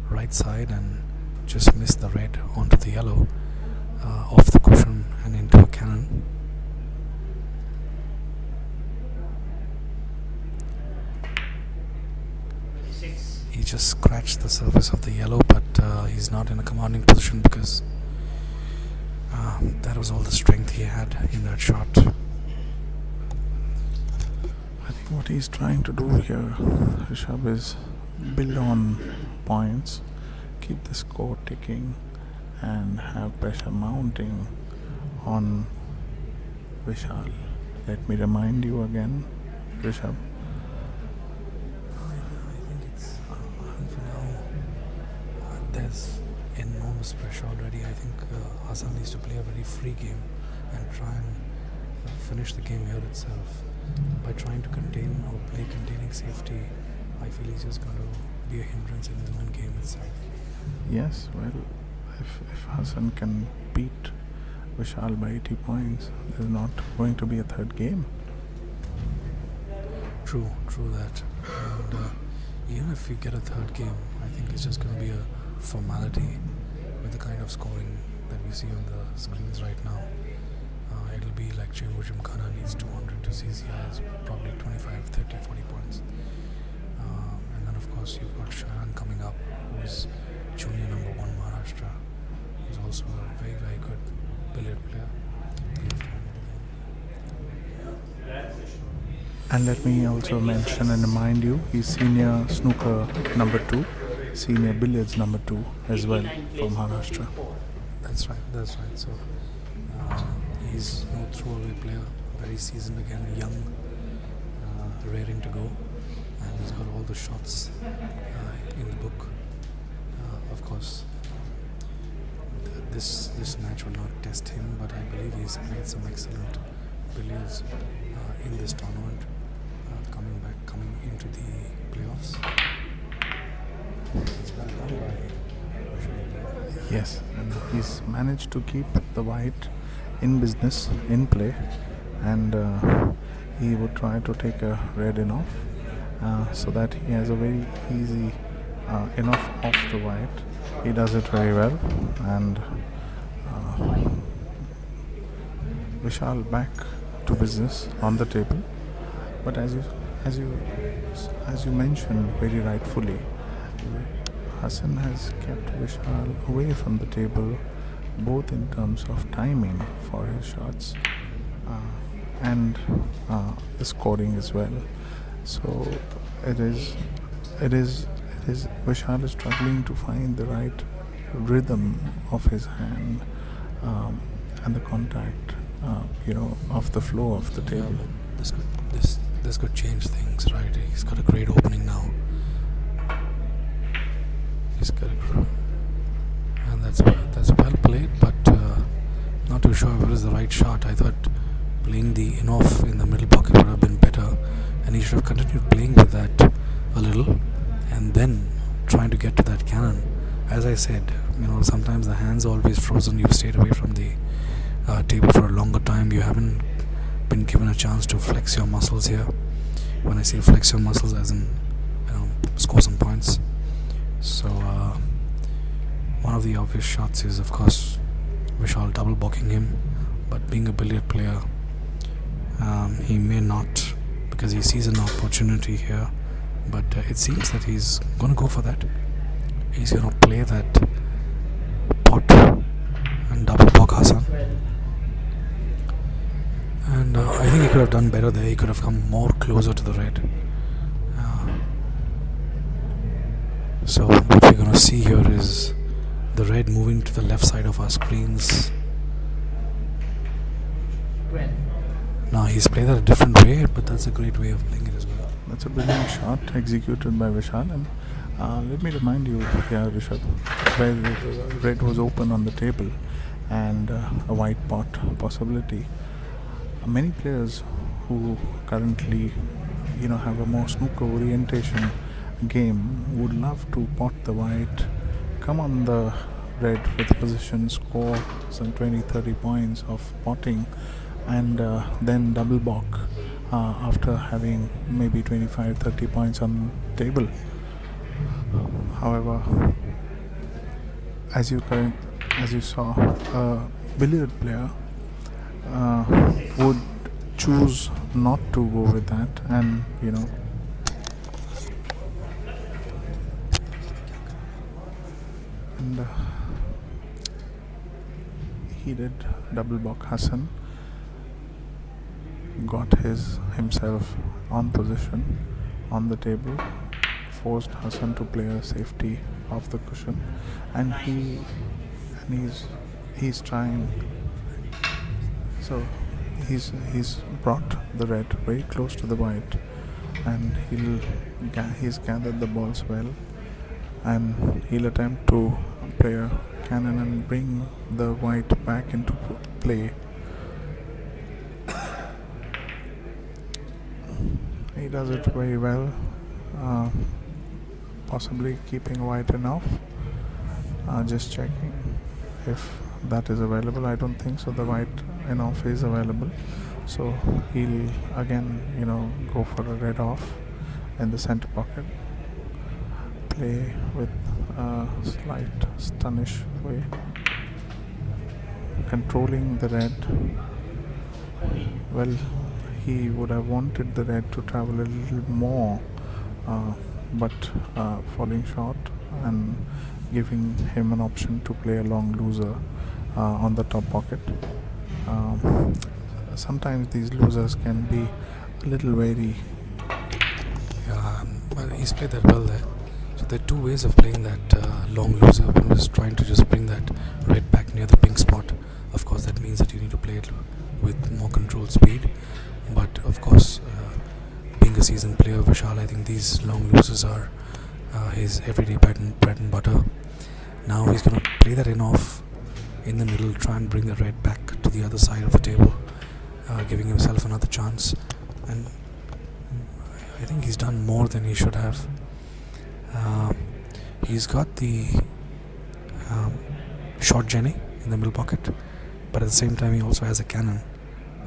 right side and just miss the red onto the yellow, off the cushion and into a cannon. He just scratched the surface of the yellow, but he's not in a commanding position because that was all the strength he had in that shot. I think what he's trying to do here, Rishabh, is build on points, keep the score ticking, and have pressure mounting on Vishal. Let me remind you again, Rishabh. I think for now there's enormous pressure already. I think Hassan needs to play a very free game and try and finish the game here itself. By trying to contain or play containing safety, I feel he's just going to be a hindrance in his own game itself. Yes, well, if Hassan can beat Vishal by 80 points, there's not going to be a third game. True that. And even if we get a third game, I think it's just going to be a formality with the kind of scoring that we see on the screens right now. It'll be like Chembur Gymkhana needs 200 to CCI's probably 25, 30, 40 points. And then of course you've got Shayan coming up, who is junior number 1 Maharashtra, who's also a very, very good billiard player. And let me also mention and remind you, he's senior snooker number 2, senior billiards number 2 as well from Maharashtra. That's right. So he's no throwaway player, very seasoned again, young, raring to go, and he's got all the shots in the book. Of course, this match will not test him, but I believe he's played some excellent billiards in this tournament, coming into the playoffs. It's well done by Vishal. Yes, and he's managed to keep the white in business, in play, and he would try to take a red enough so that he has a very easy enough off the white. He does it very well, and Vishal back to business on the table. But as you mentioned very rightfully, Hassan has kept Vishal away from the table, both in terms of timing for his shots and the scoring as well. So it is Vishal is struggling to find the right rhythm of his hand and the contact, of the flow of the table. Yeah, this could change things, right? He's got a great opening now. And that's well played, but not too sure if it was the right shot. I thought playing the in-off in the middle pocket would have been better, and he should have continued playing with that a little, and then trying to get to that cannon. As I said, sometimes the hand's always frozen. You've stayed away from the table for a longer time. You haven't been given a chance to flex your muscles here. When I say flex your muscles, as in score some points. So one of the obvious shots is, of course, Vishal double blocking him, but being a billiard player, he may not, because he sees an opportunity here, but it seems that he's going to go for that. He's going to play that pot and double block Hassan. And I think he could have done better there. He could have come more closer to the red. So what we're going to see here is the red moving to the left side of our screens. Now he's played that a different way, but that's a great way of playing it as well. That's a brilliant shot executed by Vishal. And let me remind you, Rishabh, where the red was open on the table and a white pot possibility. Many players who currently, have a more snooker orientation game would love to pot the white, come on the red with position, score some 20-30 points of potting and then double balk after having maybe 25-30 points on table. However, as you saw, a billiard player would choose not to go with that, and and he did double balk. Hassan got himself on position on the table, forced Hassan to play a safety off the cushion, and he's trying. So he's brought the red very close to the white, and he's gathered the balls well, and he'll attempt to play a cannon and bring the white back into play. He does it very well, possibly keeping white enough. Just checking if that is available. I don't think so. The white enough is available, so he'll again go for a red off in the center pocket, play with a slight stunish way, controlling the red. Well, he would have wanted the red to travel a little more, but falling short and giving him an option to play a long loser on the top pocket. Sometimes these losers can be a little wary. Yeah, well, he's played that well there. So there are two ways of playing that long loser. One was trying to just bring that red back near the pink spot. Of course, that means that you need to play it with more controlled speed. But of course, being a seasoned player, Vishal, I think these long losers are his everyday bread and butter. Now he's going to play that in off in the middle, try and bring the red back to the other side of the table, giving himself another chance. And I think he's done more than he should have. He's got the short Jenny in the middle pocket, but at the same time he also has a cannon.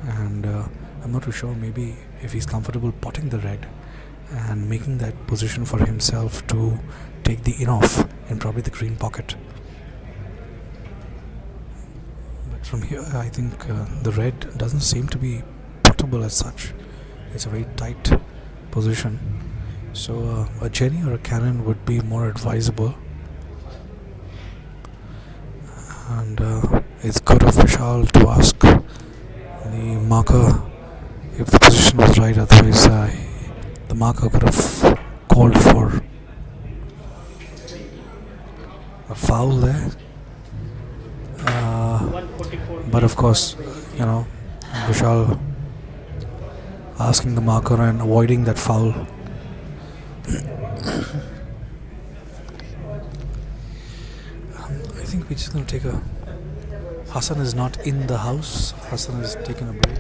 And I'm not too sure, maybe if he's comfortable potting the red and making that position for himself to take the in off in probably the green pocket. But from here I think the red doesn't seem to be potable as such. It's a very tight position, so a Jenny or a cannon would be more advisable. And it's good of Vishal to ask the marker if the position was right, otherwise the marker could have called for a foul there. But of course, Vishal asking the marker and avoiding that foul. I think we're just going to take a... Hassan is not in the house. Hassan has taken a break.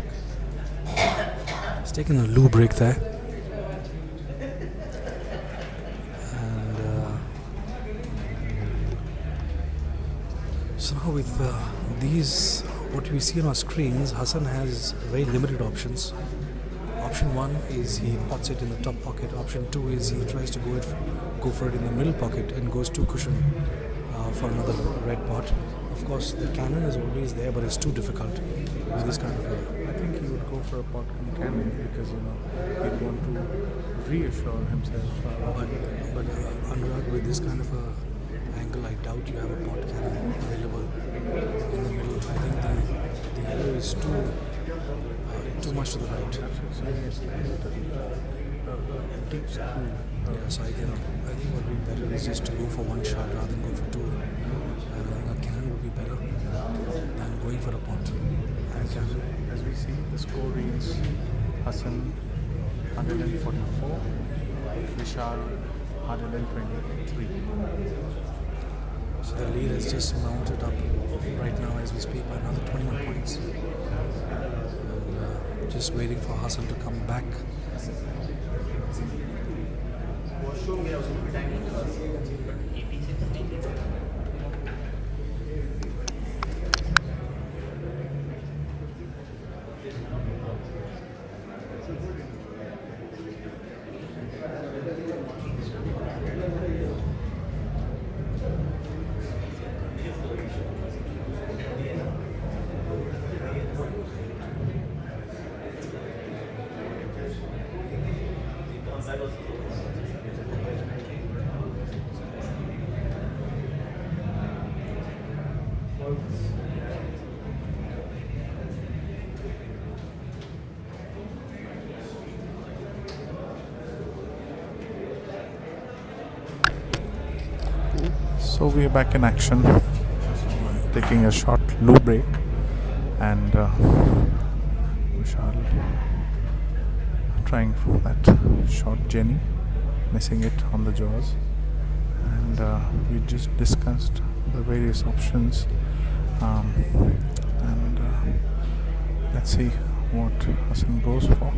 He's taken a loo break there. And so now with these, what we see on our screens, Hassan has very limited options. Option 1 is he pots it in the top pocket. Option 2 is he tries to go for it in the middle pocket and goes to cushion for another red pot. Of course, the cannon is always there, but it's too difficult with this kind of I think he would go for a pot cannon because he'd want to reassure himself. But Anurag, with this kind of a angle, I doubt you have a pot cannon available in the middle. I think the yellow is too much to the right. Deep screw. So I think what would be better is just to go for one shot rather than go for two. And I think a cannon would be better than going for a pot. As we see, the score reads Hassan 144, Vishal 123. So the lead has just mounted up right now as we speak by another 21 points. And just waiting for Hassan to come back. So we are back in action, taking a short low break, and Vishal trying for that short Jenny, missing it on the jaws, and we just discussed the various options, and let's see what Hassan goes for.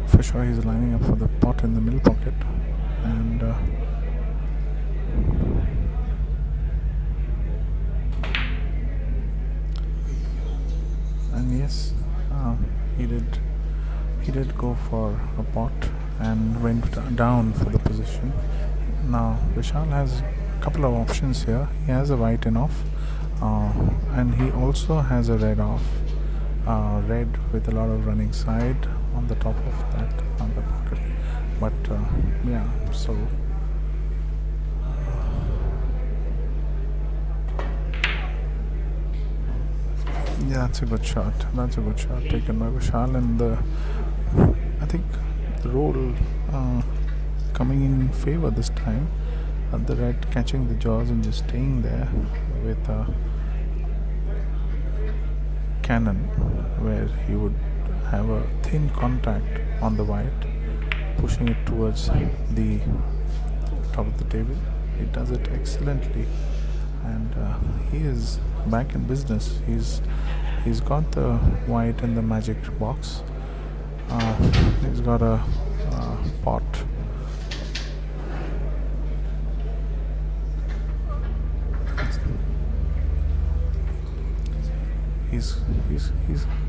For sure he's lining up for the pot in the middle pocket, and yes, he did go for a pot and went down for the position. Now Vishal has a couple of options here. He has a white in off, and he also has a red off, red with a lot of running side on the top of that on the pocket. But yeah, so yeah, that's a good shot. That's a good shot taken by Vishal, and I think the roll coming in favor this time. The red catching the jaws and just staying there with a cannon, where he would have a thin contact on the white, pushing it towards the top of the table. He does it excellently, and he is back in business. He's got the white in the magic box. He's got a pot.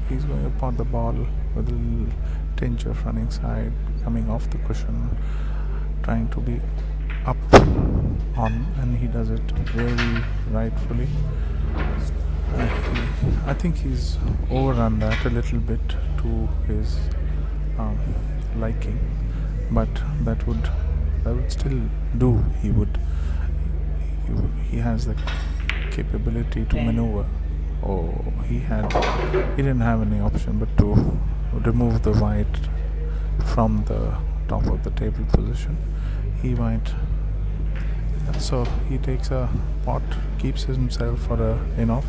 He's going to pot the ball with a little tinge of running side coming off the cushion, trying to be up on, and he does it very rightfully. I think he's overrun that a little bit to his liking, but that would still do. He has the capability to maneuver. He didn't have any option but to remove the white from the top of the table position. He might, so he takes a pot, keeps himself for a in-off,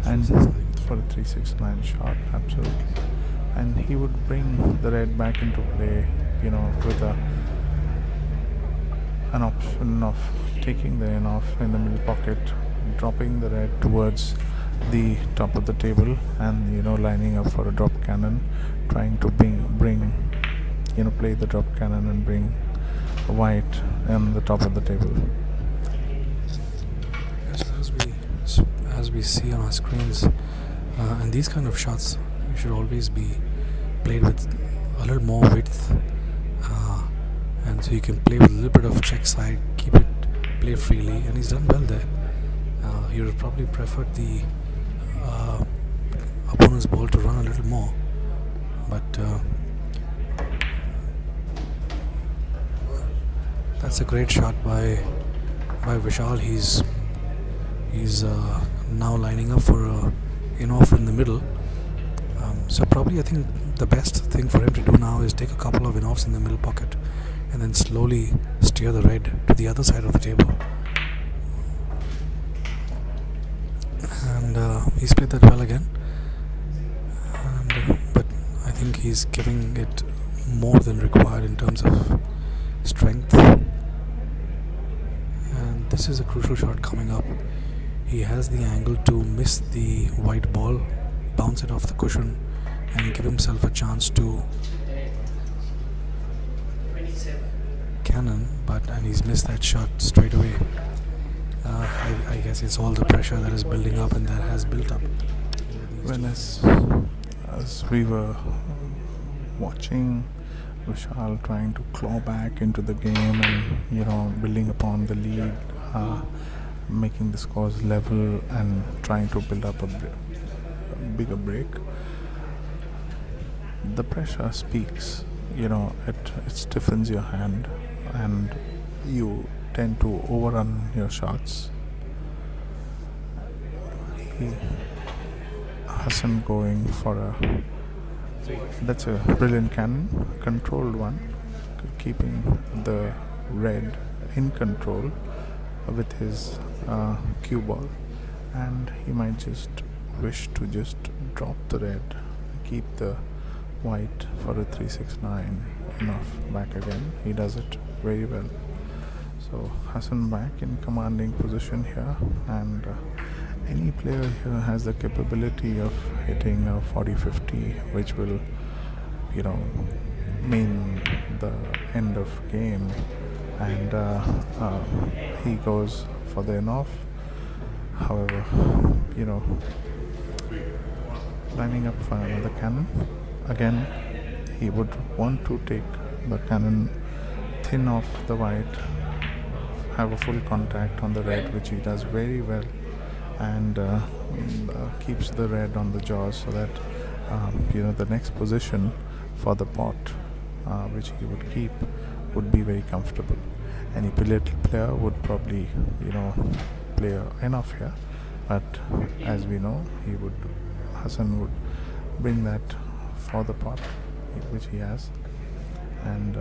and for a 369 shot, absolutely. And he would bring the red back into play, with an option of taking the in-off in the middle pocket, dropping the red towards the top of the table, and lining up for a drop cannon, trying to bring play the drop cannon and bring white on the top of the table. Yes, as we see on our screens, and these kind of shots should always be played with a little more width, and so you can play with a little bit of check side, keep it play freely, and he's done well there. He would probably prefer the opponent's ball to run a little more, but that's a great shot by Vishal. He's now lining up for a in-off in the middle. So probably I think the best thing for him to do now is take a couple of in-offs in the middle pocket and then slowly steer the red to the other side of the table. And he's played that well again. But I think he's giving it more than required in terms of strength. And this is a crucial shot coming up. He has the angle to miss the white ball, bounce it off the cushion, and give himself a chance to cannon, and he's missed that shot straight away. I guess it's all the pressure that is building up and that has built up. Well, as we were watching Vishal trying to claw back into the game and building upon the lead, making the scores level and trying to build up a bigger break, the pressure speaks. It stiffens your hand, and you tend to overrun your shots. Hassan going for that's a brilliant cannon, controlled one, keeping the red in control with his cue ball, and he might just wish to just drop the red, keep the white for a 369 enough back again. He does it very well. So Hassan back in commanding position here, and any player here has the capability of hitting a 40-50, which will, mean the end of game. And he goes for the enough. However, lining up for another cannon. Again, he would want to take the cannon thin off the white, have a full contact on the red, which he does very well, and keeps the red on the jaws, so that the next position for the pot, which he would keep, would be very comfortable. Any billiard player would probably play enough here, but as we know, Hassan would bring that for the pot, which he has, and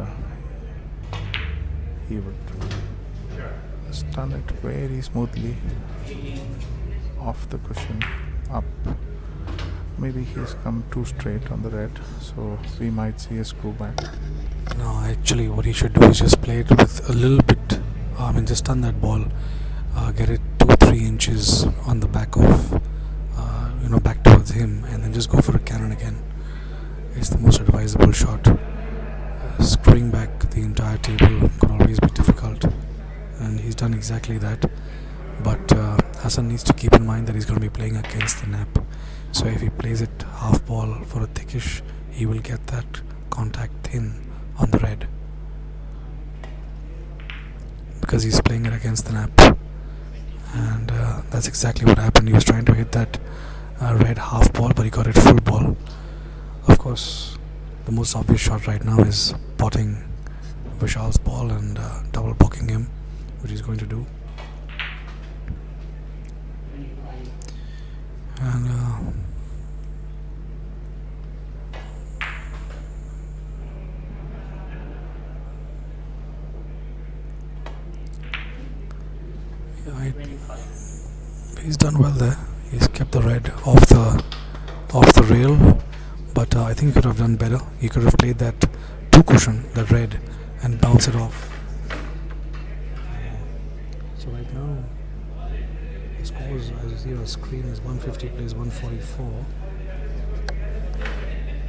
he would stun it very smoothly off the cushion up. Maybe he's come too straight on the red, so we might see a screw back. No, actually what he should do is just play it with a little bit, just stun that ball, get it 2-3 inches on the back of, back towards him, and then just go for a cannon again. It's the most advisable shot. Screwing back the entire table could always be difficult, and he's done exactly that. But Hassan needs to keep in mind that he's going to be playing against the nap. So if he plays it half ball for a thickish, he will get that contact thin on the red, because he's playing it against the nap. And that's exactly what happened. He was trying to hit that red half ball, but he got it full ball. Of course, the most obvious shot right now is potting Vishal's ball and double blocking him, which he's going to do. And he's done well there. He's kept the red off the rail, but I think he could have done better. He could have played that 2 cushion, the red, and bounce it off. So right now, the scores as you see on the screen is 150 plays 144.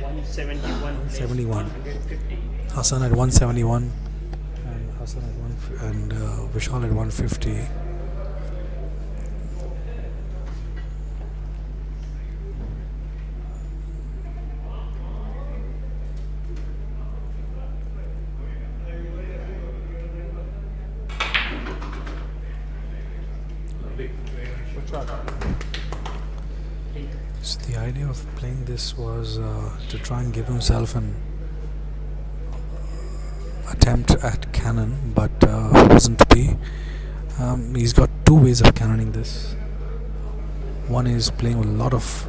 171. Hassan at 171, and Hassan at and Vishal at 150. So the idea of playing this was to try and give himself an attempt at cannon, but wasn't to be. He's got 2 ways of cannoning this. One is playing with a lot of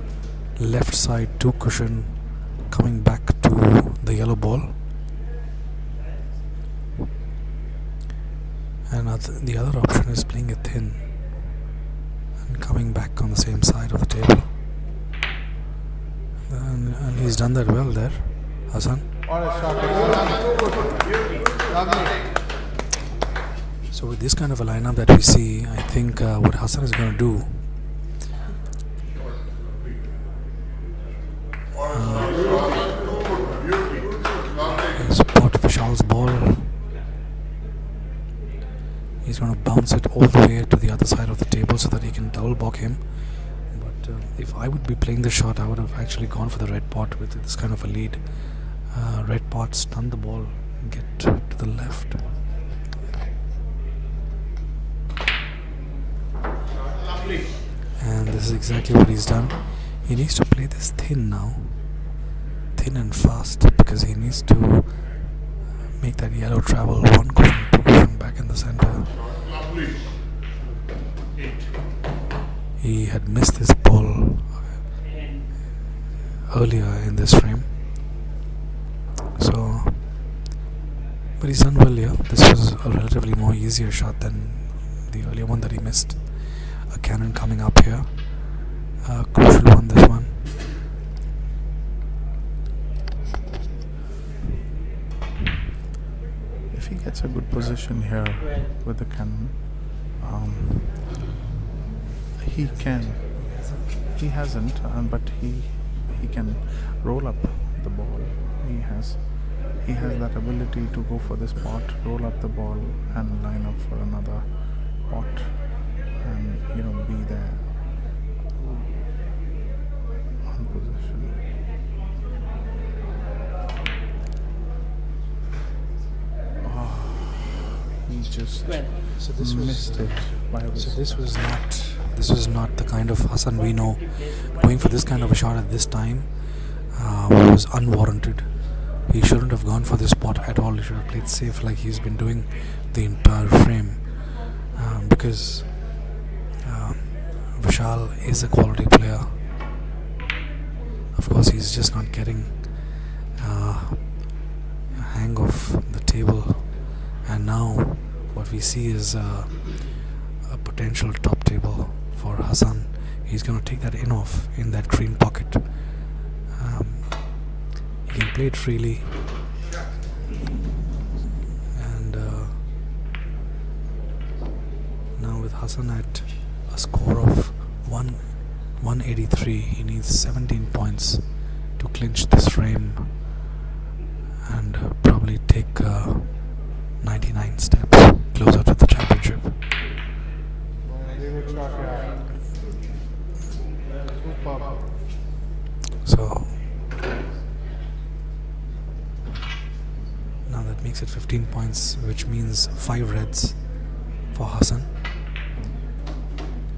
left side 2 cushion coming back to the yellow ball, and the other option is playing it thin and coming back on the same side of the table. And he's done that well there, Hassan. So with this kind of a lineup that we see, I think what Hassan is going to do is pot Vishal's ball. He's going to bounce it all the way to the other side of the table so that he can double block him. But if I would be playing the shot, I would have actually gone for the red pot with this kind of a lead. Red pot, stun the ball, get to the left. And this is exactly what he's done. He needs to play this thin now, thin and fast, because he needs to make that yellow travel 1 cushion, 2 cushion back in the center. He had missed this ball earlier in this frame. So, but he's done well here. This was a relatively more easier shot than the earlier one that he missed. A cannon coming up here. Crucial one, this one. If he gets a good position here with the cannon, he can. He hasn't, but he can roll up the ball. He has that ability to go for this pot, roll up the ball, and line up for another pot, and be there on position. He just So this missed it. So this was not the kind of Hassan we know. Going for this kind of a shot at this time was unwarranted. He shouldn't have gone for this spot at all. He should have played safe like he's been doing the entire frame, because Vishal is a quality player. Of course, he's just not getting a hang of the table, and now what we see is a potential top table for Hassan. He's going to take that in off in that green pocket. He can play it freely, and now with Hassan at a score of 183, he needs 17 points to clinch this frame and probably take 99 steps closer to the championship. So now that makes it 15 points, which means 5 reds for Hassan.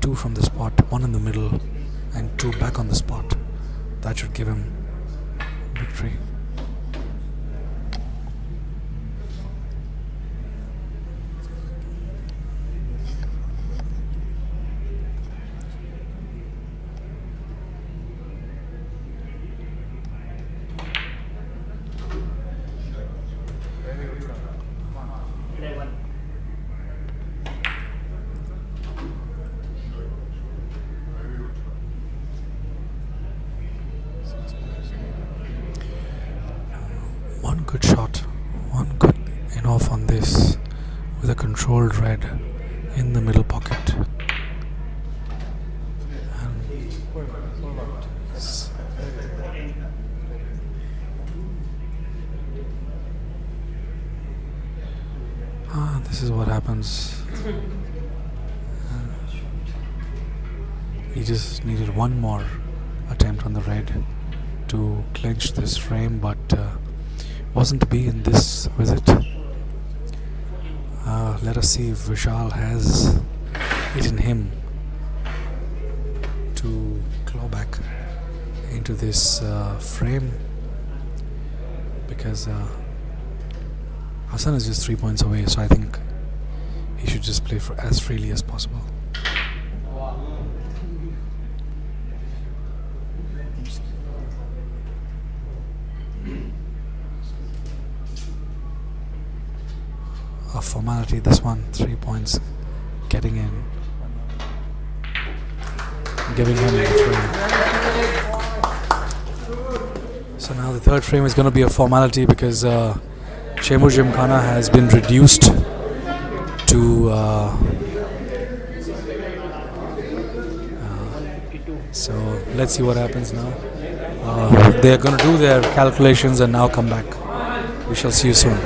2 from the spot, 1 in the middle, and 2 back on the spot. That should give him victory. One good shot, one good enough on this with a controlled red in the middle pocket. This is what happens. He just needed one more attempt on the red to clinch this frame, but wasn't to be in this visit. Let us see if Vishal has it in him to claw back into this frame, because Hassan is just 3 points away, so I think he should just play for as freely as possible. A formality, this one, 3 points, getting in, giving him the frame. So now the third frame is going to be a formality, because Chembur Gymkhana has been reduced to so let's see what happens now. They're going to do their calculations and now come back. We shall see you soon.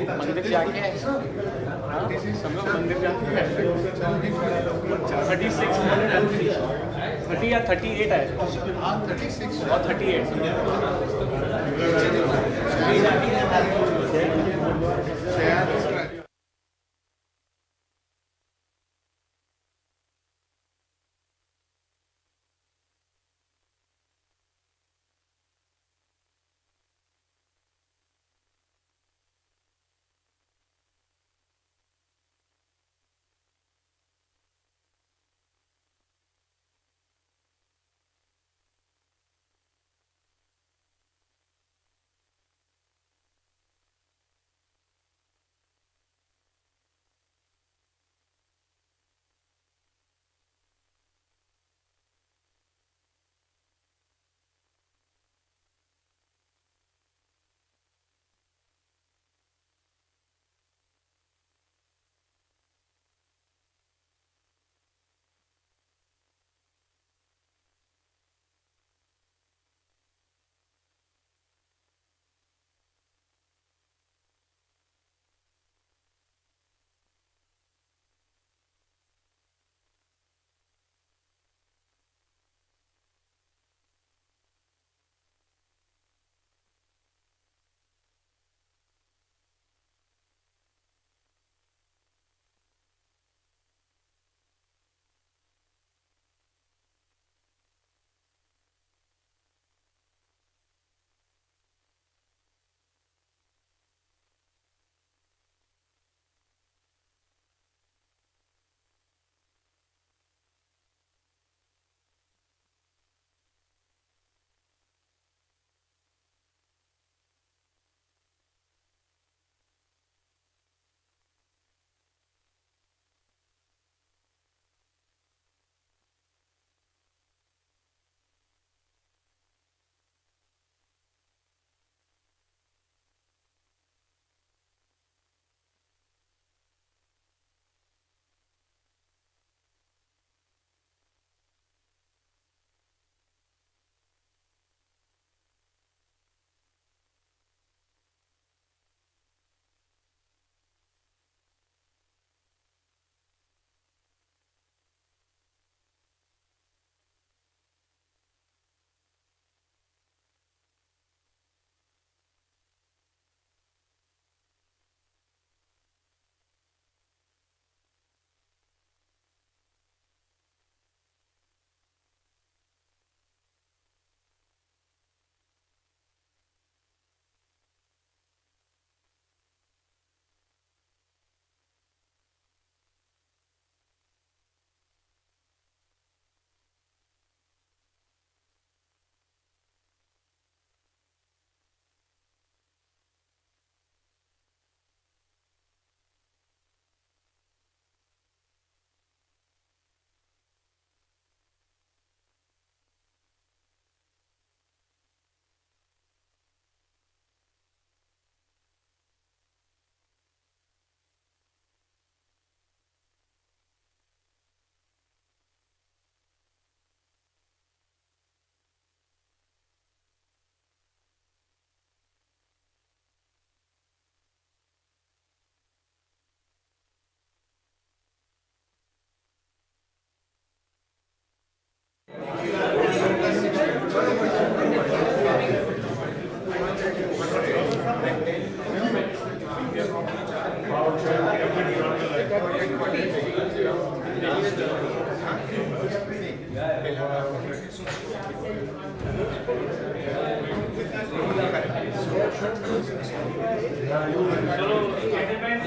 मंदिर जाके सब लोग मंदिर जाके 30 या 38 है और 38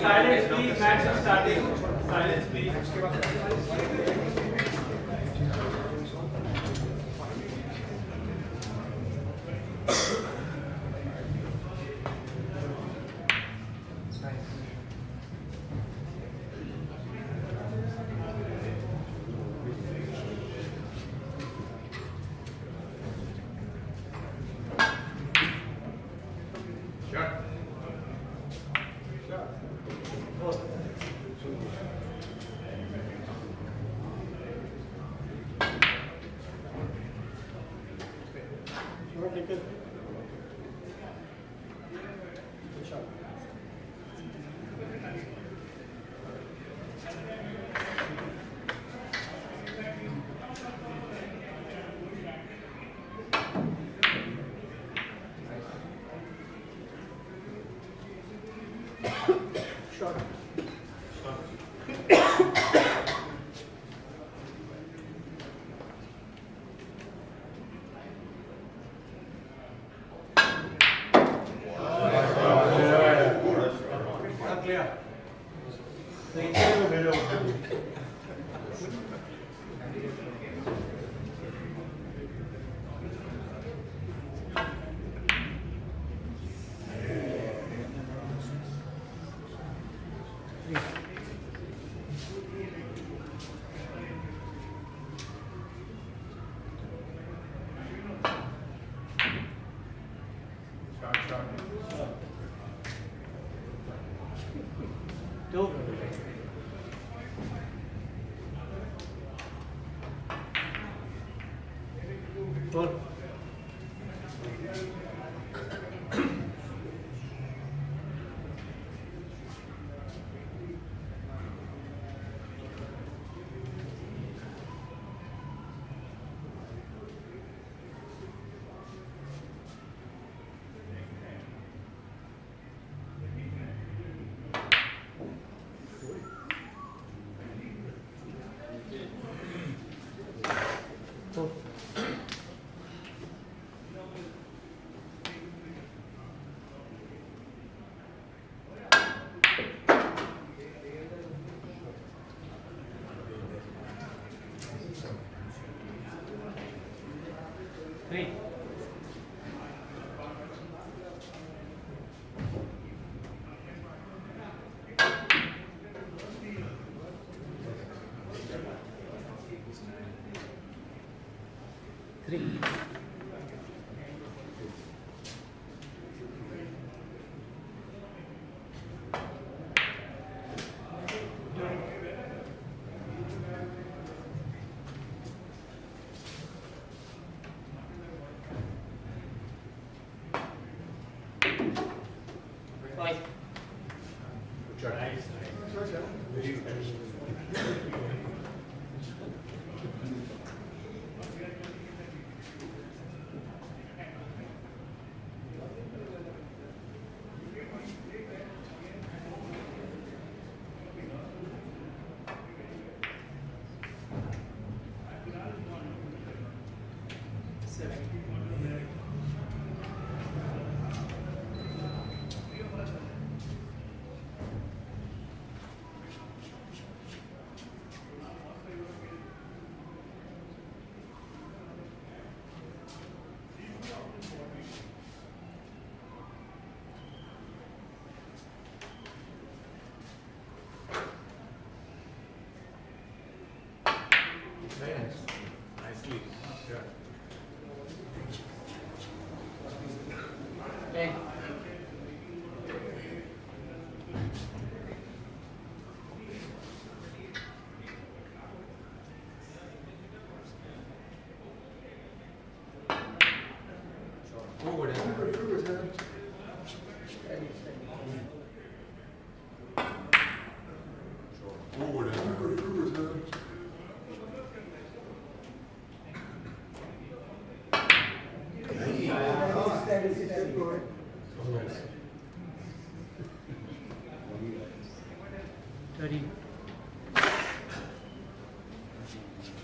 Silence please, match is starting. Silence please.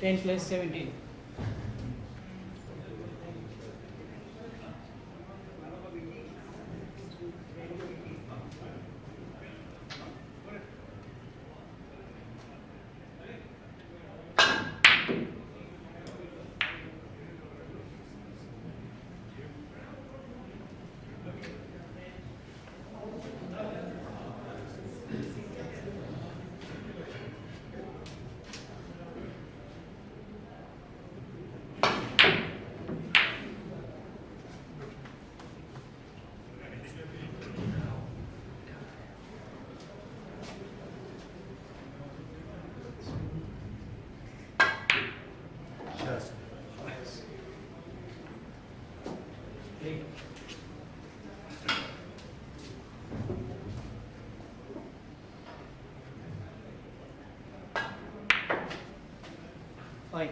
10 plus 17. Fine.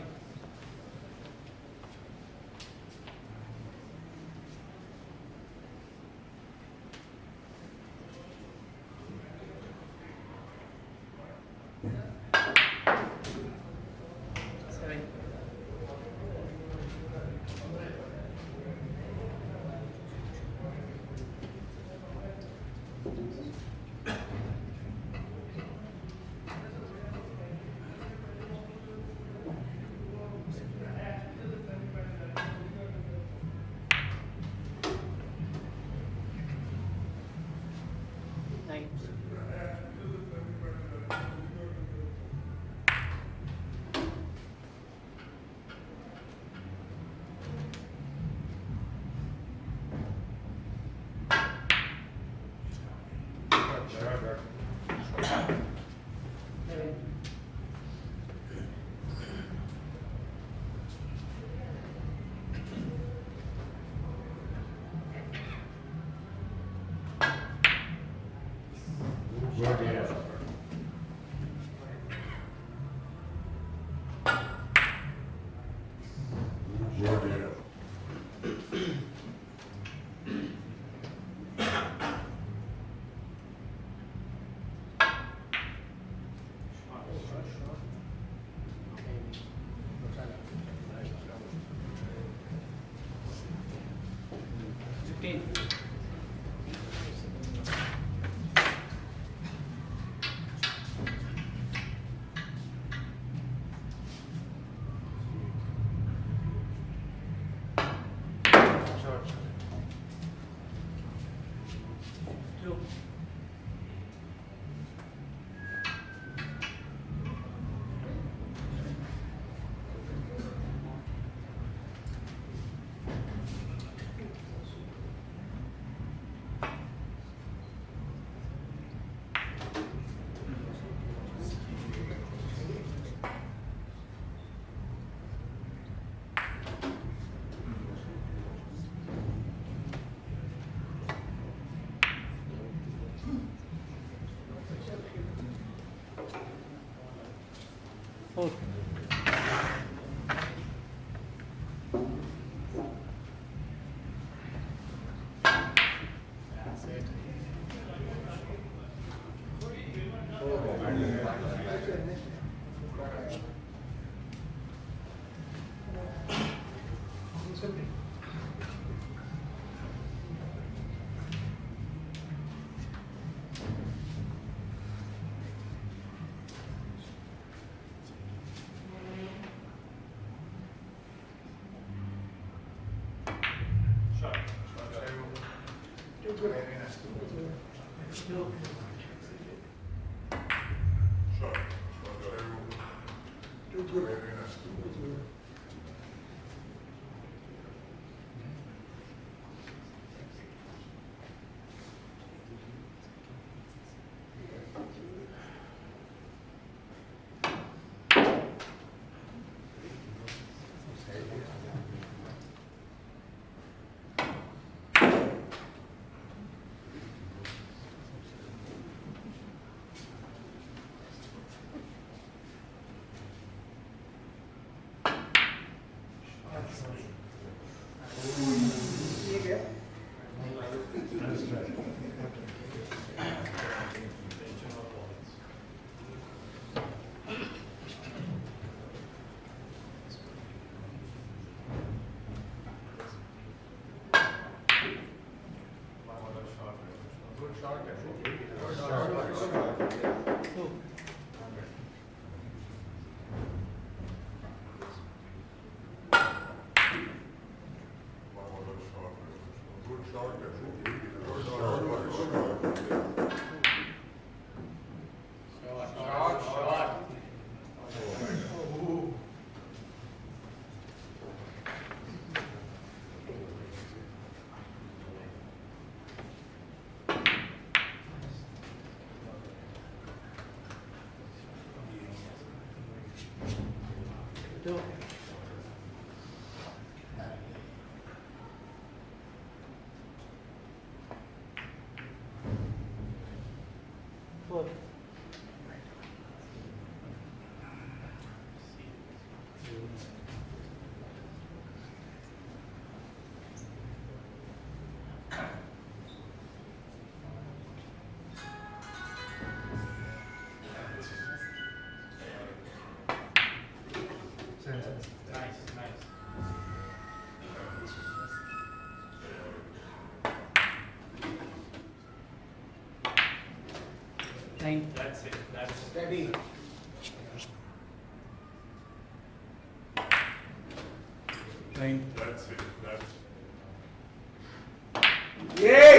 Seven. Nine. Eleven. Fifteen. Two. Four. Two. Two. Four. Nice, nice. Nine. That's it. That's Steady. Nine. Yeah!